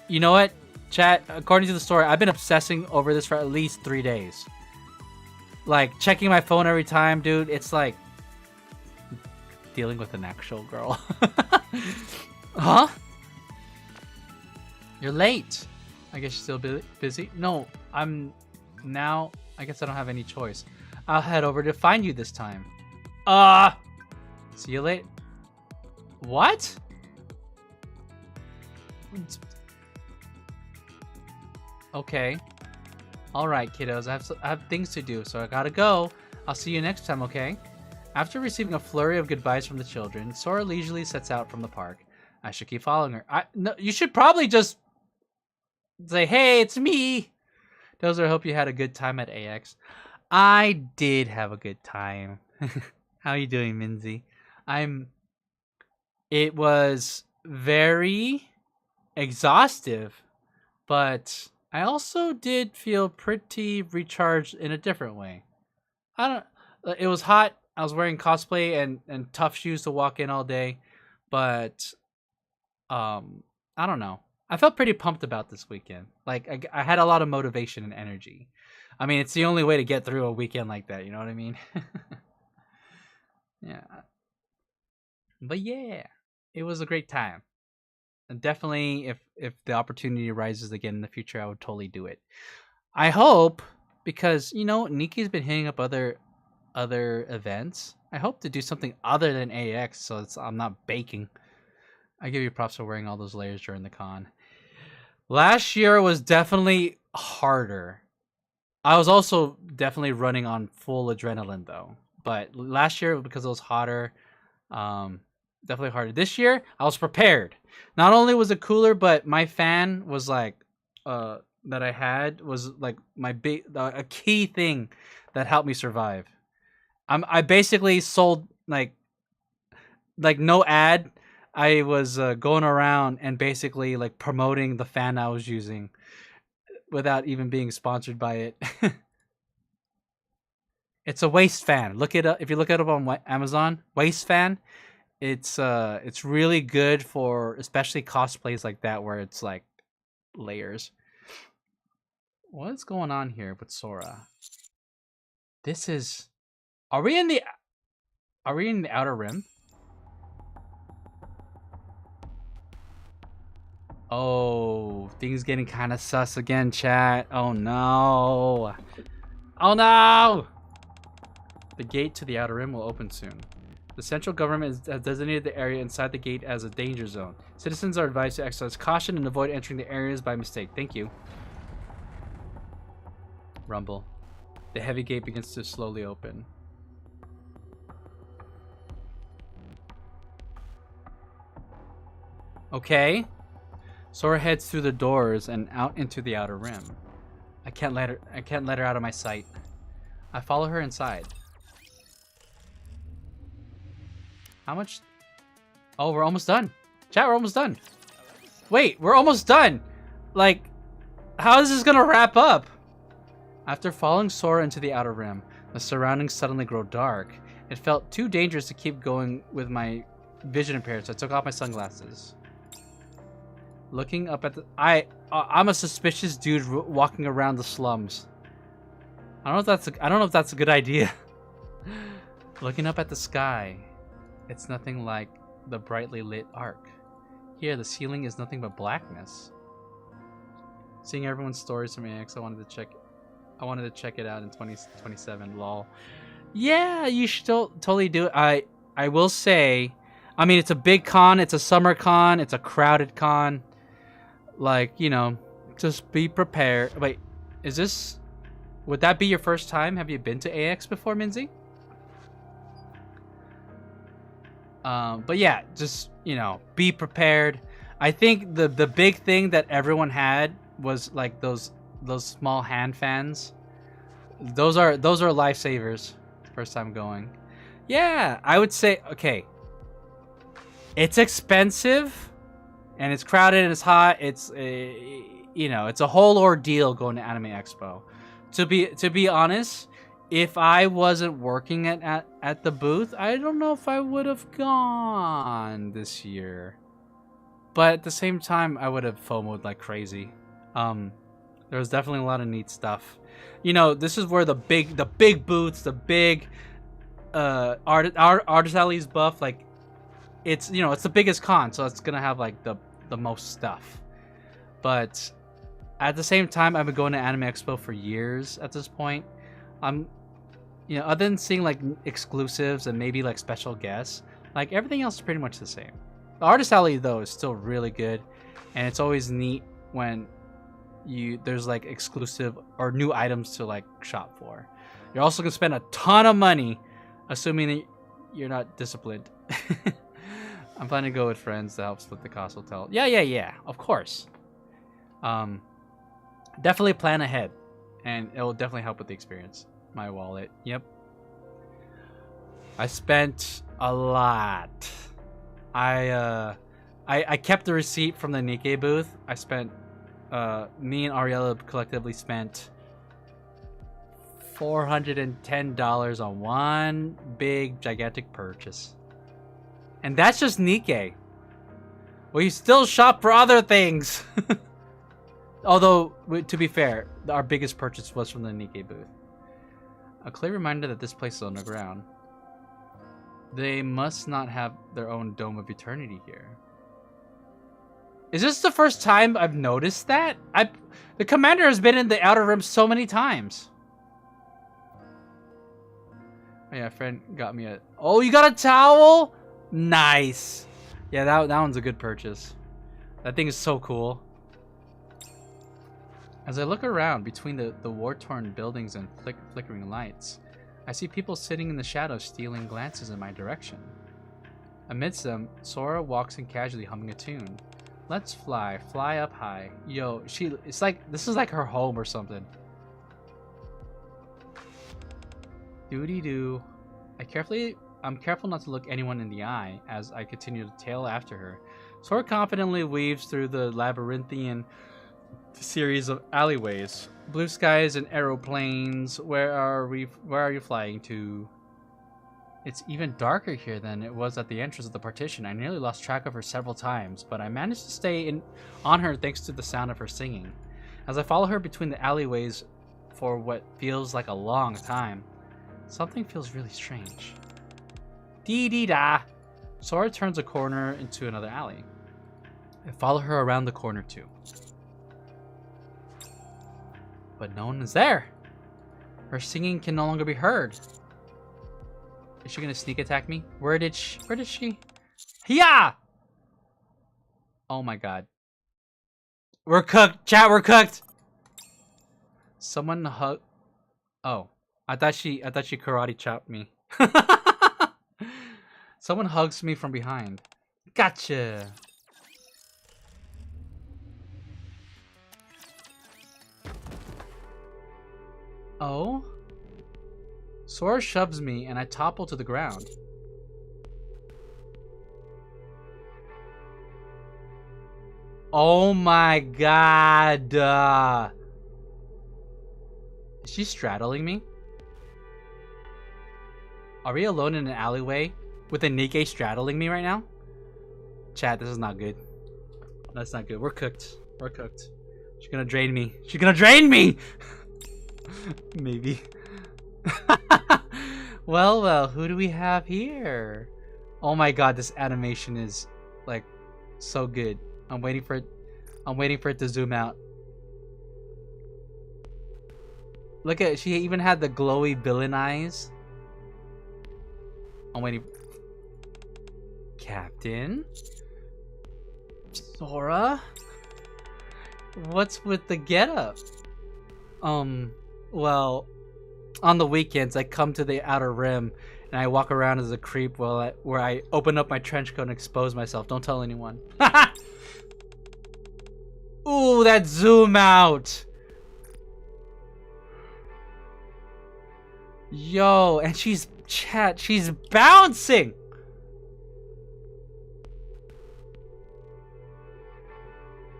you know what? Chat, according to the story, I've been obsessing over this for at least 3 days. Like, checking my phone every time, dude. It's like dealing with an actual girl. Huh? You're late. I guess you're still busy? No, now, I guess I don't have any choice. I'll head over to find you this time. See you later. What? Okay. Alright, kiddos. I have things to do, so I gotta go. I'll see you next time, okay? After receiving a flurry of goodbyes from the children, Sora leisurely sets out from the park. I should keep following her. No, you should probably just say, hey, it's me. Dozer, I hope you had a good time at AX. I did have a good time. How you doing, Minzy? It was very exhaustive, but I also did feel pretty recharged in a different way. It was hot. I was wearing cosplay and tough shoes to walk in all day, but I don't know. I felt pretty pumped about this weekend. Like I had a lot of motivation and energy. I mean, it's the only way to get through a weekend like that, you know what I mean? Yeah. But yeah, it was a great time. And definitely, if the opportunity arises again in the future, I would totally do it. I hope, because, you know, Nikke's been hitting up other events. I hope to do something other than AX, so I'm not baking. I give you props for wearing all those layers during the con. Last year was definitely harder. I was also definitely running on full adrenaline, though. But last year, because it was hotter, definitely harder. This year, I was prepared. Not only was it cooler, but my fan was like, that I had was like a key thing that helped me survive. I basically sold like no ad. I was going around and basically like promoting the fan I was using without even being sponsored by it. It's a waist fan. Look it up if you look it up on Amazon. Waist fan. It's really good for especially cosplays like that where it's like layers. What's going on here with Sora? This is. Are we in the Outer Rim? Oh, things getting kind of sus again, chat. Oh no. Oh no. The gate to the outer rim will open soon. The central government has designated the area inside the gate as a danger zone. Citizens are advised to exercise caution and avoid entering the areas by mistake. Thank you. Rumble. The heavy gate begins to slowly open. Okay. Sora heads through the doors and out into the outer rim. I can't let her out of my sight. I follow her inside. How much? Oh, we're almost done. Chat, we're almost done. Wait, we're almost done. Like, how is this gonna wrap up? After following Sora into the outer rim, the surroundings suddenly grow dark. It felt too dangerous to keep going with my vision impaired, so I took off my sunglasses. Looking up at the... I'm a suspicious dude walking around the slums. I don't know if that's a good idea. Looking up at the sky, it's nothing like the brightly lit arc. Here, the ceiling is nothing but blackness. Seeing everyone's stories from AX, I wanted to check it out in 2027. Lol. Yeah, you should totally do it. I will say, I mean, it's a big con. It's a summer con. It's a crowded con. Like, you know, just be prepared. Wait, would that be your first time? Have you been to AX before, Minzy? But yeah, just, you know, be prepared. I think the big thing that everyone had was like those small hand fans. Those are lifesavers. First time going. Yeah, I would say, okay. It's expensive and it's crowded and it's hot. It's you know, it's a whole ordeal going to Anime Expo. To be honest, if I wasn't working at the booth, I don't know if I would have gone this year. But at the same time, I would have FOMO'd like crazy. There was definitely a lot of neat stuff. You know, this is where the big booths, the big artist alleys buff, like it's, you know, it's the biggest con, so it's gonna have like the most stuff. But at the same time, I've been going to Anime Expo for years at this point. You know, other than seeing like exclusives and maybe like special guests, like everything else is pretty much the same. The artist alley though is still really good, and it's always neat when there's like exclusive or new items to like shop for. You're also gonna spend a ton of money, assuming that you're not disciplined. I'm planning to go with friends to help split the cost hotel. Yeah, of course. Definitely plan ahead, and it will definitely help with the experience. My wallet, yep. I spent a lot. I kept the receipt from the Nikke booth. I spent, me and Ariella collectively spent $410 on one big gigantic purchase. And that's just Nikke. We still shop for other things. Although, to be fair, our biggest purchase was from the Nikke booth. A clear reminder that this place is underground. They must not have their own Dome of Eternity here. Is this the first time I've noticed that? The commander has been in the Outer Rim so many times. Oh yeah, a friend got me a... Oh, you got a towel? Nice. Yeah, that one's a good purchase. That thing is so cool. As I look around between the war-torn buildings and flickering lights, I see people sitting in the shadows stealing glances in my direction. Amidst them, Sora walks in casually humming a tune. Let's fly up high. Yo, it's like, this is like her home or something. Doody-doo. I'm careful not to look anyone in the eye as I continue to tail after her. Sora confidently weaves through the labyrinthian series of alleyways. Blue skies and aeroplanes. Where are you flying to? It's even darker here than it was at the entrance of the partition. I nearly lost track of her several times, but I managed to stay on her thanks to the sound of her singing. As I follow her between the alleyways for what feels like a long time, something feels really strange. Dee-dee-da! Sora turns a corner into another alley. I follow her around the corner too. But no one is there. Her singing can no longer be heard. Is she gonna sneak attack me? Where did she? Yeah! Oh my god. We're cooked, chat, we're cooked! Someone hug. Oh. I thought she karate chopped me. Someone hugs me from behind. Gotcha! Oh? Sora shoves me and I topple to the ground. Oh my god! Is she straddling me? Are we alone in an alleyway with a Nikke straddling me right now? Chat, this is not good. That's not good. We're cooked. We're cooked. She's gonna drain me. She's gonna drain me! Maybe. Well, who do we have here? Oh my god, this animation is like so good. I'm waiting for it to zoom out. Look at, she even had the glowy villain eyes. I'm waiting. Captain? Sora? What's with the getup? Well, on the weekends I come to the Outer Rim and I walk around as a creep where I open up my trench coat and expose myself. Don't tell anyone. Ooh, that zoom out! Yo, and she's bouncing!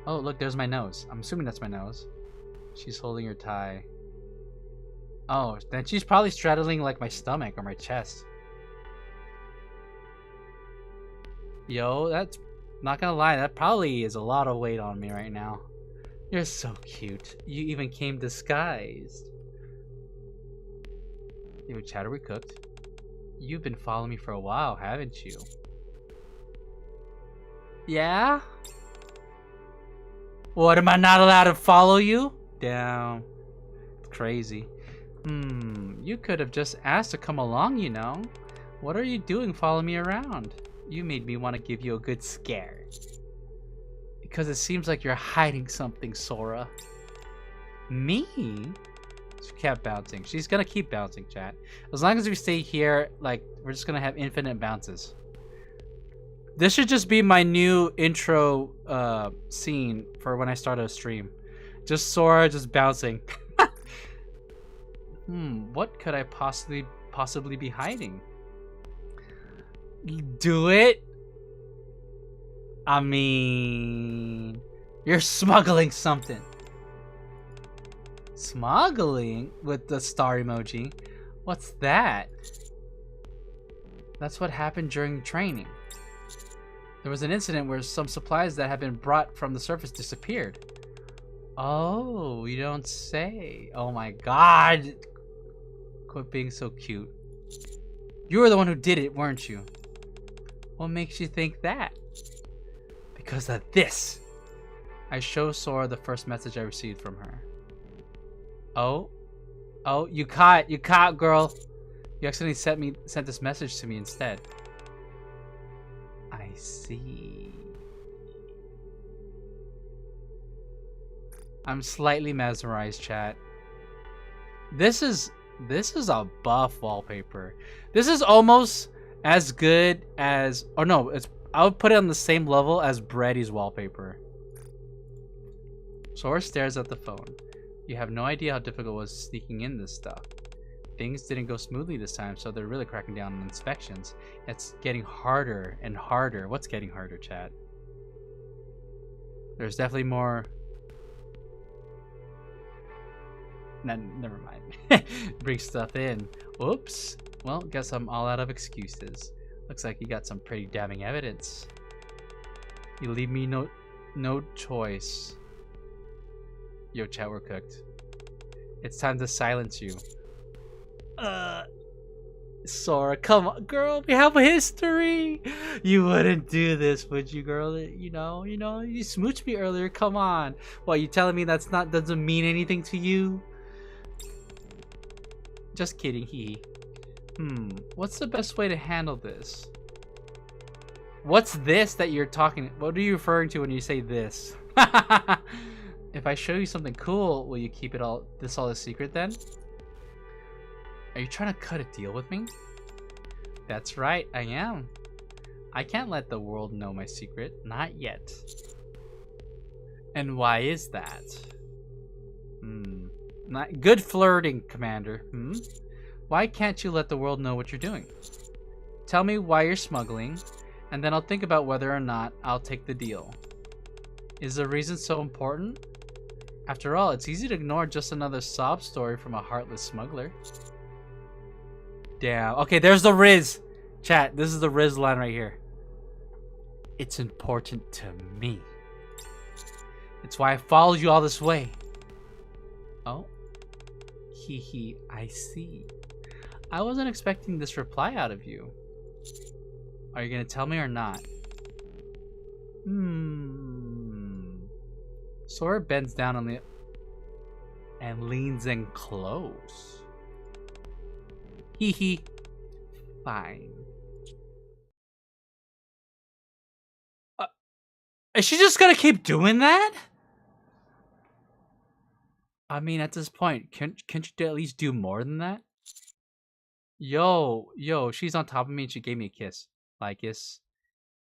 Oh, look, there's my nose. I'm assuming that's my nose. She's holding her tie. Oh, then she's probably straddling like my stomach or my chest. Yo, that's not gonna lie, that probably is a lot of weight on me right now. You're so cute. You even came disguised. Yo, chat, are we cooked? You've been following me for a while, haven't you? Yeah? What, am I not allowed to follow you? Damn. Crazy. You could have just asked to come along, you know. What are you doing following me around? You made me want to give you a good scare. Because it seems like you're hiding something, Sora. Me? She kept bouncing. She's gonna keep bouncing, chat. As long as we stay here, like, we're just gonna have infinite bounces. This should just be my new intro scene for when I start a stream. Just Sora just bouncing. What could I possibly be hiding? Do it? I mean, you're smuggling something. Smuggling with the star emoji? What's that? That's what happened during training. There was an incident where some supplies that had been brought from the surface disappeared. Oh, you don't say. Oh my god. Quit being so cute. You were the one who did it, weren't you? What makes you think that? Because of this. I show Sora the first message I received from her. Oh, you caught, girl. You accidentally sent this message to me instead. I see. I'm slightly mesmerized, chat. This is a buff wallpaper. This is almost as good as, or no, I would put it on the same level as Brady's wallpaper. Sora stares at the phone. You have no idea how difficult it was sneaking in this stuff. Things didn't go smoothly this time, so they're really cracking down on inspections. It's getting harder and harder. What's getting harder, chat? There's definitely more. Never mind. Bring stuff in. Oops. Well, guess I'm all out of excuses. Looks like you got some pretty damning evidence. You leave me no choice. Yo, chat, we're cooked. It's time to silence you. Sora, come on, girl. We have a history. You wouldn't do this, would you, girl? You know, you smooched me earlier. Come on. What, you telling me doesn't mean anything to you? Just kidding, hee. What's the best way to handle this? What's this that you're talking? What are you referring to when you say this? If I show you something cool, will you keep it all a secret then? Are you trying to cut a deal with me? That's right, I am. I can't let the world know my secret, not yet. And why is that? Not good flirting, Commander. Why can't you let the world know what you're doing? Tell me why you're smuggling, and then I'll think about whether or not I'll take the deal. Is the reason so important? After all, it's easy to ignore just another sob story from a heartless smuggler. Damn. Okay, there's the Riz. Chat, this is the Riz line right here. It's important to me. It's why I followed you all this way. Oh. Hee, I see. I wasn't expecting this reply out of you. Are you gonna tell me or not? Sora bends down on the and leans in close. Hee. Fine. Is she just gonna keep doing that? I mean, at this point, can't you at least do more than that? Yo, she's on top of me and she gave me a kiss. Like, it's,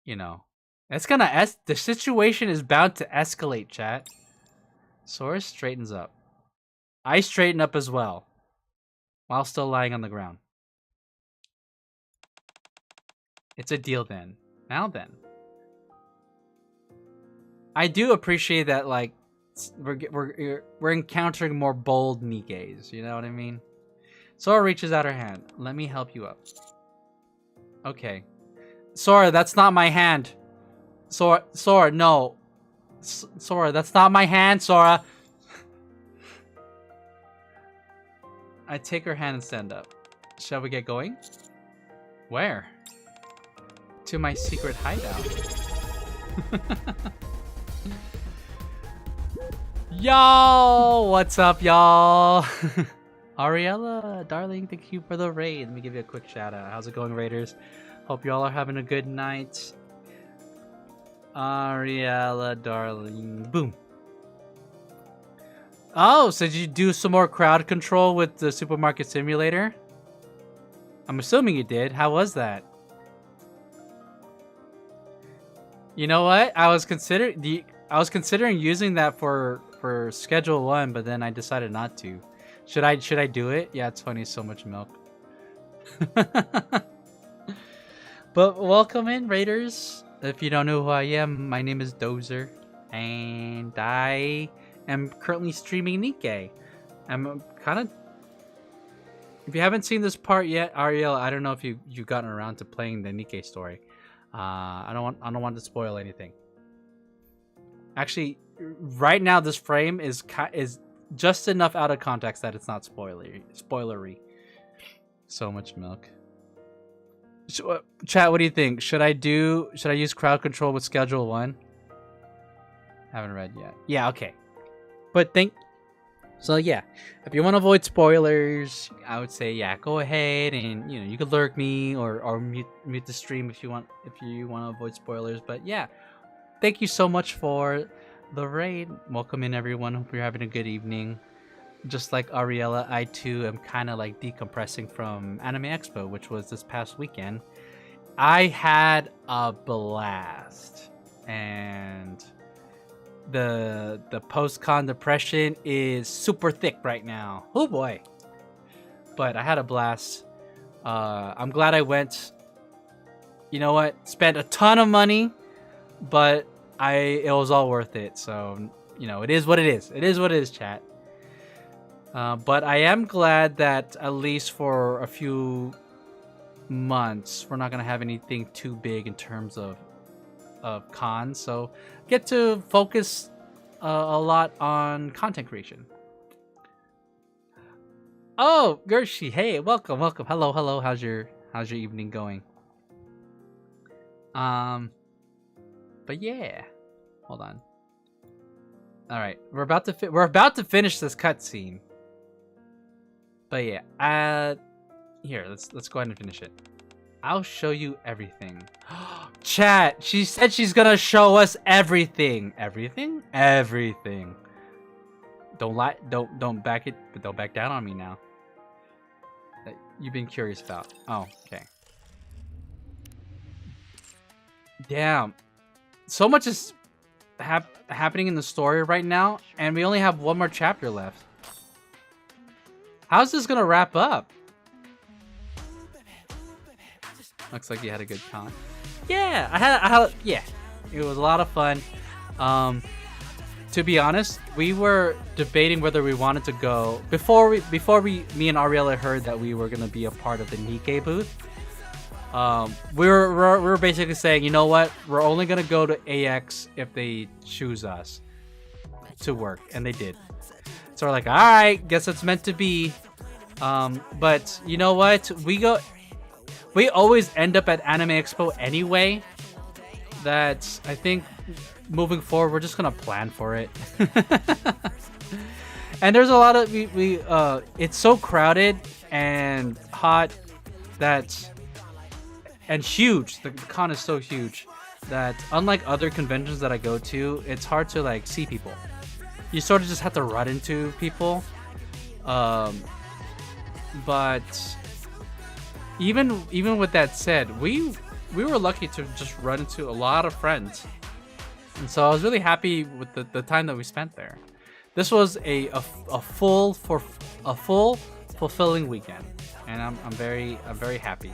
you know, it's gonna the situation is bound to escalate, chat. Sora straightens up. I straighten up as well, while still lying on the ground. It's a deal then. Now then. I do appreciate that, like, we're encountering more bold Nikkes, you know what I mean? Sora reaches out her hand. Let me help you up. Okay. Sora, that's not my hand. Sora, no. Sora, that's not my hand, Sora. I take her hand and stand up. Shall we get going? Where? To my secret hideout. Yo, what's up, y'all? Ariella, darling, thank you for the raid. Let me give you a quick shout out. How's it going, Raiders? Hope y'all are having a good night. Ariella, darling. Boom. Oh, so did you do some more crowd control with the supermarket simulator? I'm assuming you did. How was that? You know what? I was considering using that for Schedule 1, but then I decided not to. Should I do it? Yeah, it's funny, so much milk. But welcome in, Raiders. If you don't know who I am, my name is Dozer, and I am currently streaming Nikke. I'm kind of... If you haven't seen this part yet, Ariel, I don't know if you've gotten around to playing the Nikke story. I don't want to spoil anything. Actually, right now this frame is just enough out of context that it's not spoilery. So much milk. Chat, what do you think? Should I use crowd control with Schedule 1? Haven't read yet. Yeah, okay. So yeah, if you want to avoid spoilers, I would say yeah, go ahead and you could lurk me or mute the stream if you want to avoid spoilers. But yeah, thank you so much for the raid. Welcome in, everyone. Hope you're having a good evening. Just like Ariella, I too am kind of like decompressing from Anime Expo, which was this past weekend. I had a blast, and the post-con depression is super thick right now. Oh boy. But I had a blast. I'm glad I went. You know what? Spent a ton of money, but it was all worth it. So, it is what it is. It is what it is, chat. But I am glad that at least for a few months, we're not going to have anything too big in terms of cons. So get to focus a lot on content creation. Oh, Gershi, hey, welcome. Hello. How's your evening going? But yeah, hold on. All right, we're about to finish this cutscene. But yeah, Here, let's go ahead and finish it. I'll show you everything. Chat, she said she's gonna show us everything. Everything? Everything. Don't lie, don't back it, but don't back down on me now. That you've been curious about. Oh, okay. Damn. So much is happening in the story right now, and we only have one more chapter left. How's this gonna wrap up? Looks like you had a good con. Yeah, I had yeah. It was a lot of fun. To be honest, we were debating whether we wanted to go before me and Ariella heard that we were gonna be a part of the Nikke booth. We were basically saying, you know what, we're only gonna go to AX if they choose us to work, and they did. So we're like, all right, guess it's meant to be. But you know what, we always end up at Anime Expo anyway. That I think moving forward, we're just gonna plan for it. And there's a lot of it's so crowded and hot and huge. The con is so huge that unlike other conventions that I go to, it's hard to like see people. You sort of just have to run into people. But even with that said, we were lucky to just run into a lot of friends, and so I was really happy with the time that we spent there. This was a full fulfilling weekend, and I'm very happy.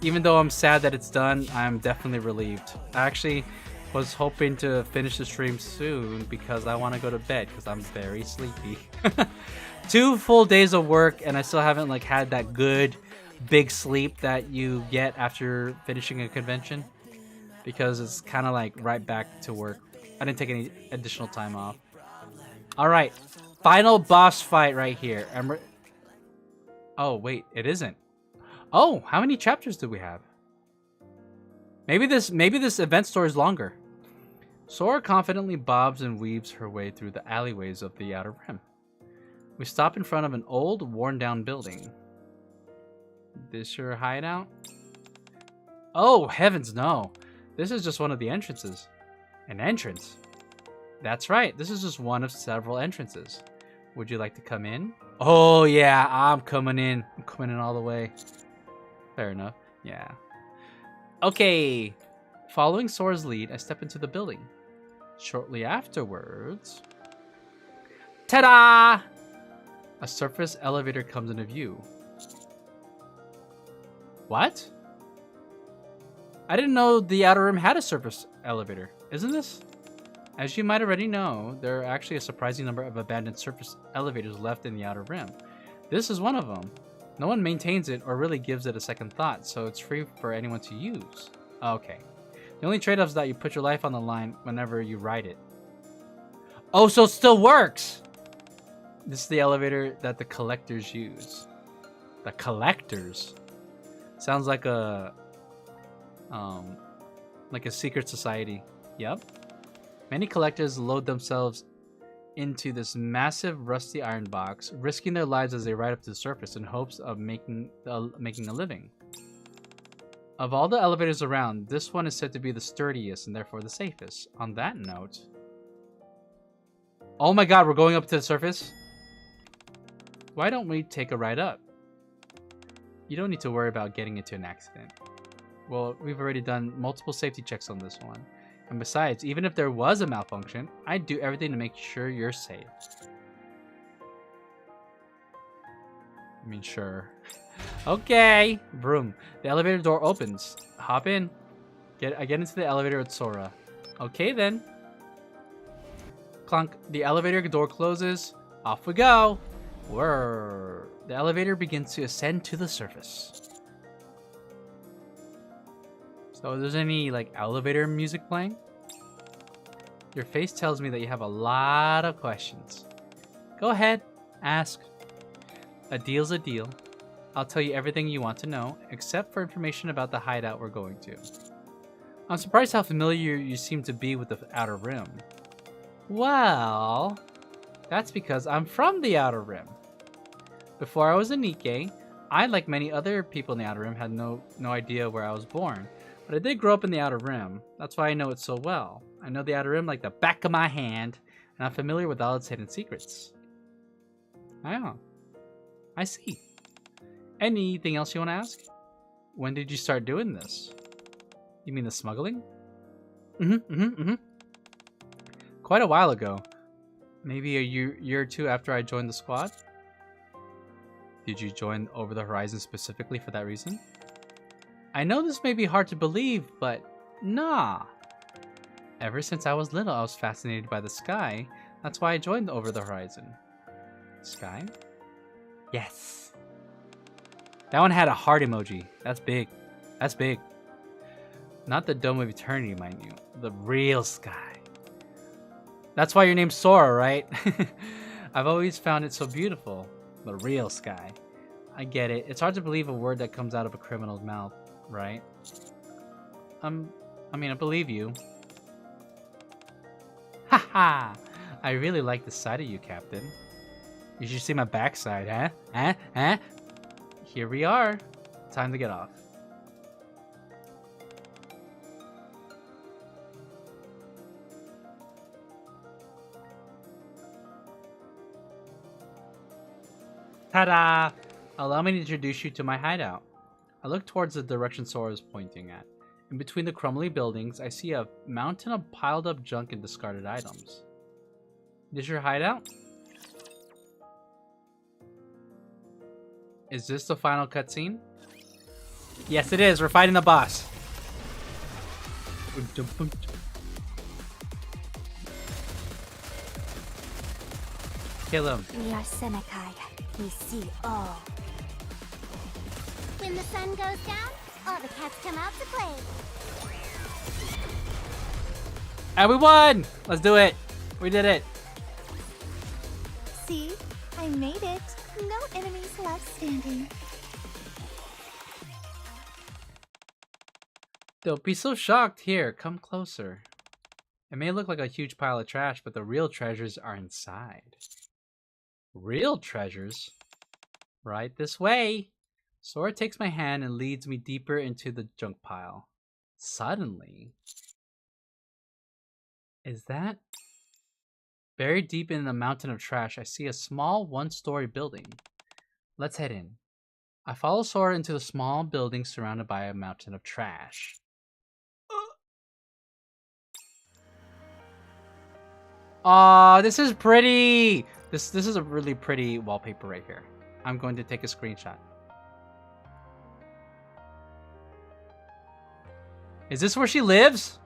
Even though I'm sad that it's done, I'm definitely relieved. I actually was hoping to finish the stream soon because I want to go to bed because I'm very sleepy. 2 full days of work, and I still haven't like had that good big sleep that you get after finishing a convention, because it's kind of like right back to work. I didn't take any additional time off. All right, final boss fight right here. Oh wait, it isn't. Oh, how many chapters do we have? Maybe this event story is longer. Sora confidently bobs and weaves her way through the alleyways of the Outer Rim. We stop in front of an old, worn-down building. This your hideout? Oh, heavens no. This is just one of the entrances. An entrance? That's right, this is just one of several entrances. Would you like to come in? Oh yeah, I'm coming in. I'm coming in all the way. Fair enough, yeah. Okay, following Sora's lead, I step into the building. Shortly afterwards... Ta-da! A surface elevator comes into view. What? I didn't know the Outer Rim had a surface elevator. Isn't this? As you might already know, there are actually a surprising number of abandoned surface elevators left in the Outer Rim. This is one of them. No one maintains it or really gives it a second thought, so it's free for anyone to use. Okay. The only trade-off is that you put your life on the line whenever you ride it. Oh, so it still works! This is the elevator that the collectors use. The collectors? Sounds like a secret society. Yep. Many collectors load themselves into this massive rusty iron box, risking their lives as they ride up to the surface in hopes of making a living. Of all the elevators around, this one is said to be the sturdiest and therefore the safest. On that note... Oh my god, we're going up to the surface? Why don't we take a ride up? You don't need to worry about getting into an accident. Well, we've already done multiple safety checks on this one. And besides, even if there was a malfunction, I'd do everything to make sure you're safe. I mean, sure. Okay. Vroom. The elevator door opens. Hop in. I get into the elevator with Sora. Okay then. Clunk. The elevator door closes. Off we go. Whirr. The elevator begins to ascend to the surface. So there's any like elevator music playing? Your face tells me that you have a lot of questions. Go ahead, ask. A deal's a deal. I'll tell you everything you want to know, except for information about the hideout we're going to. I'm surprised how familiar you seem to be with the Outer Rim. Well, that's because I'm from the Outer Rim. Before I was a Nikke, I, like many other people in the Outer Rim, had no idea where I was born. But I did grow up in the Outer Rim. That's why I know it so well. I know the Outer Rim like the back of my hand, and I'm familiar with all its hidden secrets. Oh, I see. Anything else you want to ask? When did you start doing this? You mean the smuggling? Quite a while ago. Maybe a year or two after I joined the squad? Did you join Over the Horizon specifically for that reason? I know this may be hard to believe, but nah. Ever since I was little, I was fascinated by the sky. That's why I joined Over the Horizon. Sky? Yes. That one had a heart emoji. That's big. That's big. Not the Dome of Eternity, mind you. The real sky. That's why your name's Sora, right? I've always found it so beautiful. The real sky. I get it. It's hard to believe a word that comes out of a criminal's mouth, right? I mean, I believe you. Haha! I really like the side of you, Captain. You should see my backside, huh? Here we are. Time to get off. Ta-da! Allow me to introduce you to my hideout. I look towards the direction Sora is pointing at. In between the crumbly buildings, I see a mountain of piled up junk and discarded items. This your hideout? Is this the final cutscene? Yes, it is. We're fighting the boss. Kill him. We are Senekai. We see all. When the sun goes down, all the cats come out to play. And we won! Let's do it. We did it. See? I made it. No enemies left standing. Don't be so shocked. Here, come closer. It may look like a huge pile of trash, but the real treasures are inside. Real treasures? Right this way. Sora takes my hand and leads me deeper into the junk pile. Suddenly... Is that... Buried deep in a mountain of trash, I see a small one-story building. Let's head in. I follow Sora into the small building surrounded by a mountain of trash. Aw, this is pretty! This is a really pretty wallpaper right here. I'm going to take a screenshot. Is this where she lives?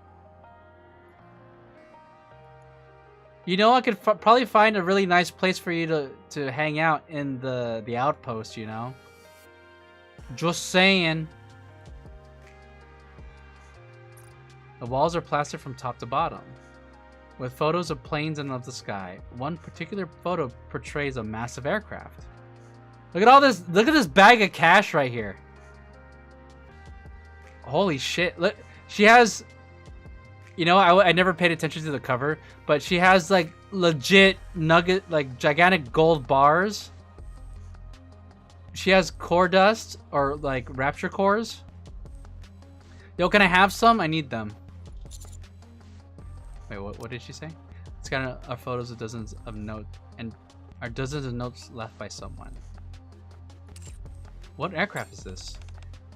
You know, I could probably find a really nice place for you to hang out in the outpost, you know? Just saying. The walls are plastered from top to bottom, with photos of planes and of the sky. One particular photo portrays a massive aircraft. Look at all this, look at this bag of cash right here. Holy shit. Look, she has... You know, I never paid attention to the cover, but she has like legit nugget, like gigantic gold bars. She has core dust or like rapture cores. Yo, can I have some? I need them. Wait, what did she say? It's got our photos of dozens of notes and are dozens of notes left by someone. What aircraft is this?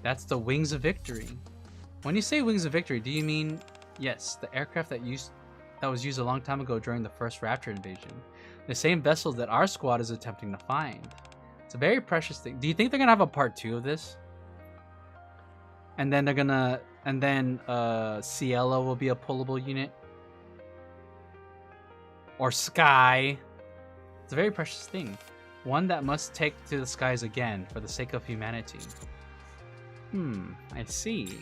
That's the Wings of Victory. When you say Wings of Victory, do you mean... Yes, the aircraft that was used a long time ago during the first Rapture invasion. The same vessel that our squad is attempting to find. It's a very precious thing. Do you think they're gonna have a part 2 of this? And then they're gonna... And then Cielo will be a pullable unit? Or Sky? It's a very precious thing. One that must take to the skies again for the sake of humanity. I see.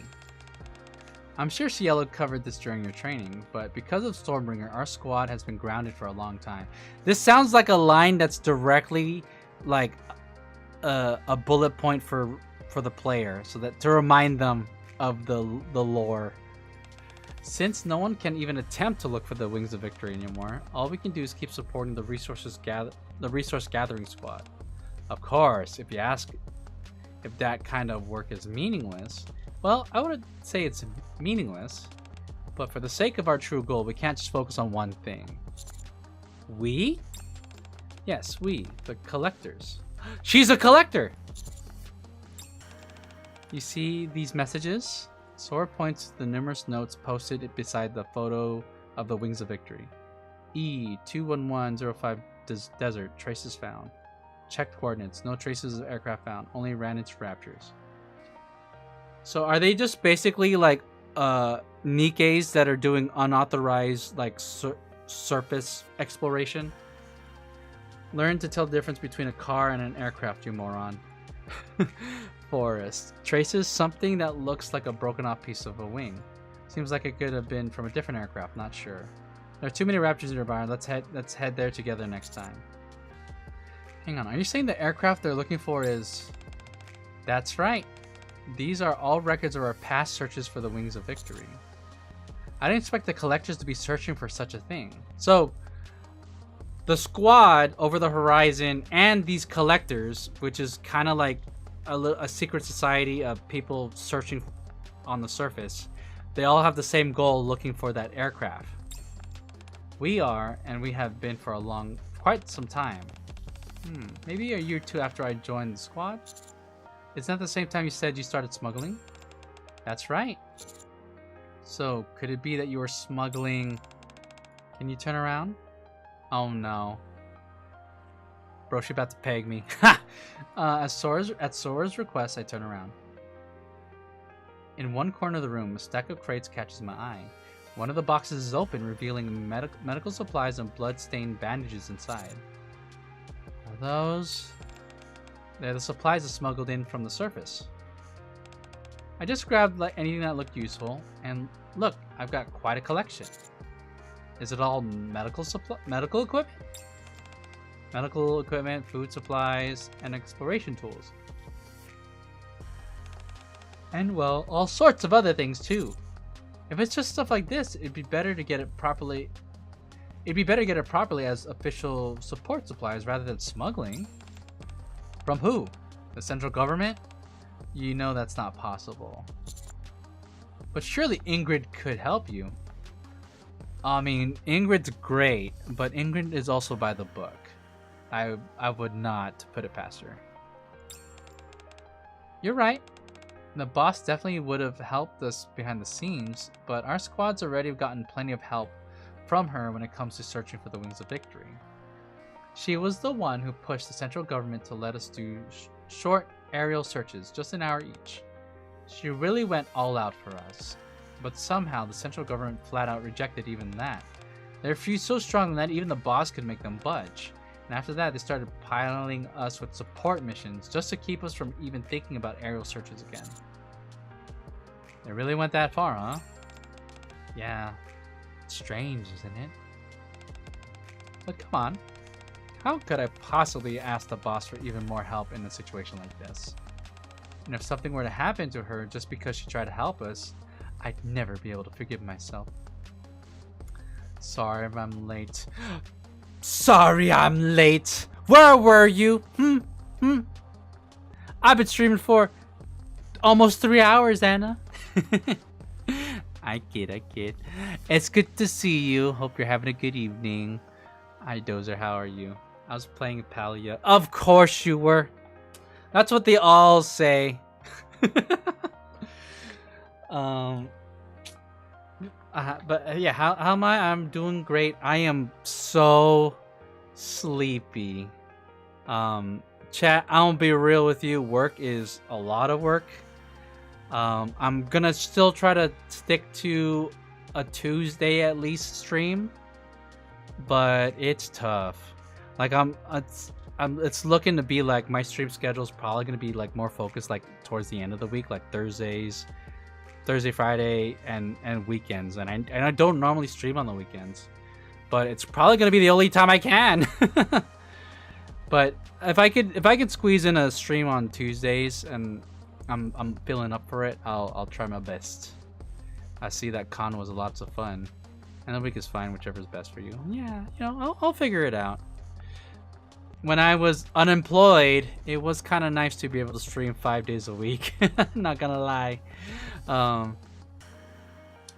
I'm sure Cielo covered this during your training, but because of Stormbringer, our squad has been grounded for a long time. This sounds like a line that's directly like a bullet point for the player, so that to remind them of the lore. Since no one can even attempt to look for the Wings of Victory anymore, all we can do is keep supporting the resource gathering squad. Of course, if you ask if that kind of work is meaningless, well, I wouldn't say it's meaningless, but for the sake of our true goal, we can't just focus on one thing. We? Yes, we, the collectors. She's a collector! You see these messages? Sora points to the numerous notes posted beside the photo of the Wings of Victory. E21105 desert, traces found. Checked coordinates, no traces of aircraft found, only ran into raptors. So are they just basically like Nikkes that are doing unauthorized like surface exploration? Learn to tell the difference between a car and an aircraft, you moron. Forest. Traces something that looks like a broken off piece of a wing. Seems like it could have been from a different aircraft, not sure. There are too many raptors nearby. Let's head there together next time. Hang on, are you saying the aircraft they're looking for is... That's right. These are all records of our past searches for the Wings of Victory. I didn't expect the collectors to be searching for such a thing. So, the squad over the horizon and these collectors, which is kind of like a secret society of people searching on the surface, they all have the same goal, looking for that aircraft. We are, and we have been for quite some time. Maybe a year or two after I joined the squad? Isn't that the same time you said you started smuggling? That's right. So, could it be that you were smuggling... Can you turn around? Oh no. Bro, she about to peg me. Ha! At Sora's request, I turn around. In one corner of the room, a stack of crates catches my eye. One of the boxes is open, revealing medical supplies and blood-stained bandages inside. Are those... They're the supplies I smuggled in from the surface. I just grabbed anything that looked useful, and look, I've got quite a collection. Is it all medical equipment? Medical equipment, food supplies, and exploration tools. And well, all sorts of other things too. If it's just stuff like this, it'd be better to get it properly. It'd be better to get it properly as official support supplies rather than smuggling. From who? The central government? You know that's not possible. But surely Ingrid could help you. I mean, Ingrid's great, but Ingrid is also by the book. I would not put it past her. You're right. The boss definitely would have helped us behind the scenes, but our squad's already gotten plenty of help from her when it comes to searching for the Wings of Victory. She was the one who pushed the central government to let us do short aerial searches, just an hour each. She really went all out for us, but somehow the central government flat out rejected even that. They refused so strongly that even the boss could make them budge. And after that, they started piling us with support missions just to keep us from even thinking about aerial searches again. They really went that far, huh? Yeah. Strange, isn't it? But come on. How could I possibly ask the boss for even more help in a situation like this? And if something were to happen to her just because she tried to help us, I'd never be able to forgive myself. Sorry if I'm late. Sorry I'm late. Where were you? I've been streaming for almost 3 hours, Anna. I kid. It's good to see you. Hope you're having a good evening. Hi, Dozer. How are you? I was playing Palia. Of course you were. That's what they all say. But yeah, how am I? I'm doing great. I am so sleepy. Chat, I'm gonna be real with you. Work is a lot of work. I'm gonna still try to stick to a Tuesday at least stream, but it's tough. Like it's looking to be like my stream schedule is probably gonna be like more focused like towards the end of the week, like Thursday, Friday, and weekends. And I don't normally stream on the weekends, but it's probably gonna be the only time I can. But if I could squeeze in a stream on Tuesdays and I'm feeling up for it, I'll try my best. I see that con was lots of fun, and the week is fine, whichever's best for you. Yeah, you know, I'll figure it out. when I was unemployed, it was kind of nice to be able to stream 5 days a week. Not gonna lie.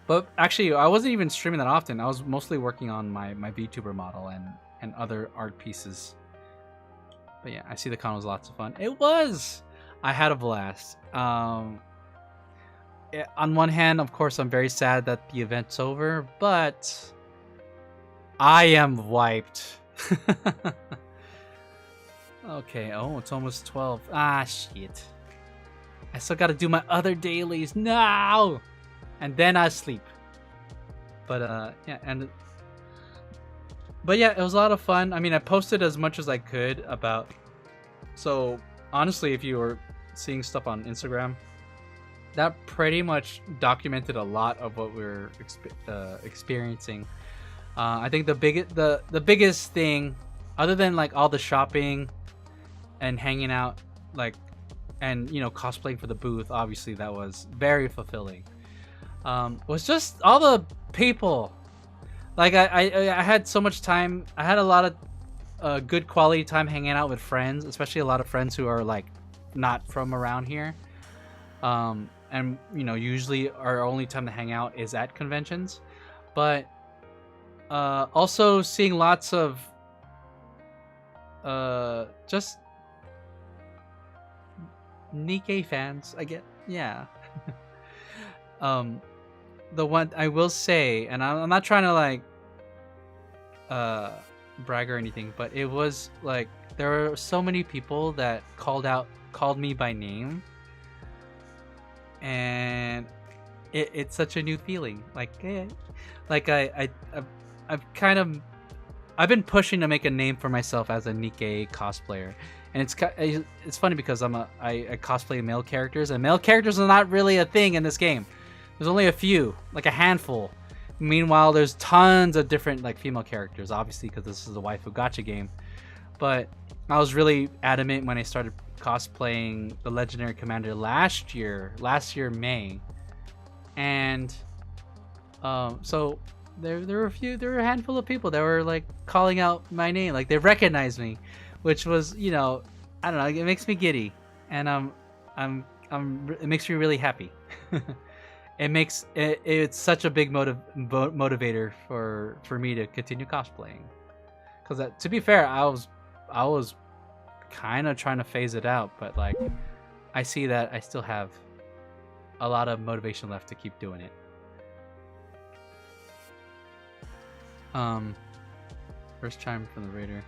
But actually, I wasn't even streaming that often. I was mostly working on my VTuber model and other art pieces. But yeah, I see the con was lots of fun. It was! I had a blast. On one hand, of course, I'm very sad that the event's over, but I am wiped. Okay, oh, it's almost 12. Ah, shit. I still gotta do my other dailies. No! And then I sleep. But, yeah, But yeah, it was a lot of fun. I mean, I posted as much as I could about... So, honestly, if you were seeing stuff on Instagram, that pretty much documented a lot of what we were experiencing. I think the biggest thing, other than like all the shopping and hanging out, like, and you know, cosplaying for the booth, obviously that was very fulfilling. Was just all the people. Like I had so much time. I had a lot of good quality time hanging out with friends, especially a lot of friends who are like not from around here. And you know, usually our only time to hang out is at conventions, but also seeing lots of just Nikke fans, I get, yeah. The one I will say, and I'm not trying to like brag or anything, but it was like there were so many people that called me by name, and it's such a new feeling. Like, I've been pushing to make a name for myself as a Nikke cosplayer, and it's funny because I cosplay male characters, and male characters are not really a thing in this game. There's only a few, like a handful. Meanwhile, there's tons of different like female characters, obviously because this is a waifu gacha game. But I was really adamant when I started cosplaying the Legendary Commander last year May, and so there were a handful of people that were like calling out my name, like they recognized me, which was, you know, I don't know, it makes me giddy, and it makes me really happy. It's such a big motivator for me to continue cosplaying, because to be fair, I was kind of trying to phase it out, but like I see that I still have a lot of motivation left to keep doing it. First chime from the raider,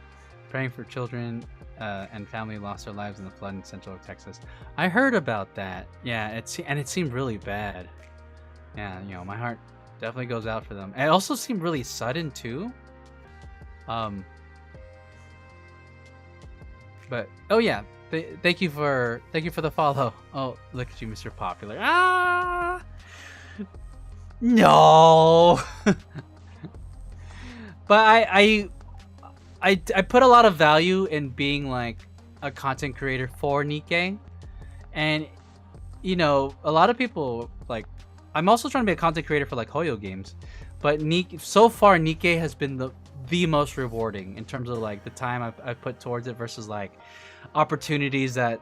praying for children and family lost their lives in the flood in central Texas. I heard about that. Yeah, it seemed really bad. Yeah, you know, my heart definitely goes out for them. It also seemed really sudden too. But oh yeah, thank you for the follow. Oh, look at you, Mr. Popular. Ah, no. But I put a lot of value in being like a content creator for Nikke, and you know, a lot of people like. I'm also trying to be a content creator for like Hoyo games, but so far Nikke has been the most rewarding in terms of like the time I've put towards it versus like opportunities that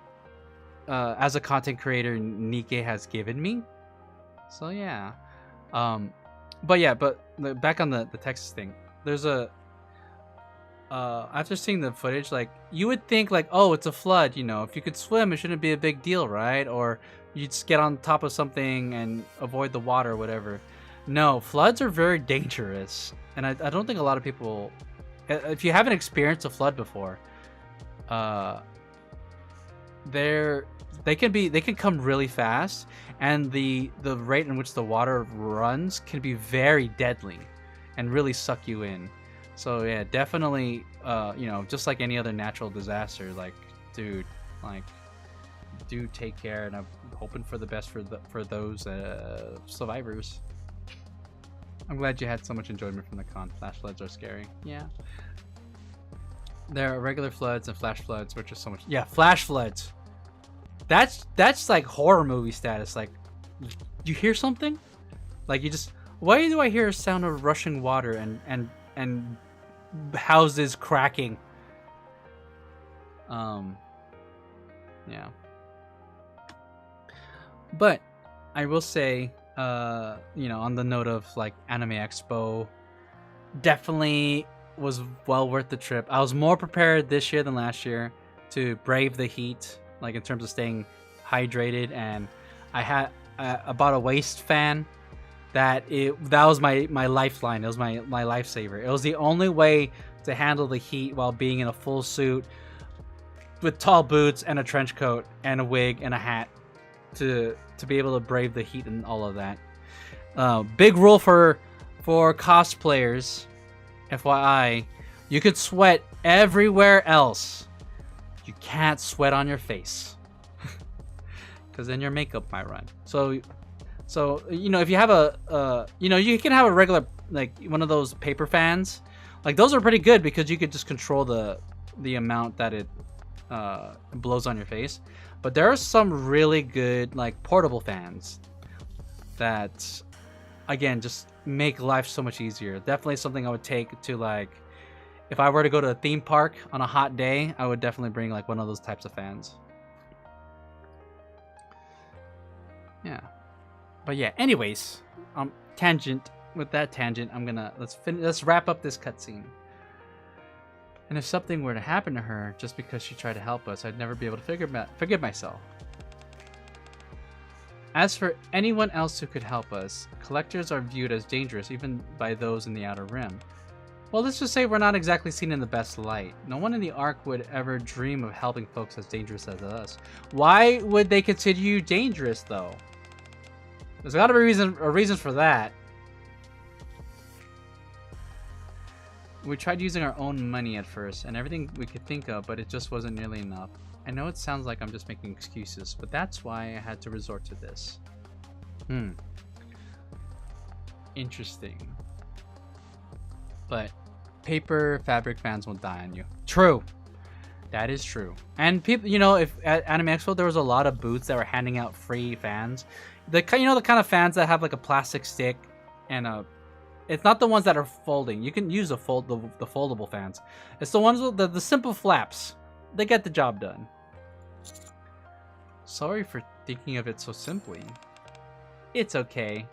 as a content creator Nikke has given me. So yeah, but back on the Texas thing, there's after seeing the footage, like you would think like, oh, it's a flood, you know, if you could swim it shouldn't be a big deal, right? Or you just get on top of something and avoid the water or whatever. No, floods are very dangerous, and I don't think a lot of people, if you haven't experienced a flood before, they can come really fast, and the rate in which the water runs can be very deadly and really suck you in. So yeah, definitely, you know, just like any other natural disaster, like, dude, like, do take care, and I'm hoping for the best for those survivors. I'm glad you had so much enjoyment from the con. Flash floods are scary. Yeah. There are regular floods and flash floods, which is so much. Yeah, flash floods. That's like horror movie status. Like, you hear something? Like you just. Why do I hear a sound of rushing water and houses cracking? Yeah. But I will say, you know, on the note of like Anime Expo, definitely was well worth the trip. I was more prepared this year than last year to brave the heat, like in terms of staying hydrated, and I bought a waist fan that was my lifeline. It was my lifesaver. It was the only way to handle the heat while being in a full suit with tall boots and a trench coat and a wig and a hat to be able to brave the heat and all of that. Big rule for cosplayers, FYI, you could sweat everywhere else. You can't sweat on your face, because then your makeup might run. So you know, if you have you know, you can have a regular, like one of those paper fans. Like those are pretty good because you could just control the amount that it blows on your face. But there are some really good like portable fans that, again, just make life so much easier. Definitely something I would take to, like, if I were to go to a theme park on a hot day, I would definitely bring like one of those types of fans. Yeah. But yeah, anyways, tangent. With that tangent, I'm gonna let's wrap up this cutscene. And if something were to happen to her just because she tried to help us, I'd never be able to forgive myself. As for anyone else who could help us, collectors are viewed as dangerous even by those in the Outer Rim. Well, let's just say we're not exactly seen in the best light. No one in the Ark would ever dream of helping folks as dangerous as us. Why would they consider you dangerous, though? There's got to be a reason for that. We tried using our own money at first and everything we could think of, but it just wasn't nearly enough. I know it sounds like I'm just making excuses, but that's why I had to resort to this. Interesting. But paper fabric fans won't die on you. True. That is true. And people, you know, if at Anime Expo there was a lot of booths that were handing out free fans. The kind of fans that have like a plastic stick and a. It's not the ones that are folding. You can use the foldable fans. It's the ones with the simple flaps. They get the job done. Sorry for thinking of it so simply. It's okay.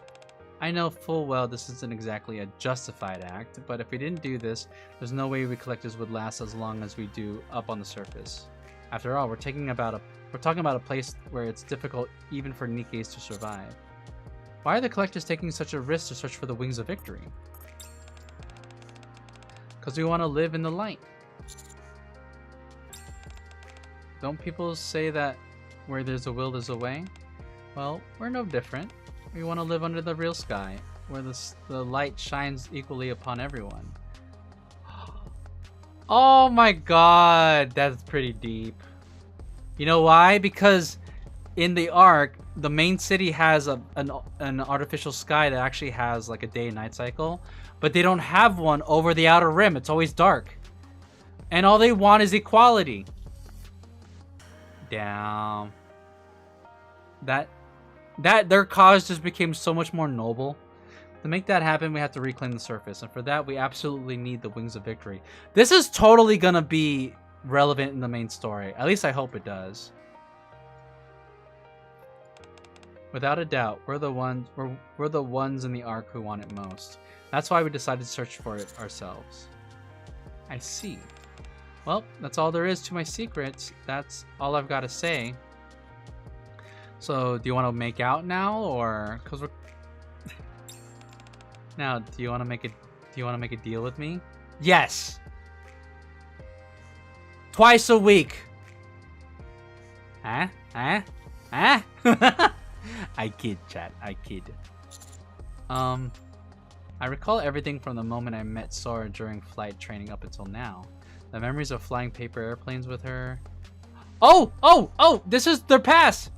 I know full well this isn't exactly a justified act, but if we didn't do this, there's no way we collectors would last as long as we do up on the surface. After all, we're talking about a place where it's difficult even for Nikkes to survive. Why are the collectors taking such a risk to search for the wings of victory? Because we want to live in the light. Don't people say that where there's a will, there's a way? Well, we're no different. We want to live under the real sky, where the light shines equally upon everyone. Oh my god, that's pretty deep. You know why? Because in the Ark, the main city has an artificial sky that actually has like a day and night cycle, but they don't have one over the Outer Rim. It's always dark, and all they want is equality. Damn. That their cause just became so much more noble. To make that happen, we have to reclaim the surface, and for that, we absolutely need the wings of victory. This is totally gonna be relevant in the main story. At least I hope it does. Without a doubt, we're the ones in the Ark who want it most. That's why we decided to search for it ourselves. I see. Well, that's all there is to my secrets. That's all I've got to say. So, do you want to make out now, or cause we're now? Do you want to make a deal with me? Yes. Twice a week. Huh? I kid, chat. I kid. I recall everything from the moment I met Sora during flight training up until now. The memories of flying paper airplanes with her. Oh! This is their past.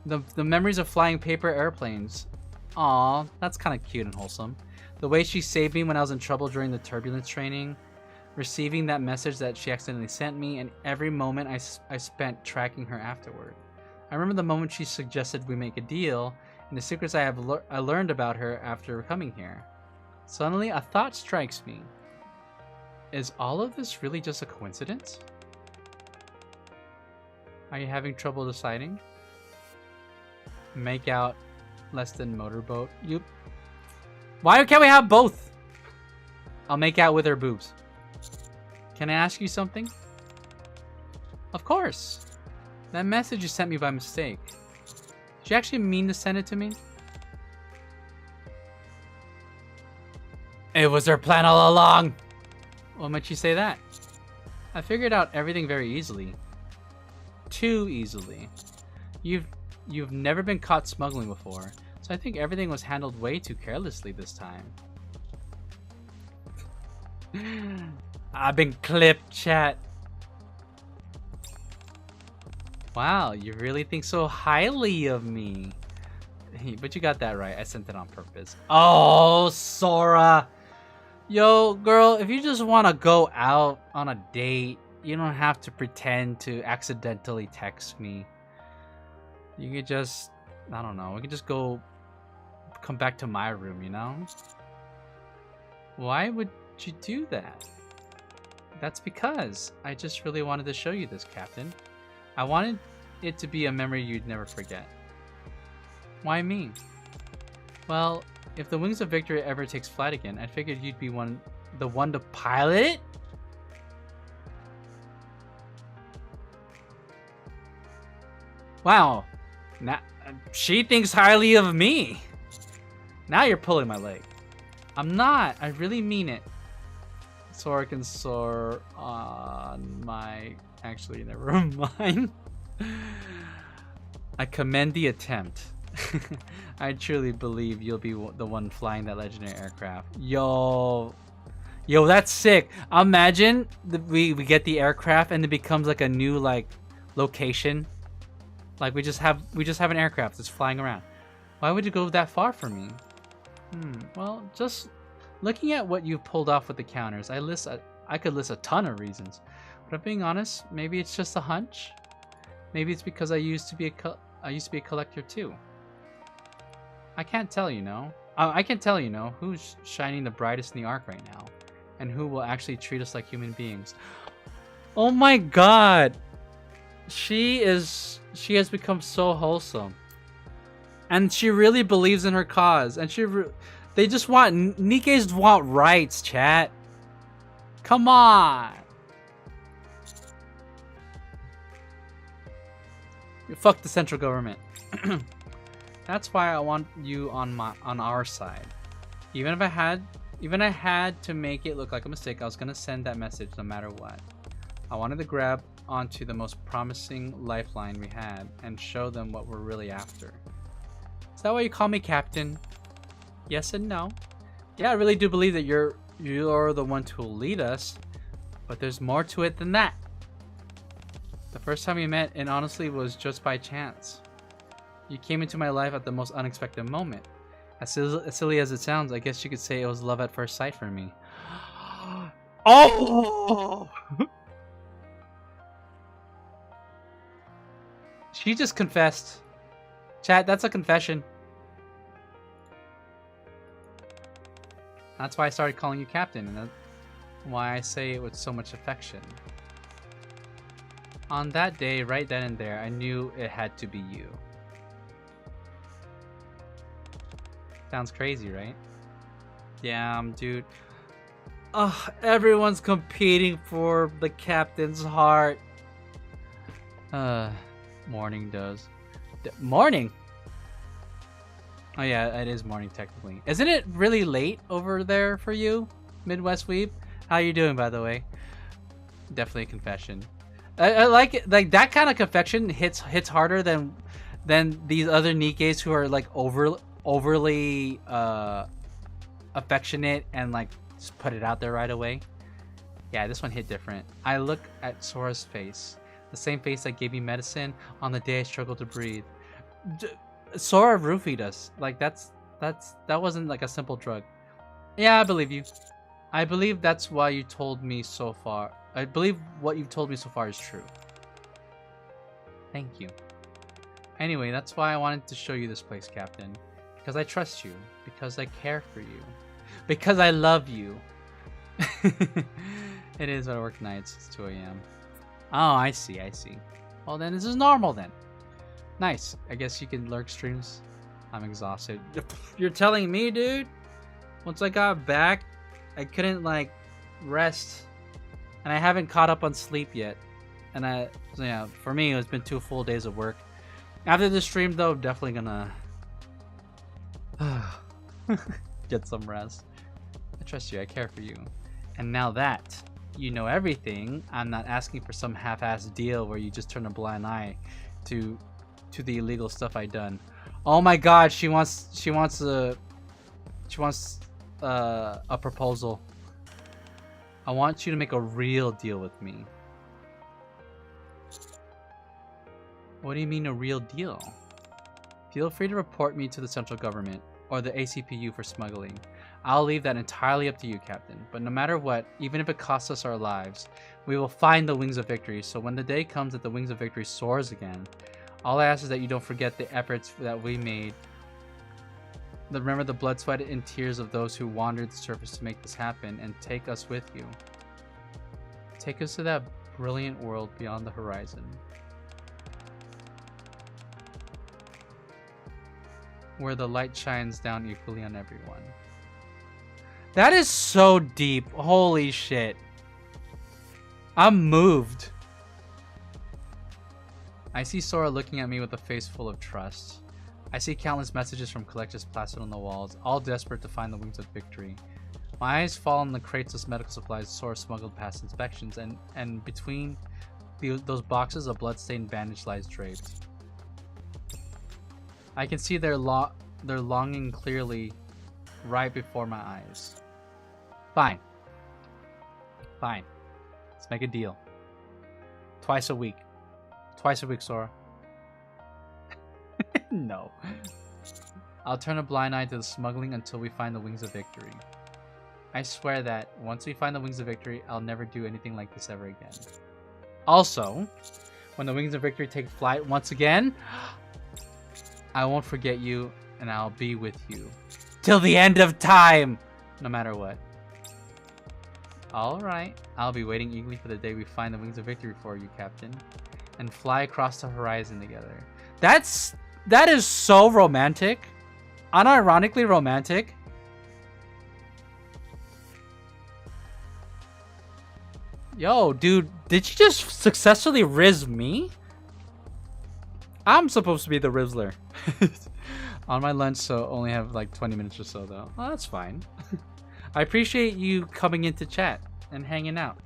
The memories of flying paper airplanes. Aw, that's kind of cute and wholesome. The way she saved me when I was in trouble during the turbulence training. Receiving that message that she accidentally sent me, and every moment I spent tracking her afterward. I remember the moment she suggested we make a deal, and the secrets I learned about her after coming here. Suddenly, a thought strikes me. Is all of this really just a coincidence? Are you having trouble deciding? Make out less than motorboat. You. Why can't we have both? I'll make out with her boobs. Can I ask you something? Of course. That message you sent me by mistake. Did you actually mean to send it to me? It was her plan all along. What made you say that? I figured out everything very easily. Too easily. You've never been caught smuggling before, so I think everything was handled way too carelessly this time. I've been clipped, chat. Wow, you really think so highly of me. But you got that right. I sent it on purpose. Oh, Sora. Yo, girl, if you just want to go out on a date, you don't have to pretend to accidentally text me. You could just, I don't know, we could just come back to my room, you know? Why would you do that? That's because I just really wanted to show you this, Captain. I wanted it to be a memory you'd never forget. Why me? Well, if the Wings of Victory ever takes flight again, I figured you'd be the one to pilot it? Wow. Now, she thinks highly of me. Now you're pulling my leg. I'm not. I really mean it. Sora can soar on my... Actually, never mind. I commend the attempt. I truly believe you'll be the one flying that legendary aircraft. Yo, that's sick. Imagine we get the aircraft and it becomes like a new like location. Like we just have an aircraft that's flying around. Why would you go that far for me? Well, just looking at what you've pulled off with the counters, I could list a ton of reasons. But if being honest, maybe it's just a hunch. Maybe it's because I used to be a collector too. I can't tell, you know. I can tell, you know, who's shining the brightest in the arc right now, and who will actually treat us like human beings. Oh my God, she has become so wholesome, and she really believes in her cause, and they just want Nikkes want rights, chat. Come on. Fuck the central government. That's why I want you on our side. Even I had to make it look like a mistake, I was gonna send that message no matter what. I wanted to grab onto the most promising lifeline we had and show them what we're really after. Is that why you call me Captain? Yes and no. Yeah, I really do believe that you're the one who will lead us, but there's more to it than that. The first time we met, it honestly was just by chance. You came into my life at the most unexpected moment. As silly as it sounds, I guess you could say it was love at first sight for me. Oh! She just confessed. Chat, that's a confession. That's why I started calling you Captain, and that's why I say it with so much affection. On that day, right then and there, I knew it had to be you. Sounds crazy, right? Damn, dude. Ugh, everyone's competing for the captain's heart. Morning does. Morning? Oh yeah, it is morning technically. Isn't it really late over there for you, Midwest Weeb? How you doing, by the way? Definitely a confession. I like it. Like that kind of confession hits harder than these other Nikkes who are like overly affectionate and like just put it out there right away. Yeah, this one hit different. I look at Sora's face, the same face that gave me medicine on the day I struggled to breathe. Sora roofied us. Like that wasn't like a simple drug. Yeah, I believe you. I believe that's why you told me so far. I believe what you've told me so far is true. Thank you. Anyway, that's why I wanted to show you this place, Captain. Because I trust you. Because I care for you. Because I love you. It is, but I work nights. It's 2 a.m. Oh, I see, I see. Well, then this is normal then. Nice. I guess you can lurk streams. I'm exhausted. You're telling me, dude? Once I got back, I couldn't, like, rest. And I haven't caught up on sleep yet. And so yeah, for me, it's been 2 full days of work. After the stream, though, definitely gonna get some rest. I trust you. I care for you. And now that you know everything, I'm not asking for some half-assed deal where you just turn a blind eye to the illegal stuff I done. Oh my God, she wants a proposal. I want you to make a real deal with me. What do you mean a real deal? Feel free to report me to the central government or the ACPU for smuggling. I'll leave that entirely up to you, Captain. But no matter what, even if it costs us our lives, we will find the Wings of Victory. So when the day comes that the Wings of Victory soars again, all I ask is that you don't forget the efforts that we made. Remember the blood, sweat, and tears of those who wandered the surface to make this happen, and take us with you. Take us to that brilliant world beyond the horizon, where the light shines down equally on everyone. That is so deep. Holy shit. I'm moved. I see Sora looking at me with a face full of trust. I see countless messages from collectors plastered on the walls, all desperate to find the Wings of Victory. My eyes fall on the crates of medical supplies Sora smuggled past inspections, and between those boxes a bloodstained bandage lies draped. I can see their longing clearly right before my eyes. Fine. Fine. Let's make a deal. Twice a week. Twice a week, Sora. No. I'll turn a blind eye to the smuggling until we find the Wings of Victory. I swear that once we find the Wings of Victory, I'll never do anything like this ever again. Also, when the Wings of Victory take flight once again, I won't forget you, and I'll be with you till the end of time, no matter what. Alright, I'll be waiting eagerly for the day we find the Wings of Victory for you, Captain, and fly across the horizon together. That is so romantic. Unironically romantic. Yo, dude, did you just successfully Riz me? I'm supposed to be the Rizzler. On my lunch, so only have like 20 minutes or so though. Oh, that's fine. I appreciate you coming into chat and hanging out.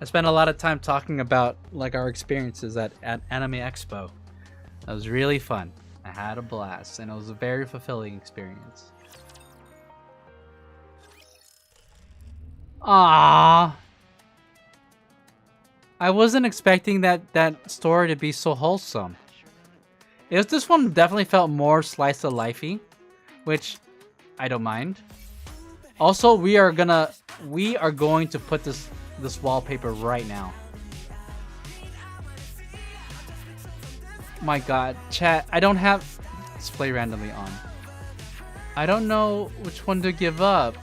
I spent a lot of time talking about like our experiences at Anime Expo. That was really fun. I had a blast, and it was a very fulfilling experience. Ah, I wasn't expecting that story to be so wholesome. This one definitely felt more slice of lifey, which I don't mind. Also, we are going to put this wallpaper right now. My God, chat, I don't have display randomly on. I don't know which one to give up.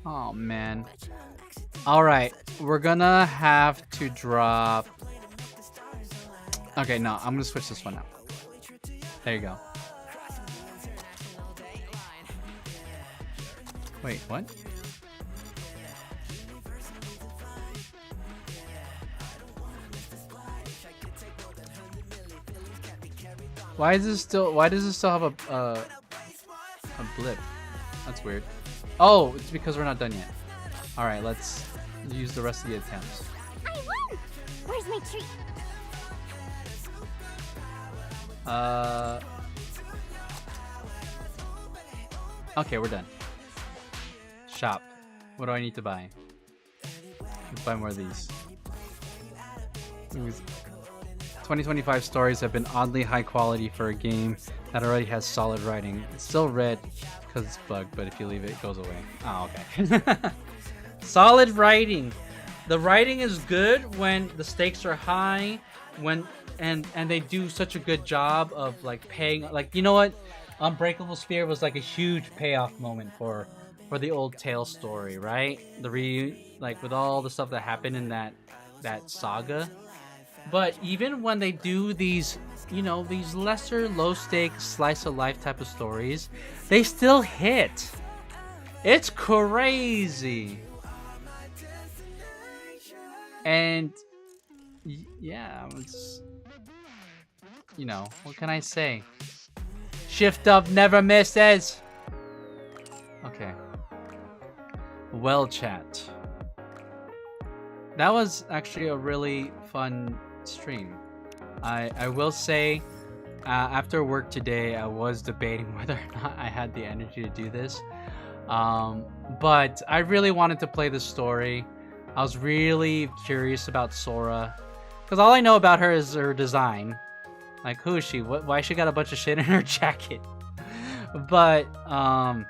Oh man. Alright, we're gonna have to drop. Okay, no, I'm gonna switch this one out. There you go. Wait, what? Why does it still have a blip? That's weird. Oh, it's because we're not done yet. All right, let's use the rest of the attempts. I won! Where's my treat? Okay, we're done. Shop. What do I need to buy? Let's buy more of these. 2025 stories have been oddly high quality for a game that already has solid writing. It's still red because it's bugged, but if you leave it, it goes away. Oh, okay. Solid writing. The writing is good when the stakes are high, and they do such a good job of like paying. Like, you know what? Unbreakable Sphere was like a huge payoff moment for the old Tale story, right? Like with all the stuff that happened in that saga. But even when they do these, you know, these lesser low stakes slice of life type of stories, they still hit. It's crazy. And yeah, it's, you know, what can I say? Shift up never misses. Okay. Well, chat. That was actually a really fun stream. I will say, after work today, I was debating whether or not I had the energy to do this. But I really wanted to play the story. I was really curious about Sora, because all I know about her is her design. Like, who is she? Why she got a bunch of shit in her jacket? But and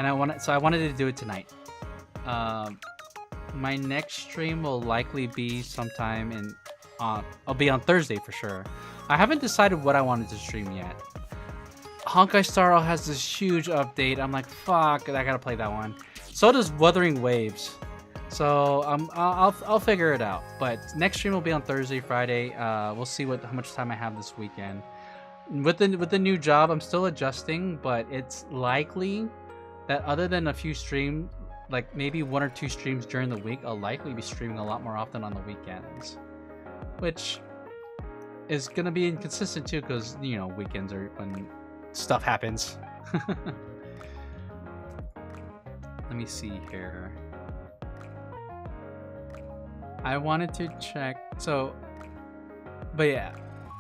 I wanted to do it tonight. My next stream will likely be sometime in I'll be on Thursday for sure. I haven't decided what I wanted to stream yet. Honkai Star Rail has this huge update. I'm like, fuck, I gotta play that one. So does Wuthering Waves. So I'll figure it out. But next stream will be on Thursday, Friday. We'll see how much time I have this weekend. With the new job, I'm still adjusting, but it's likely that other than a few streams, like maybe 1 or 2 streams during the week, I'll likely be streaming a lot more often on the weekends, which is gonna be inconsistent too, because you know weekends are when stuff happens. Let me see here. I wanted to check. So, but yeah,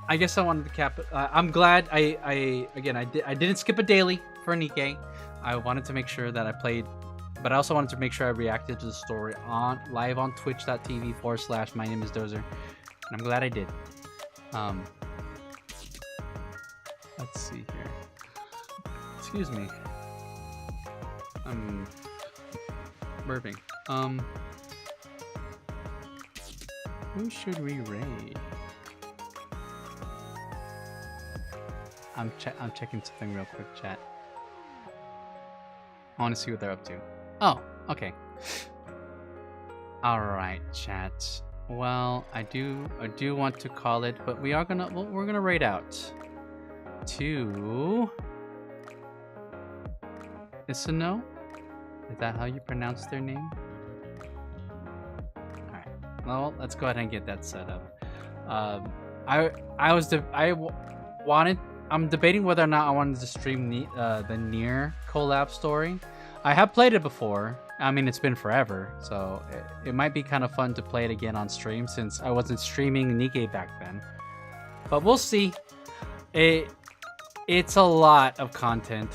I guess I wanted to cap it. I'm glad I didn't skip a daily for Nikke. I wanted to make sure that I played, but I also wanted to make sure I reacted to the story live on twitch.tv/my name is Dozer, and I'm glad I did. Let's see here. Excuse me. I'm burping. Who should we raid? I'm checking something real quick, chat. I want to see what they're up to. Oh, okay. All right, chat. Well, I do want to call it, but we're gonna raid out to Isano. Is that how you pronounce their name? Well, let's go ahead and get that set up. I'm debating whether or not I wanted to stream the Nier collab story. I have played it before. I mean, it's been forever, so it might be kind of fun to play it again on stream since I wasn't streaming Nikke back then. But we'll see. It's a lot of content.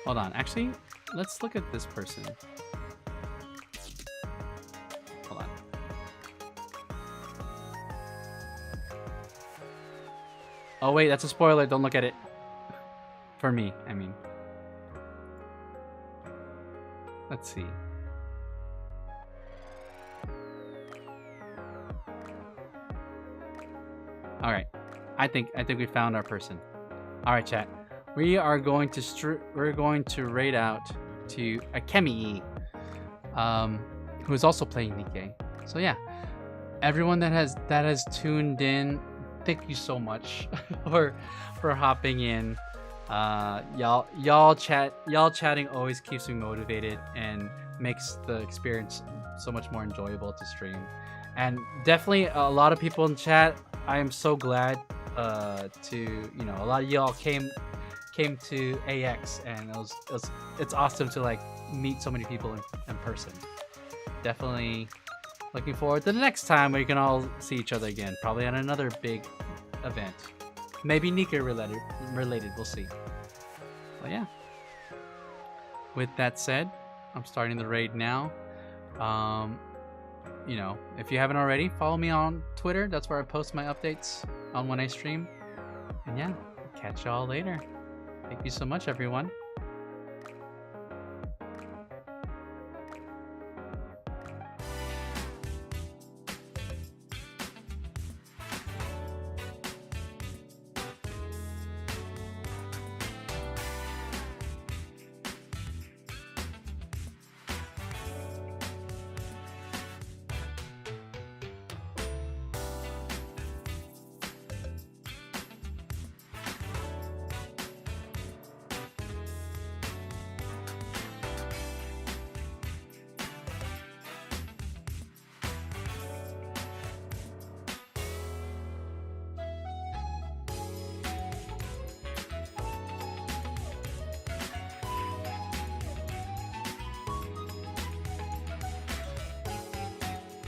Hold on, actually, let's look at this person. Hold on. Oh wait, that's a spoiler, don't look at it. For me, I mean. Let's see. Alright, I think we found our person. Alright, chat. We are going to raid out to Akemi, who is also playing Nikke. So yeah, everyone that has tuned in, thank you so much for hopping in. Y'all chatting always keeps me motivated and makes the experience so much more enjoyable to stream. And definitely a lot of people in chat. I am so glad a lot of y'all came to AX, and it's awesome to like meet so many people in person. Definitely looking forward to the next time we can all see each other again, probably at another big event, maybe Nikke related, we'll see. But yeah, with that said, I'm starting the raid now. If you haven't already, follow me on Twitter. That's where I post my updates on when I stream. And yeah, catch y'all later. Thank you so much, everyone.